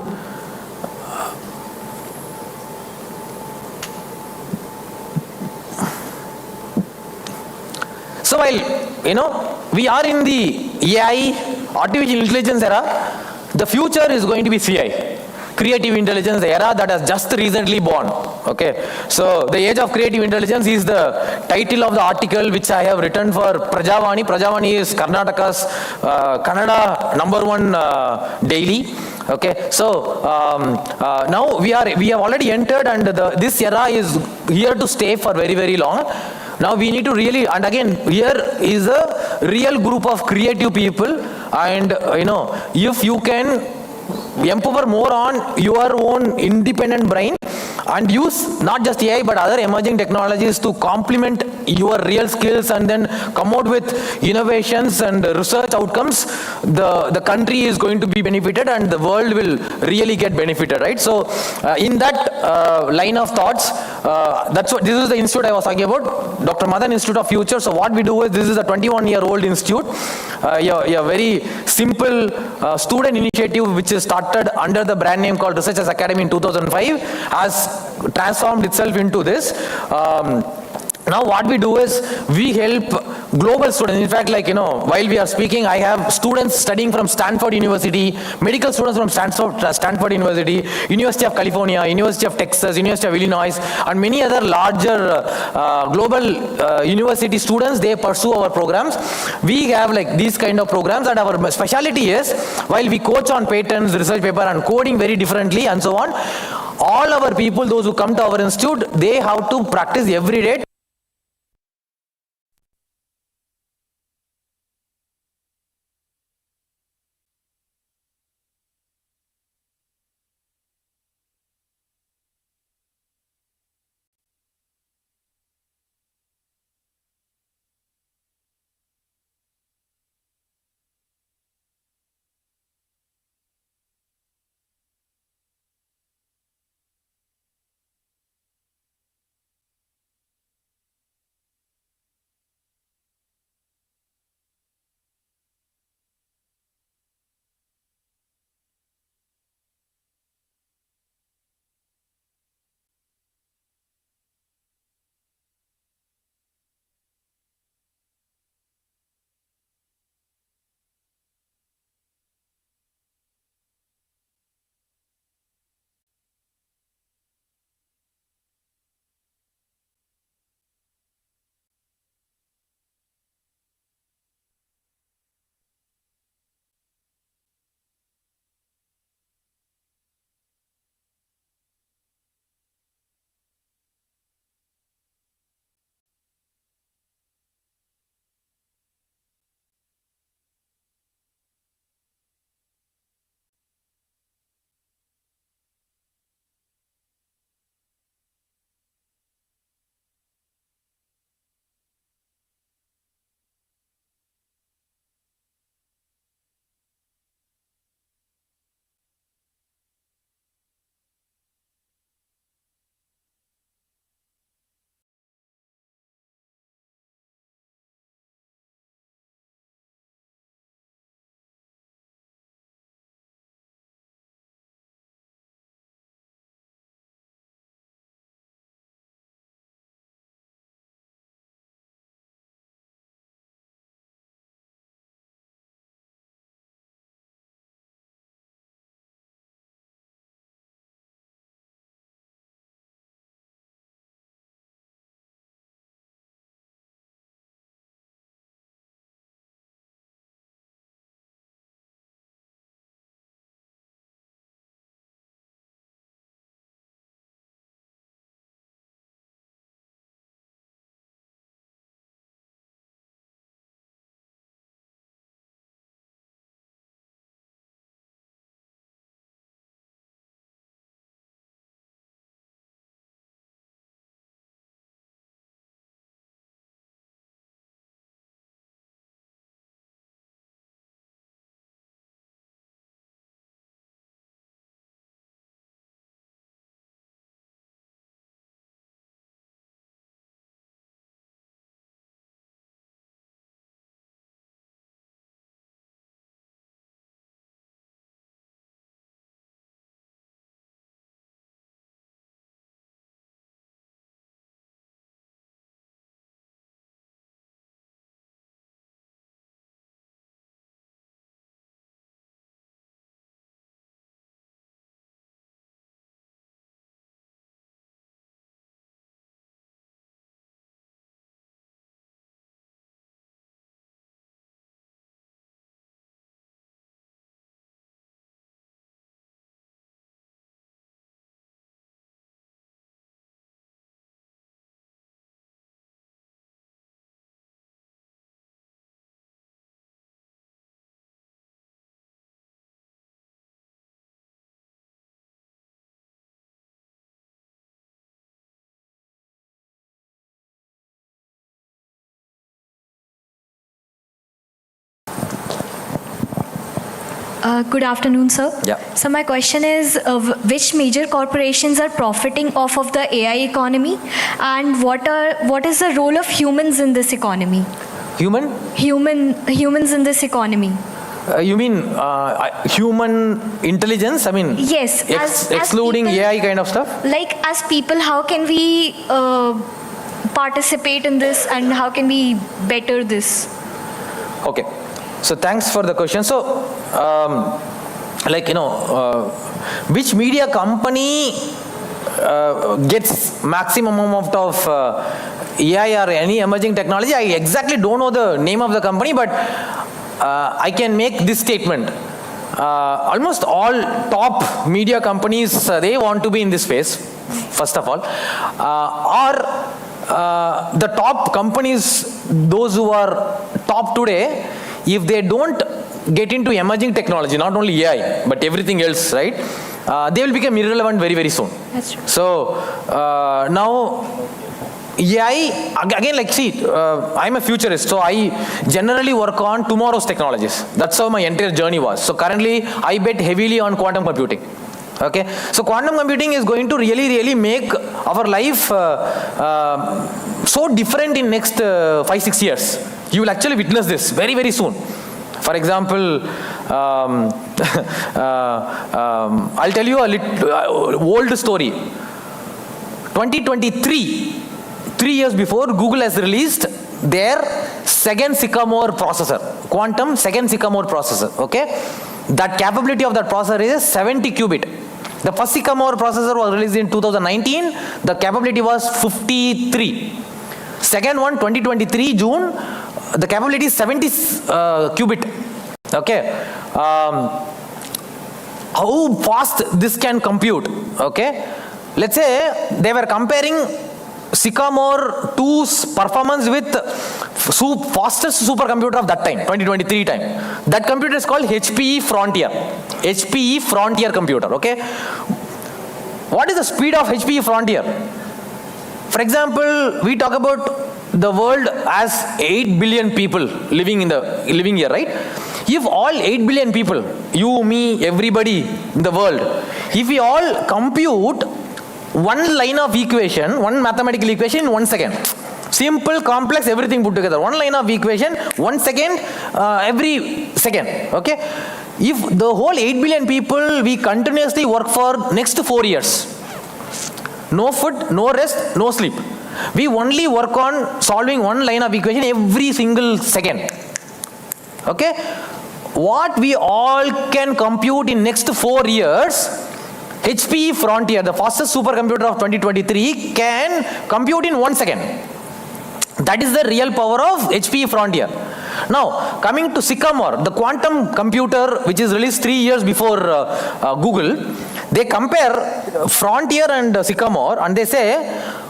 So while, we are in the AI, artificial intelligence era, the future is going to be CI, creative intelligence era, that has just recently born. Okay, so the age of creative intelligence is the title of the article which I have written for Prajavani. Prajavani is Karnataka's Kannada #1 daily. Okay, so now we have already entered, and this era is here to stay for very, very long. Now we need to really, and again, here is a real group of creative people, and if you can empower more on your own independent brain and use not just AI but other emerging technologies to complement your real skills and then come out with innovations and research outcomes, the country is going to be benefited and the world will really get benefited, right? So in that line of thoughts, this is the institute I was talking about, Dr. Madan Institute of Future. So what we do is, this is a 21-year-old institute, a very simple student initiative which is started under the brand name called Researchers Academy in 2005, has transformed itself into this. Now what we do is, we help global students. In fact, while we are speaking, I have students studying from Stanford University, medical students from Stanford University, University of California, University of Texas, University of Illinois, and many other larger global university students. They pursue our programs. We have these kind of programs, and our specialty is, while we coach on patents, research paper, and coding very differently and so on, all our people, those who come to our institute, they have to practice every day Good afternoon, sir. Yeah. So my question is, which major corporations are profiting off of the AI economy, and what is the role of humans in this economy? Humans in this economy. You mean human intelligence? I mean, yes, excluding people, AI kind of stuff? Like as people, how can we participate in this, and how can we better this? Okay. So thanks for the question. So, which media company gets maximum amount of AI or any emerging technology? I exactly don't know the name of the company, but I can make this statement. Almost all top media companies, they want to be in this space, first of all. The top companies, those who are top today, if they don't get into emerging technology, not only AI, but everything else, right? They will become irrelevant very, very soon. That's true. So now, AI, again, I'm a futurist, so I generally work on tomorrow's technologies. That's how my entire journey was. So currently, I bet heavily on quantum computing. Okay, so quantum computing is going to really, really make our life so different in next 5-6 years. You will actually witness this very, very soon. For example, I'll tell you a old story. 2023, 3 years before, Google has released their second Sycamore processor, quantum second Sycamore processor. Okay, that capability of that processor is 70 qubit. The first Sycamore processor was released in 2019. The capability was 53. Second one, 2023 June, the capability is 70 qubit. Okay, how fast this can compute? Okay, let's say they were comparing Sycamore 2's performance with fastest supercomputer of that time, 2023 time. That computer is called HPE Frontier. HPE Frontier computer, okay? What is the speed of HPE Frontier? For example, we talk about the world as 8 billion people living here, right? If all 8 billion people, you, me, everybody in the world, if we all compute one line of equation, one mathematical equation in 1 second. Simple, complex, everything put together. One line of equation, 1 second, every second. Okay? If the whole 8 billion people, we continuously work for next 4 years. No food, no rest, no sleep. We only work on solving one line of equation every single second. Okay? What we all can compute in next 4 years, HPE Frontier, the fastest supercomputer of 2023, can compute in 1 second. That is the real power of HPE Frontier. Now, coming to Sycamore, the quantum computer which is released 3 years before Google, they compare Frontier and Sycamore and they say,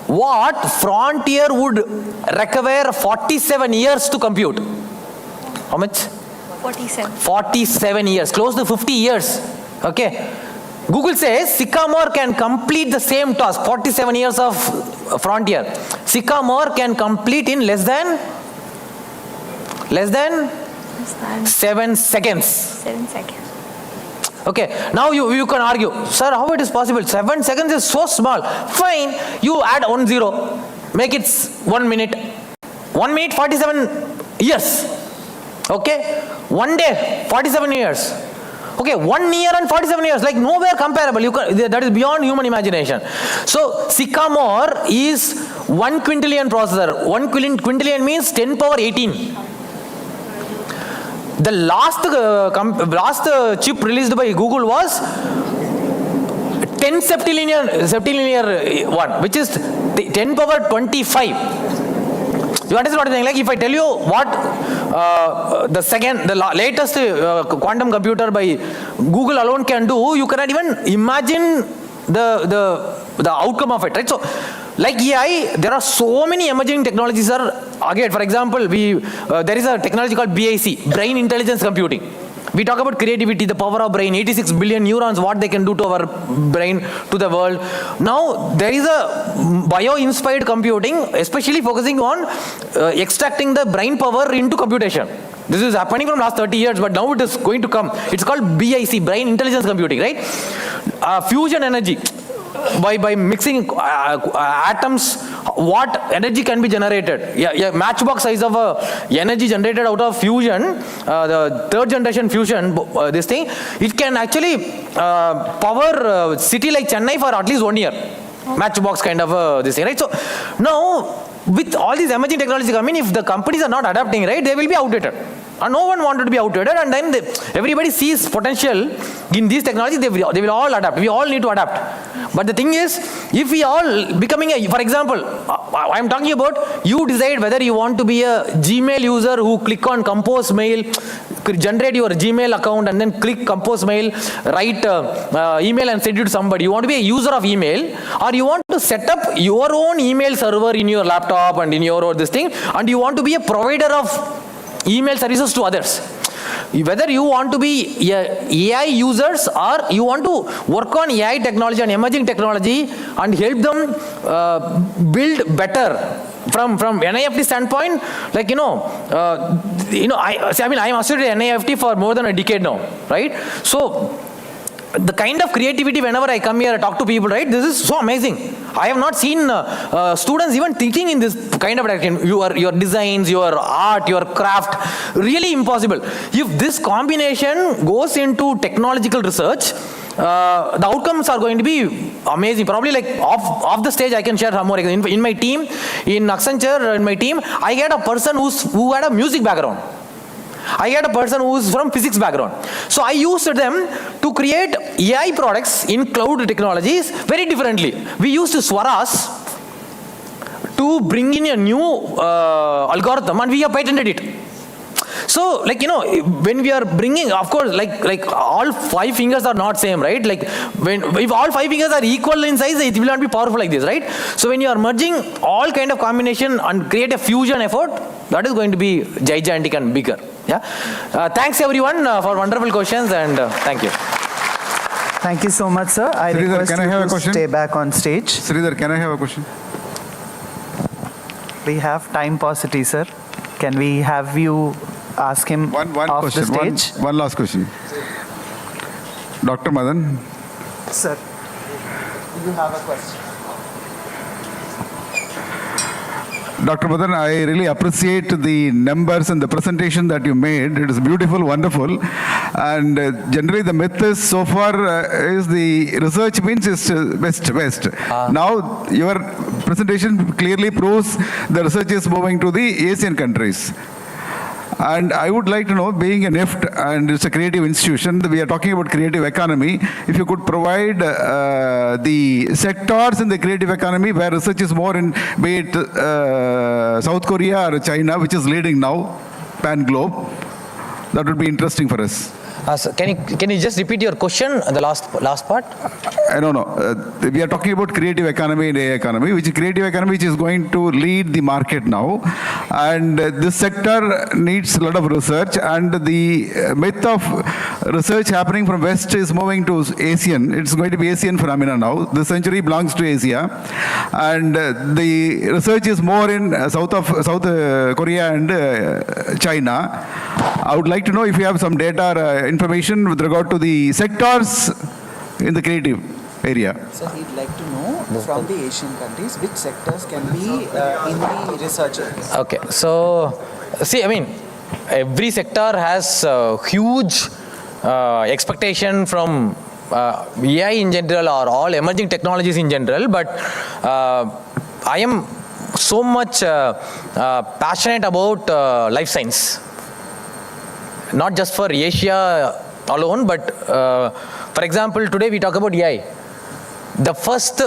what Frontier would require 47 years to compute. How much? 47. 47 years, close to 50 years. Okay. Google says Sycamore can complete the same task, 47 years of Frontier. Sycamore can complete in less than 7 seconds. 7 seconds. Okay, now you can argue, sir, how it is possible? 7 seconds is so small. Fine, you add 1 0, make it 1 minute. 1 minute, 47 years. Okay, 1 day, 47 years. Okay, 1 year and 47 years, like nowhere comparable. That is beyond human imagination. So Sycamore is 1 quintillion processor. 1 quintillion means 10 power 18. The last chip released by Google was 10 septillion one, which is 10 power 25. You understand what I'm saying? Like if I tell you what the latest quantum computer by Google alone can do, you cannot even imagine the outcome of it, right? So, like AI, there are so many emerging technologies. Again, for example, there is a technology called BIC, Brain Intelligence Computing. We talk about creativity, the power of brain, 86 billion neurons, what they can do to our brain, to the world. Now, there is a bio-inspired computing, especially focusing on extracting the brain power into computation. This is happening from last 30 years, but now it is going to come. It's called BIC, Brain Intelligence Computing, right? Fusion energy. By mixing atoms, what energy can be generated? Yeah, matchbox size of energy generated out of fusion, the third generation fusion, this thing, it can actually power a city like Chennai for at least 1 year. Matchbox kind of this thing, right? So now, with all these emerging technologies coming, if the companies are not adapting, right, they will be outdated. And no one wanted to be outdated, and then everybody sees potential in these technologies, they will all adapt. We all need to adapt. But the thing is, if we all becoming for example, I'm talking about you decide whether you want to be a Gmail user who click on compose mail, generate your Gmail account and then click compose mail, write email and send it to somebody. You want to be a user of email, or you want to set up your own email server in your laptop and in your this thing, and you want to be a provider of email services to others. Whether you want to be AI users or you want to work on AI technology and emerging technology and help them build better from NIFT standpoint, like I'm associated with NIFT for more than a decade now, right? So the kind of creativity whenever I come here and talk to people, right, this is so amazing. I have not seen students even thinking in this kind of direction. Your designs, your art, your craft, really impossible. If this combination goes into technological research, the outcomes are going to be amazing. Probably like off the stage I can share some more. In my team, in Accenture, in my team, I get a person who had a music background. I get a person who's from physics background. So I used them to create AI products in cloud technologies very differently. We used Swaras to bring in a new algorithm, and we have patented it. So, when we are bringing, of course, like all 5 fingers are not same, right? Like if all 5 fingers are equal in size, it will not be powerful like this, right? So when you are merging all kind of combination and create a fusion effort, that is going to be gigantic and bigger. Yeah. Thanks everyone for wonderful questions, and thank you. Thank you so much, sir. I Sridhar, request can I you have a to question? stay back on stage. Sridhar, can I have a question? We have time paucity, sir. Can we have you ask him one off question, the stage? one last question. Dr. Madan. Sir, you have a question. Dr. Madan, I really appreciate the numbers and the presentation that you made. It is beautiful, wonderful. And generally the myth is so far is the research means is West. Now your presentation clearly proves the research is moving to the Asian countries. And I would like to know, being a NIFT and it's a creative institution, we are talking about creative economy, if you could provide the sectors in the creative economy where research is more in, be it South Korea or China, which is leading now, pan-globe, that would be interesting for us. So can you just repeat your question, the last part? I don't know. We are talking about creative economy and AI economy, which is creative economy which is going to lead the market now. And this sector needs a lot of research, and the myth of research happening from West is moving to Asian. It's going to be Asian phenomena now. The century belongs to Asia. And the research is more in South Korea and China. I would like to know if you have some data or information with regard to the sectors in the creative area. So he'd like to know from the Asian countries which sectors can be in the research. Okay, so see, I mean, every sector has huge expectation from AI in general or all emerging technologies in general, but I am so much passionate about life science. Not just for Asia alone, but for example, today we talk about AI. The first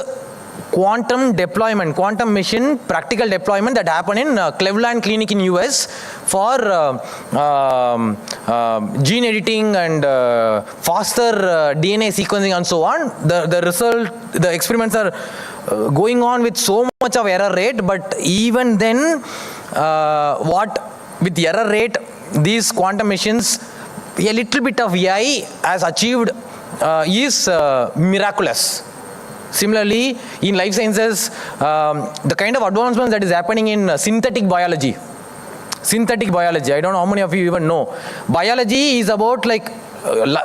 quantum deployment, quantum machine practical deployment that happened in Cleveland Clinic in US for gene editing and faster DNA sequencing and so on. The experiments are going on with so much of error rate, but even then, with the error rate, these quantum machines a little bit of AI has achieved is miraculous. Similarly, in life sciences, the kind of advancements that is happening in synthetic biology. Synthetic biology, I don't know how many of you even know. Biology is about like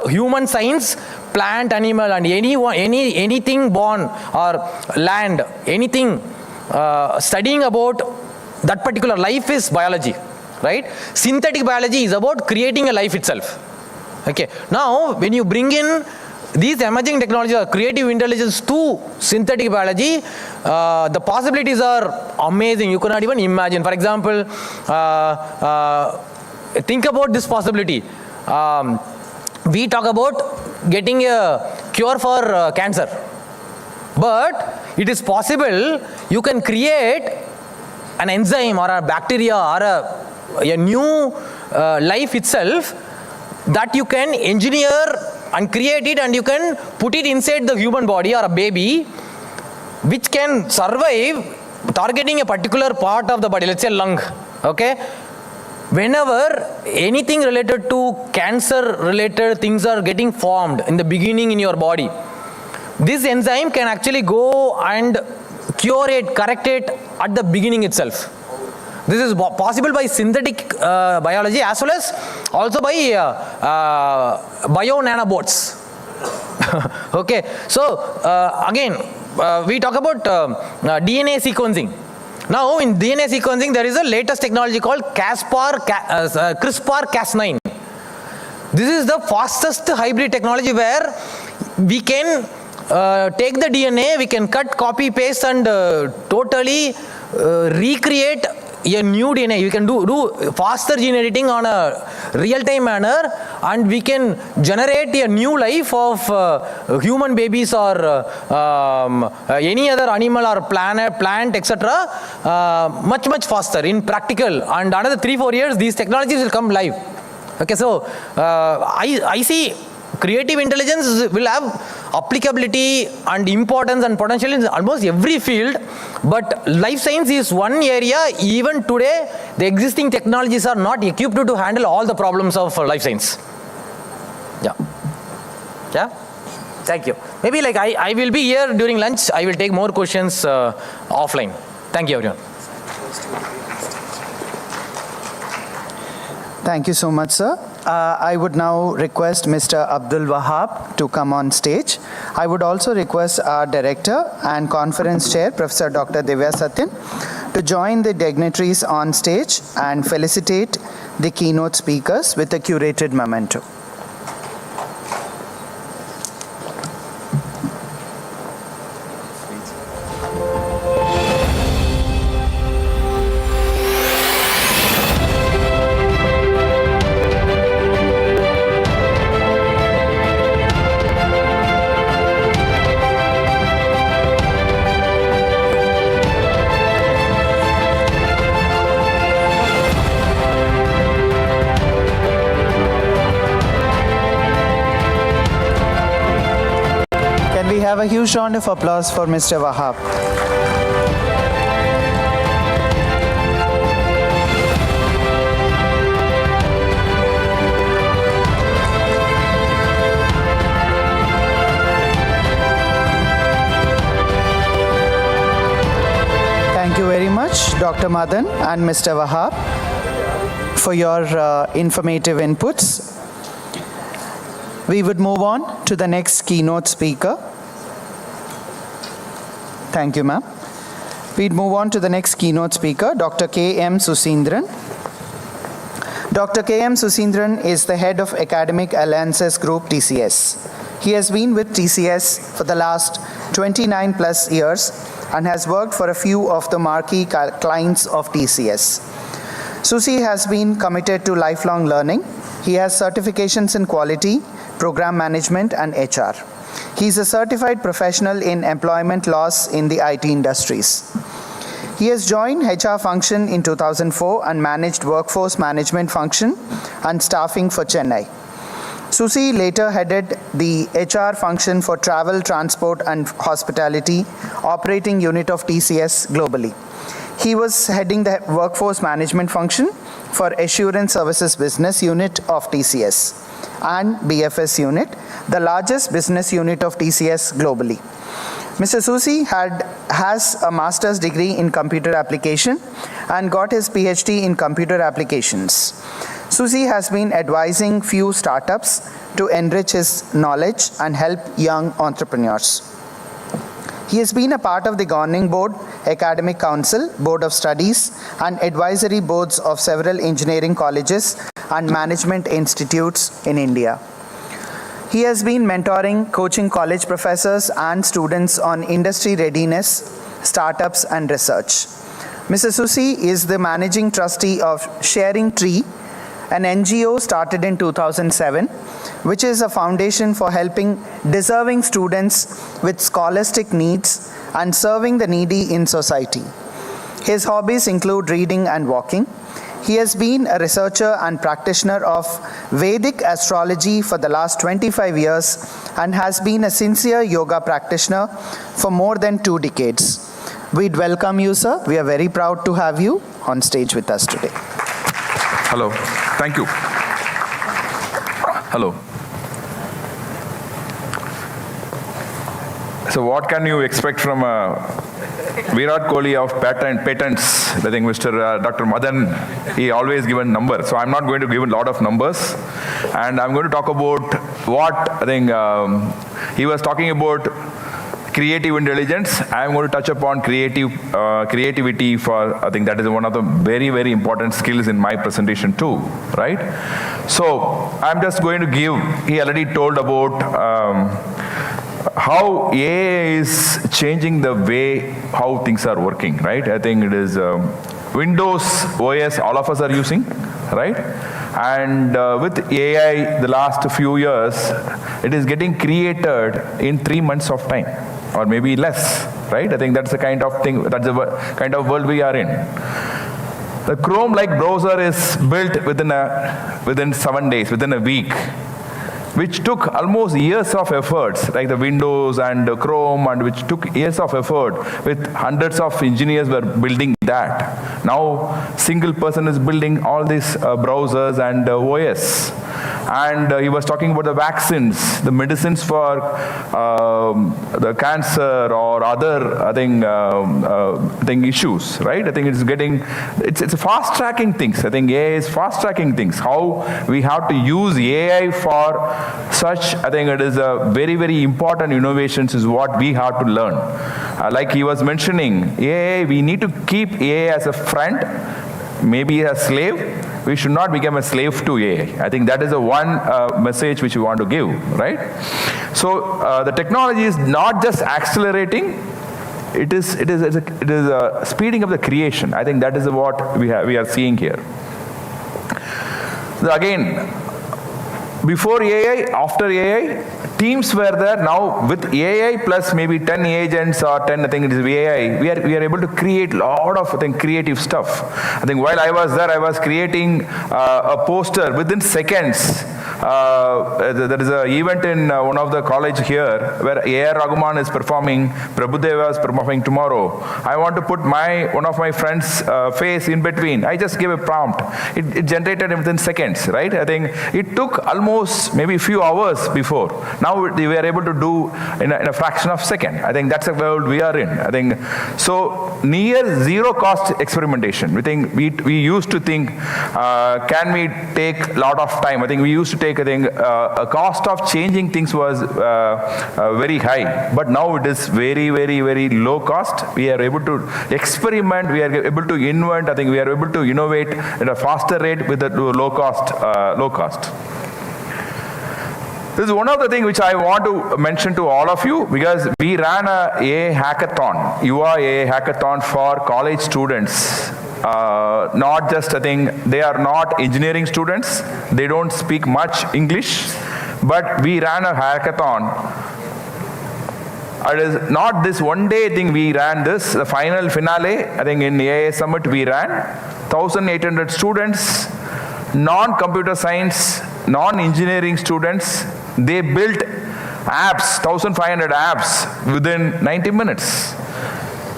human science, plant, animal, and anything born or land, anything studying about that particular life is biology, right? Synthetic biology is about creating a life itself. Okay. Now, when you bring in these emerging technologies or creative intelligence to synthetic biology, the possibilities are amazing. You cannot even imagine. For example, think about this possibility. We talk about getting a cure for cancer. But it is possible you can create an enzyme or a bacteria or a new life itself that you can engineer and create it, and you can put it inside the human body or a baby, which can survive targeting a particular part of the body, let's say lung. Okay? Whenever anything related to cancer related things are getting formed in the beginning in your body, this enzyme can actually go and cure it, correct it at the beginning itself. This is possible by synthetic biology as well as also by bio nanobots. Okay, so again, we talk about DNA sequencing. Now, in DNA sequencing, there is a latest technology called CRISPR-Cas9. This is the fastest hybrid technology where we can take the DNA, we can cut, copy, paste, and totally recreate a new DNA. You can do faster gene editing on a real-time manner, and we can generate a new life of human babies or any other animal or plant, etc. much faster in practical. And another 3-4 years, these technologies will come live. Okay, so I see creative intelligence will have applicability and importance and potential in almost every field, but life science is one area. Even today, the existing technologies are not equipped to handle all the problems of life science. Yeah. Thank you. Maybe like I will be here during lunch. I will take more questions offline. Thank you, everyone. Thank you so much, sir. I would now request Mr. Abdul Wahab to come on stage. I would also request our director and conference chair, Professor Dr. Divya Satyan, to join the dignitaries on stage and felicitate the keynote speakers with a curated memento. Have a huge round of applause for Mr. Wahab. Thank you very much, Dr. Madan and Mr. Wahab, for your informative inputs. We would move on to the next keynote speaker. Thank you, ma'am. We'd move on to the next keynote speaker, Dr. K.M. Susindran. Dr. K.M. Susindran is the head of Academic Alliances Group, TCS. He has been with TCS for the last 29 plus years and has worked for a few of the marquee clients of TCS. Susi has been committed to lifelong learning. He has certifications in quality, program management, and HR. He is a certified professional in employment laws in the IT industries. He has joined HR function in 2004 and managed workforce management function and staffing for Chennai. Susi later headed the HR function for travel, transport, and hospitality operating unit of TCS globally. He was heading the workforce management function for Assurance Services business unit of TCS. and BFS unit, the largest business unit of TCS globally. Mr. Susi has a master's degree in computer application and got his PhD in computer applications. Susi has been advising few startups to enrich his knowledge and help young entrepreneurs. He has been a part of the governing board, academic council, board of studies, and advisory boards of several engineering colleges and management institutes in India. He has been mentoring, coaching college professors and students on industry readiness, startups, and research. Mr. Susi is the managing trustee of Sharing Tree, an NGO started in 2007, which is a foundation for helping deserving students with scholastic needs and serving the needy in society. His hobbies include reading and walking. He has been a researcher and practitioner of Vedic astrology for the last 25 years and has been a sincere yoga practitioner for more than 2 decades. We'd welcome you, sir. We are very proud to have you on stage with us today. Hello. Thank you. Hello. So what can you expect from Virat Kohli of patents? I think Dr. Madan, he always given numbers. So I'm not going to give a lot of numbers. And I'm going to talk about what I think he was talking about creative intelligence. I'm going to touch upon creativity for, I think that is one of the very, very important skills in my presentation too, right? So I'm just going to give, he already told about how AI is changing the way how things are working, right? I think it is Windows OS, all of us are using, right? And with AI, the last few years, it is getting created in 3 months of time, or maybe less, right? I think that's the kind of thing, that's the kind of world we are in. The Chrome-like browser is built within 7 days, within a week, which took almost years of efforts, like the Windows and the Chrome, and which took years of effort with hundreds of engineers were building that. Now, single person is building all these browsers and OS. And he was talking about the vaccines, the medicines for the cancer or other, I think issues, right? I think it's fast-tracking things. I think AI is fast-tracking things. How we have to use AI for such, I think it is a very, very important innovations is what we have to learn. Like he was mentioning, AI, we need to keep AI as a friend, maybe a slave. We should not become a slave to AI. I think that is the one message which we want to give, right? So the technology is not just accelerating, it is speeding up the creation. I think that is what we are seeing here. So again, before AI, after AI, teams were there. Now with AI plus maybe 10 agents or 10, I think it is AI, we are able to create a lot of, I think, creative stuff. I think while I was there, I was creating a poster within seconds. There is an event in one of the college here where A.R. Rahman is performing, Prabhudeva is performing tomorrow. I want to put one of my friends' face in between. I just gave a prompt. It generated within seconds, right? I think it took almost maybe a few hours before. Now we are able to do in a fraction of a second. I think that's the world we are in. I think so. Near zero cost experimentation. We used to think, can we take a lot of time? I think we used to take, I think, a cost of changing things was very high, but now it is very, very, very low cost. We are able to experiment. We are able to invent. I think we are able to innovate at a faster rate with a low cost. This is one of the things which I want to mention to all of you, because we ran a hackathon, UA hackathon for college students. Not just, I think, they are not engineering students. They don't speak much English, but we ran a hackathon. It is not this one day thing we ran this, the finale, I think in AI Summit we ran. 1,800 students, non-computer science, non-engineering students, they built apps, 1,500 apps within 90 minutes.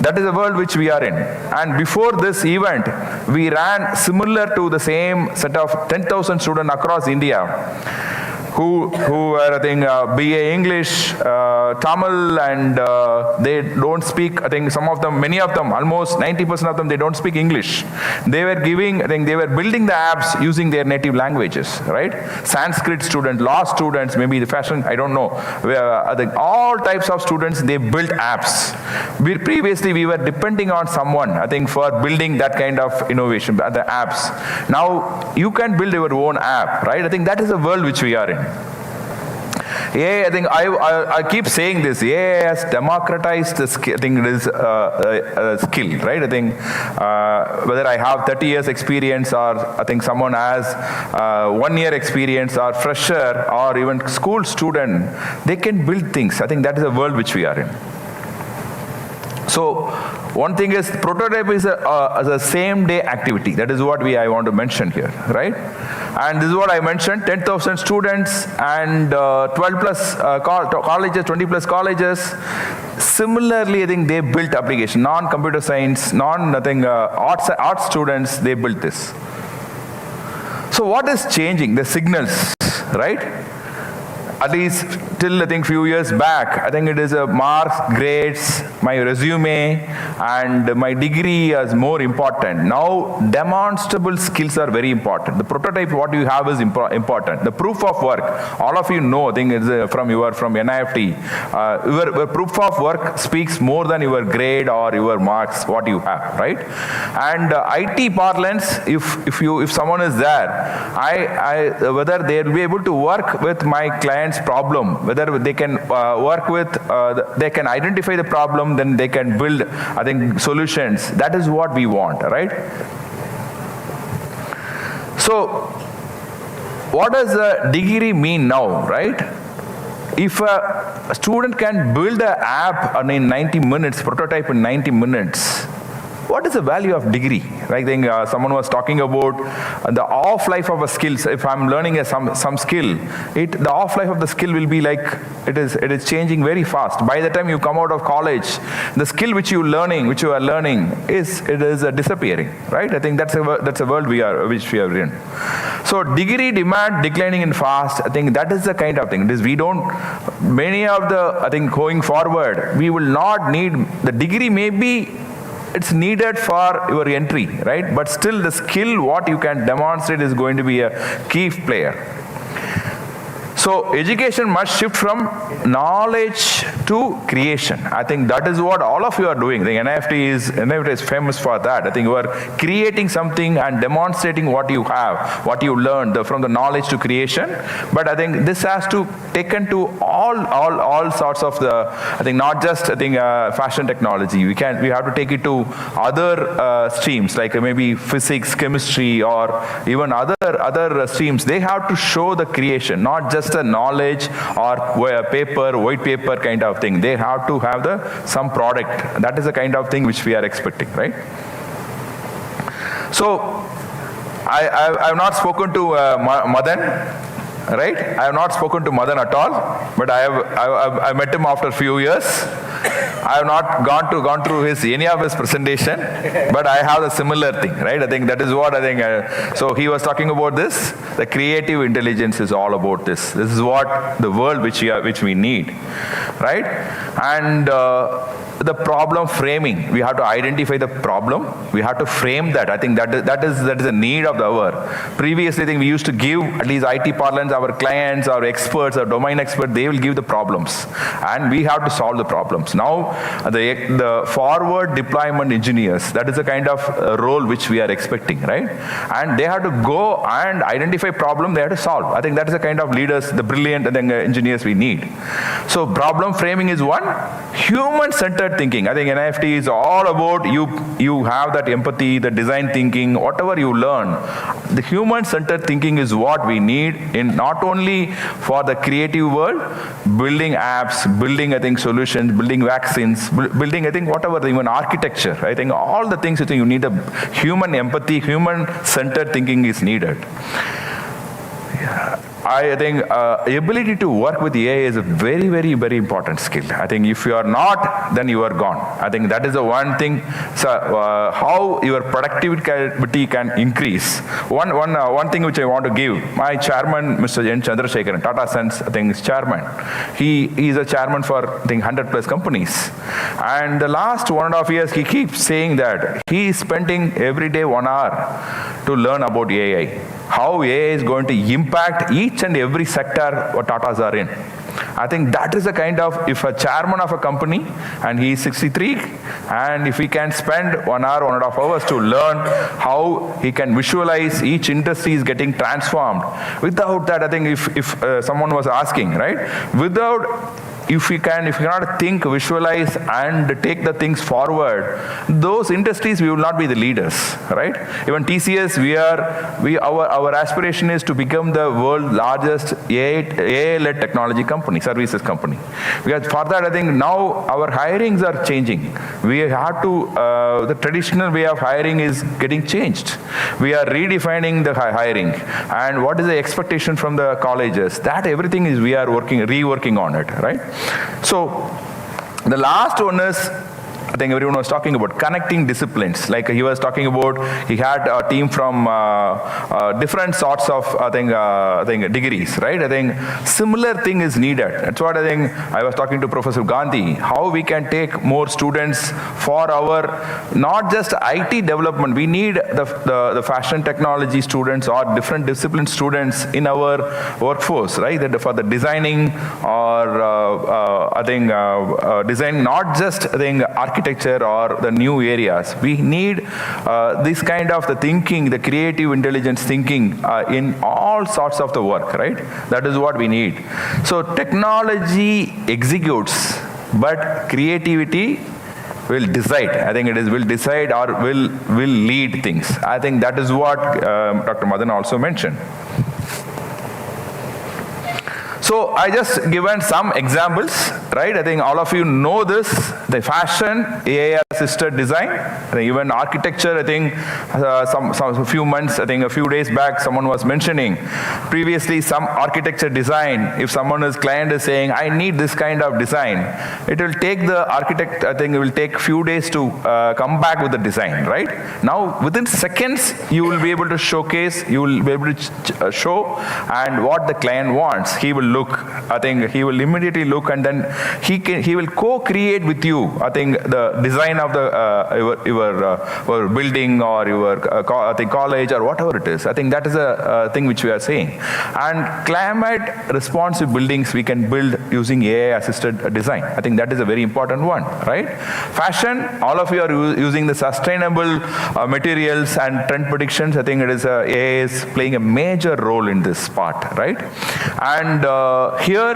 That is the world which we are in. And before this event, we ran similar to the same set of 10,000 students across India. who are, I think, BA English, Tamil, and they don't speak, I think some of them, many of them, almost 90% of them, they don't speak English. They were giving, I think they were building the apps using their native languages, right? Sanskrit students, law students, maybe the fashion, I don't know. I think all types of students, they built apps. Previously, we were depending on someone, I think, for building that kind of innovation, the apps. Now, you can build your own app, right? I think that is the world which we are in. AI, I think I keep saying this, AI has democratized the skill, I think it is a skill, right? I think whether I have 30 years experience or I think someone has 1 year experience or fresher or even school student, they can build things. I think that is the world which we are in. So one thing is prototype is a same day activity. That is what I want to mention here, right? And this is what I mentioned, 10,000 students and 12 plus colleges, 20 plus colleges. Similarly, I think they built application, non-computer science, arts students, they built this. So what is changing? The signals, right? At least till I think few years back, I think it is marks, grades, my resume, and my degree is more important. Now, demonstrable skills are very important. The prototype, what you have is important. The proof of work, all of you know, I think it's from NIFT. Your proof of work speaks more than your grade or your marks, what you have, right? And IT parlance, if someone is there, whether they will be able to work with my client's problem, whether they can work with, they can identify the problem, then they can build, I think, solutions. That is what we want, right? So, what does a degree mean now, right? If a student can build an app in 90 minutes, prototype in 90 minutes, what is the value of degree? I think someone was talking about the off-life of a skill. If I'm learning some skill, the off-life of the skill will be like, it is changing very fast. By the time you come out of college, the skill which you are learning is disappearing, right? I think that's a world which we are in. So degree demand declining in fast, I think that is the kind of thing. Many of the, I think going forward, we will not need, the degree maybe it's needed for your entry, right? But still the skill, what you can demonstrate is going to be a key player. So education must shift from knowledge to creation. I think that is what all of you are doing. The NIFT is famous for that. I think you are creating something and demonstrating what you have, what you learned from the knowledge to creation. But I think this has to taken to all sorts of the, I think not just fashion technology. We have to take it to other streams like maybe physics, chemistry, or even other streams. They have to show the creation, not just a knowledge or white paper kind of thing. They have to have some product. That is the kind of thing which we are expecting, right? So I have not spoken to Madan, right? I have not spoken to Madan at all, but I met him after a few years. I have not gone through any of his presentation, but I have a similar thing, right? I think that is what I think. So he was talking about this. The creative intelligence is all about this. This is what the world which we need, right? And the problem framing. We have to identify the problem. We have to frame that. I think that is the need of the hour. Previously, I think we used to give, at least IT parlance, our clients, our experts, our domain experts, they will give the problems, and we have to solve the problems. Now, the forward deployment engineers, that is the kind of role which we are expecting, right? And they have to go and identify problem they have to solve. I think that is the kind of leaders, the brilliant engineers we need. So problem framing is one. Human-centered thinking. I think NIFT is all about you have that empathy, the design thinking, whatever you learn. The human-centered thinking is what we need in not only for the creative world, building apps, building, I think, solutions, building vaccines, building, I think, whatever, even architecture. I think all the things, I think you need a human empathy, human-centered thinking is needed. I think ability to work with AI is a very, very, very important skill. I think if you are not, then you are gone. I think that is the one thing. So how your productivity can increase. One thing which I want to give, my chairman, Mr. N. Chandrasekharan, Tata Sons, I think is chairman. He is a chairman for, I think, 100+ companies. And the last 1.5 years, he keeps saying that he is spending every day 1 hour to learn about AI. How AI is going to impact each and every sector what Tatas are in. I think that is the kind of, if a chairman of a company, and he is 63, and if he can spend 1 hour, 1.5 hours to learn how he can visualize each industry is getting transformed. Without that, I think if someone was asking, right, if you cannot think, visualize, and take the things forward, those industries we will not be the leaders, right? Even TCS, our aspiration is to become the world's largest AI-led technology company, services company. Because for that, I think now our hirings are changing. We have to, the traditional way of hiring is getting changed. We are redefining the hiring, and what is the expectation from the colleges? That everything is we are reworking on it, right? So the last one is, I think everyone was talking about connecting disciplines. Like he was talking about, he had a team from different sorts of, I think degrees, right? I think similar thing is needed. That's what I think I was talking to Professor Gandhi, how we can take more students for our, not just IT development. We need the fashion technology students or different discipline students in our workforce, right? That for the designing or design, not just architecture or the new areas. We need this kind of the thinking, the creative intelligence thinking in all sorts of the work, right? That is what we need. So technology executes, but creativity will decide. I think it is will decide or will lead things. I think that is what Dr. Madan also mentioned. So I just given some examples, right? I think all of you know this, the fashion, AI-assisted design, even architecture. I think a few months, I think a few days back, someone was mentioning previously some architecture design. If client is saying, I need this kind of design, it will take the architect, I think it will take few days to come back with the design, right? Now, within seconds, you will be able to showcase, you will be able to show and what the client wants. He will look, I think he will immediately look, and then he will co-create with you, I think, the design of the your building or your college or whatever it is. I think that is a thing which we are saying. And climate responsive buildings we can build using AI-assisted design. I think that is a very important one, right? Fashion, all of you are using the sustainable materials and trend predictions. I think it is AI is playing a major role in this part, right? And here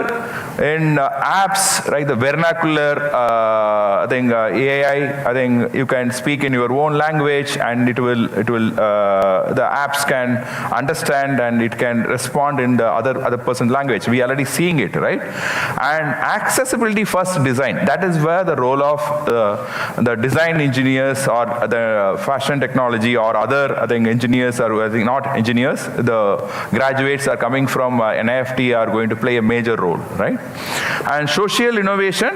in apps, right, the vernacular, I think AI, I think you can speak in your own language, and it will the apps can understand and it can respond in the other person's language. We are already seeing it, right? And accessibility first design. That is where the role of the design engineers or the fashion technology or other, I think, engineers, or I think not engineers, the graduates are coming from NIFT are going to play a major role, right? And social innovation,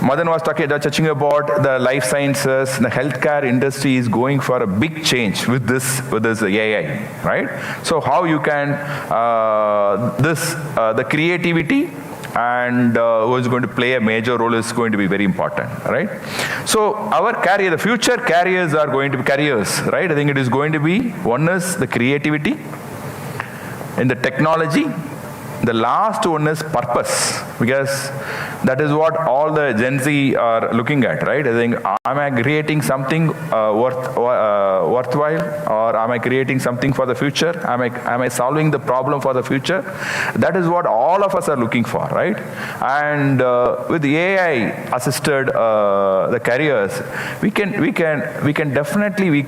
Madan was touching about the life sciences, the healthcare industry is going for a big change with this AI, right? So how you can, the creativity and who is going to play a major role is going to be very important, right? So our career, the future careers are going to be careers, right? I think it is going to be, one is the creativity, in the technology. The last one is purpose, because that is what all the Gen Z are looking at, right? I think, am I creating something worthwhile, or am I creating something for the future? Am I solving the problem for the future? That is what all of us are looking for, right? And with the AI assisted the careers, we can definitely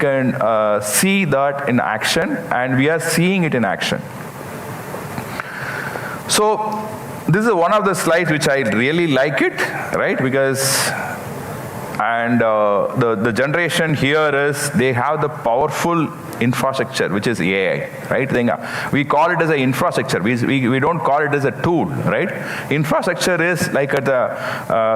see that in action, and we are seeing it in action. So this is one of the slides which I really like it, right? Because And the generation here is, they have the powerful infrastructure, which is AI, right? We call it as an infrastructure. We don't call it as a tool, right? Infrastructure is like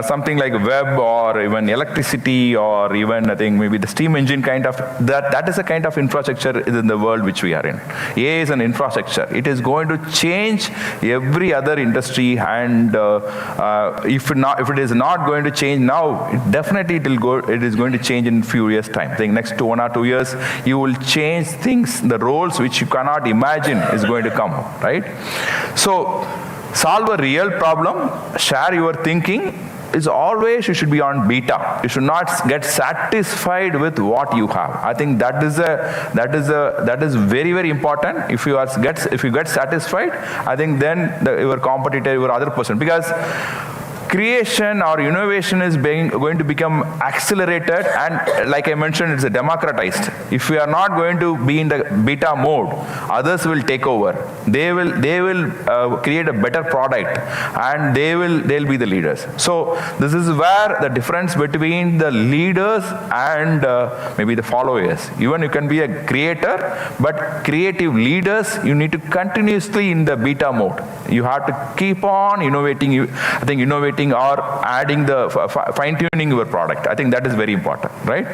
something like web or even electricity or even, I think, maybe the steam engine kind of, that is a kind of infrastructure in the world which we are in. AI is an infrastructure. It is going to change every other industry, and if it is not going to change now, it is going to change in a few years' time. I think next 1 or 2 years, you will change things, the roles which you cannot imagine is going to come, right? So, solve a real problem, share your thinking, is always you should be on beta. You should not get satisfied with what you have. I think that is very, very important. If you get satisfied, I think then your competitor, your other person, because creation or innovation is going to become accelerated, and like I mentioned, it's democratized. If we are not going to be in the beta mode, others will take over. They will create a better product, and they'll be the leaders. So this is where the difference between the leaders and maybe the followers. Even you can be a creator, but creative leaders, you need to continuously in the beta mode. You have to keep on innovating. I think innovating or adding the fine-tuning your product. I think that is very important, right?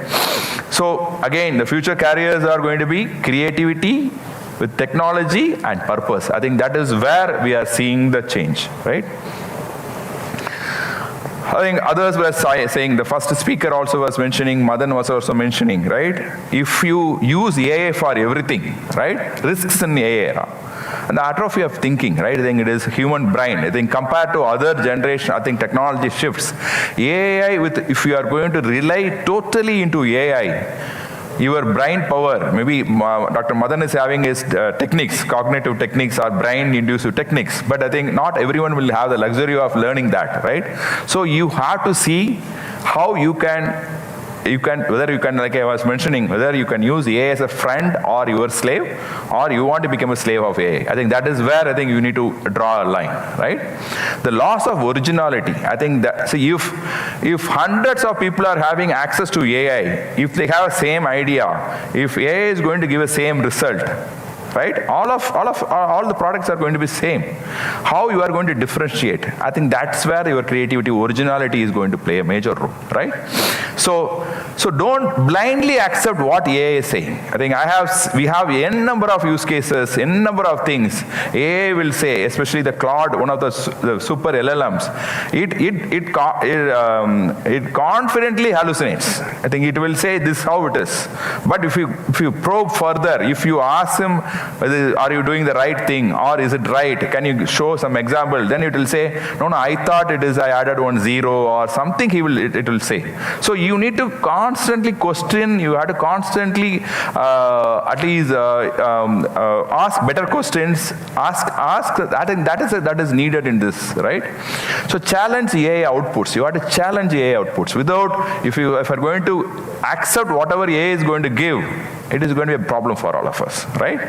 So again, the future careers are going to be creativity with technology and purpose. I think that is where we are seeing the change, right? I think others were saying, the first speaker also was mentioning, Madan was also mentioning, right? If you use AI for everything, right? Risks in the AI era. And the atrophy of thinking, right? I think it is human brain. I think compared to other generation, I think technology shifts. AI, if you are going to rely totally into AI, your brain power, maybe Dr. Madan is having his techniques, cognitive techniques or brain-induced techniques, but I think not everyone will have the luxury of learning that, right? So you have to see how whether you can, like I was mentioning, whether you can use AI as a friend or your slave, or you want to become a slave of AI. I think that is where I think you need to draw a line, right? The loss of originality. I think that, see, if hundreds of people are having access to AI, if they have the same idea, if AI is going to give a same result, right? All the products are going to be same. How you are going to differentiate? I think that's where your creativity, originality is going to play a major role, right? So don't blindly accept what AI is saying. I think we have n number of use cases, n number of things. AI will say, especially the Claude, one of the super LLMs, it confidently hallucinates. I think it will say this is how it is. But if you probe further, if you ask him, are you doing the right thing, or is it right? Can you show some example? Then it will say, no, I thought it is, I added 1 0 or something. It will say. So you need to constantly question. You have to constantly at least ask better questions. Ask. I think that is needed in this, right? So challenge AI outputs. You have to challenge AI outputs. Without, if you are going to accept whatever AI is going to give, it is going to be a problem for all of us, right?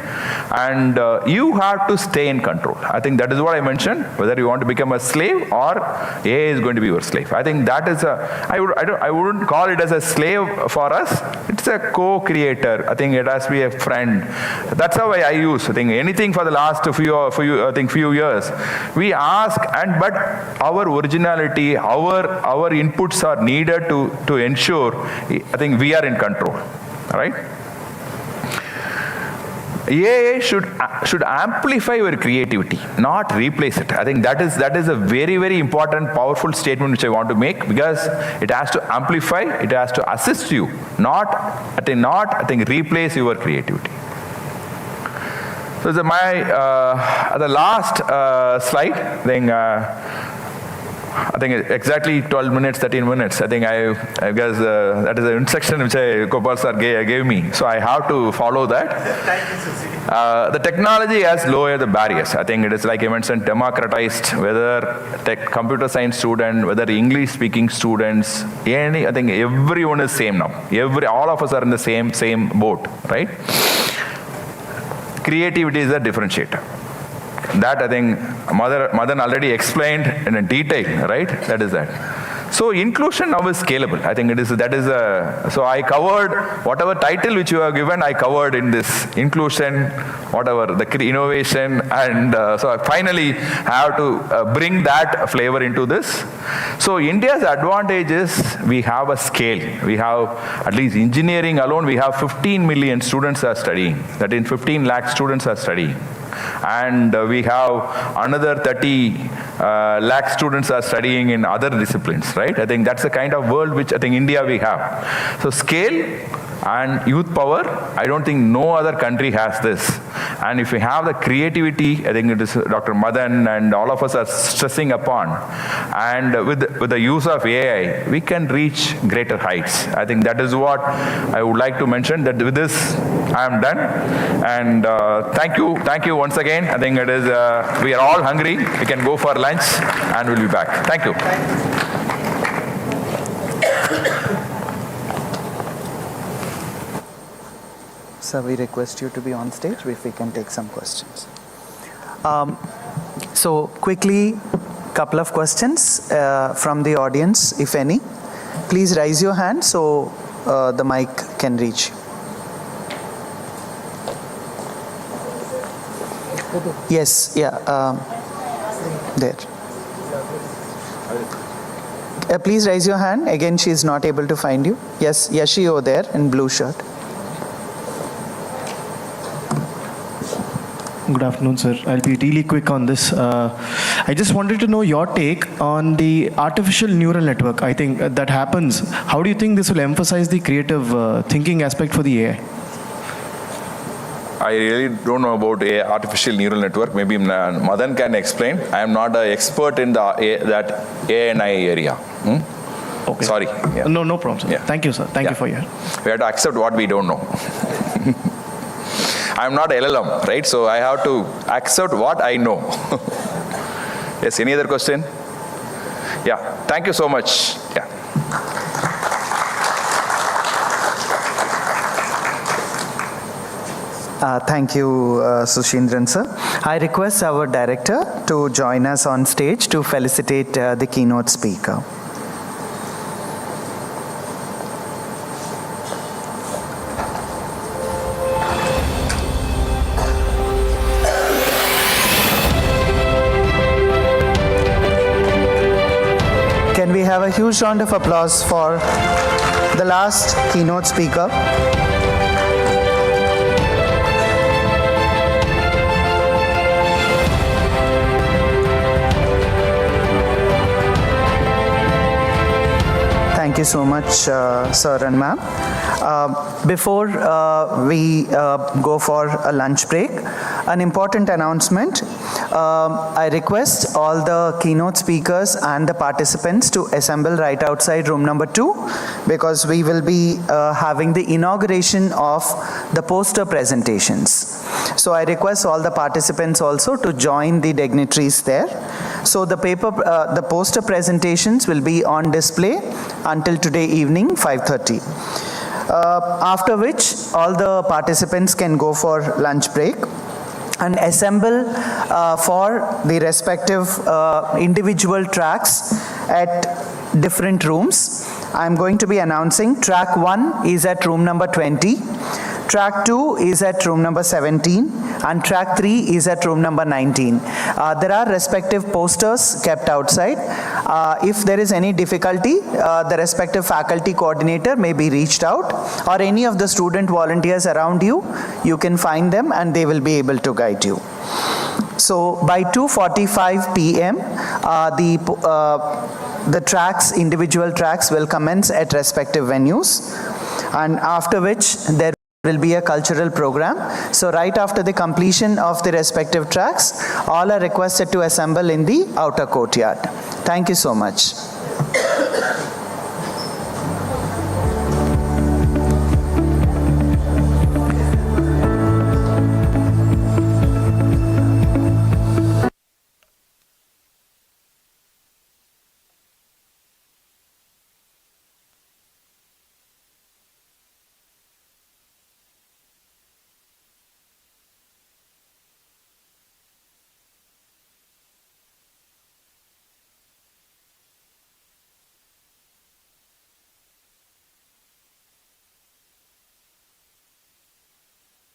And you have to stay in control. I think that is what I mentioned, whether you want to become a slave or AI is going to be your slave. I think that is I wouldn't call it as a slave for us. It's a co-creator. I think it has to be a friend. That's how I use. I think anything for the last few years, we ask, but our originality, our inputs are needed to ensure, I think we are in control, right? AI should amplify your creativity, not replace it. I think that is a very, very important, powerful statement which I want to make, because it has to amplify, it has to assist you, not replace your creativity. So the last slide. I think exactly 12 minutes, 13 minutes. I think because that is the instruction which Gopal sir gave me. So I have to follow that. The technology has lowered the barriers. I think it is, like I mentioned, democratized, whether computer science student, whether English speaking students, I think everyone is same now. All of us are in the same boat, right? Creativity is a differentiator. That I think Madan already explained in a detail, right? That is that. So inclusion now is scalable. I think so I covered whatever title which you have given, I covered in this inclusion, whatever, the innovation, and so I finally have to bring that flavor into this. So India's advantage is we have a scale. We have, at least engineering alone, we have 15 million students are studying. That is 15 lakh students are studying. And we have another 30 lakh students are studying in other disciplines, right? I think that's the kind of world which I think India we have. So scale and youth power, I don't think no other country has this. And if we have the creativity, I think it is Dr. Madan and all of us are stressing upon, and with the use of AI, we can reach greater heights. I think that is what I would like to mention, that with this, I am done. And thank you once again. I think it is, we are all hungry. We can go for lunch and we'll be back. Thank you. So we request you to be on stage if we can take some questions. So quickly, couple of questions from the audience, if any. Please raise your hand so the mic can reach you. Yes, yeah, there. Please raise your hand. Again, she is not able to find you. Yes, Yashi over there in blue shirt. Good afternoon, sir. I'll be really quick on this. I just wanted to know your take on the artificial neural network. I think that happens. How do you think this will emphasize the creative thinking aspect for the AI? I really don't know about artificial neural network. Maybe Madan can explain. I am not an expert in that AI area. Okay. Sorry. Yeah. No problem, sir. Yeah. Thank you, sir. Thank you for your help. We have to accept what we don't know. I'm not LLM, right? So I have to accept what I know. Yes, any other question? Yeah, thank you so much. Yeah. Thank you, Sushindran sir. I request our director to join us on stage to felicitate the keynote speaker. Can we have a huge round of applause for the last keynote speaker? Thank you so much, sir and ma'am. Before we go for a lunch break, an important announcement. I request all the keynote speakers and the participants to assemble right outside room number 2, because we will be having the inauguration of the poster presentations. So I request all the participants also to join the dignitaries there. So the poster presentations will be on display until today evening 5:30. After which all the participants can go for lunch break and assemble for the respective individual tracks at different rooms. I'm going to be announcing track 1 is at room number 20. Track 2 is at room number 17 and track 3 is at room number 19. There are respective posters kept outside. If there is any difficulty, the respective faculty coordinator may be reached out, or any of the student volunteers around you, you can find them and they will be able to guide you. So by 2:45 p.m., the tracks, individual tracks will commence at respective venues, and after which there will be a cultural program. So right after the completion of the respective tracks, all are requested to assemble in the outer courtyard. Thank you so much.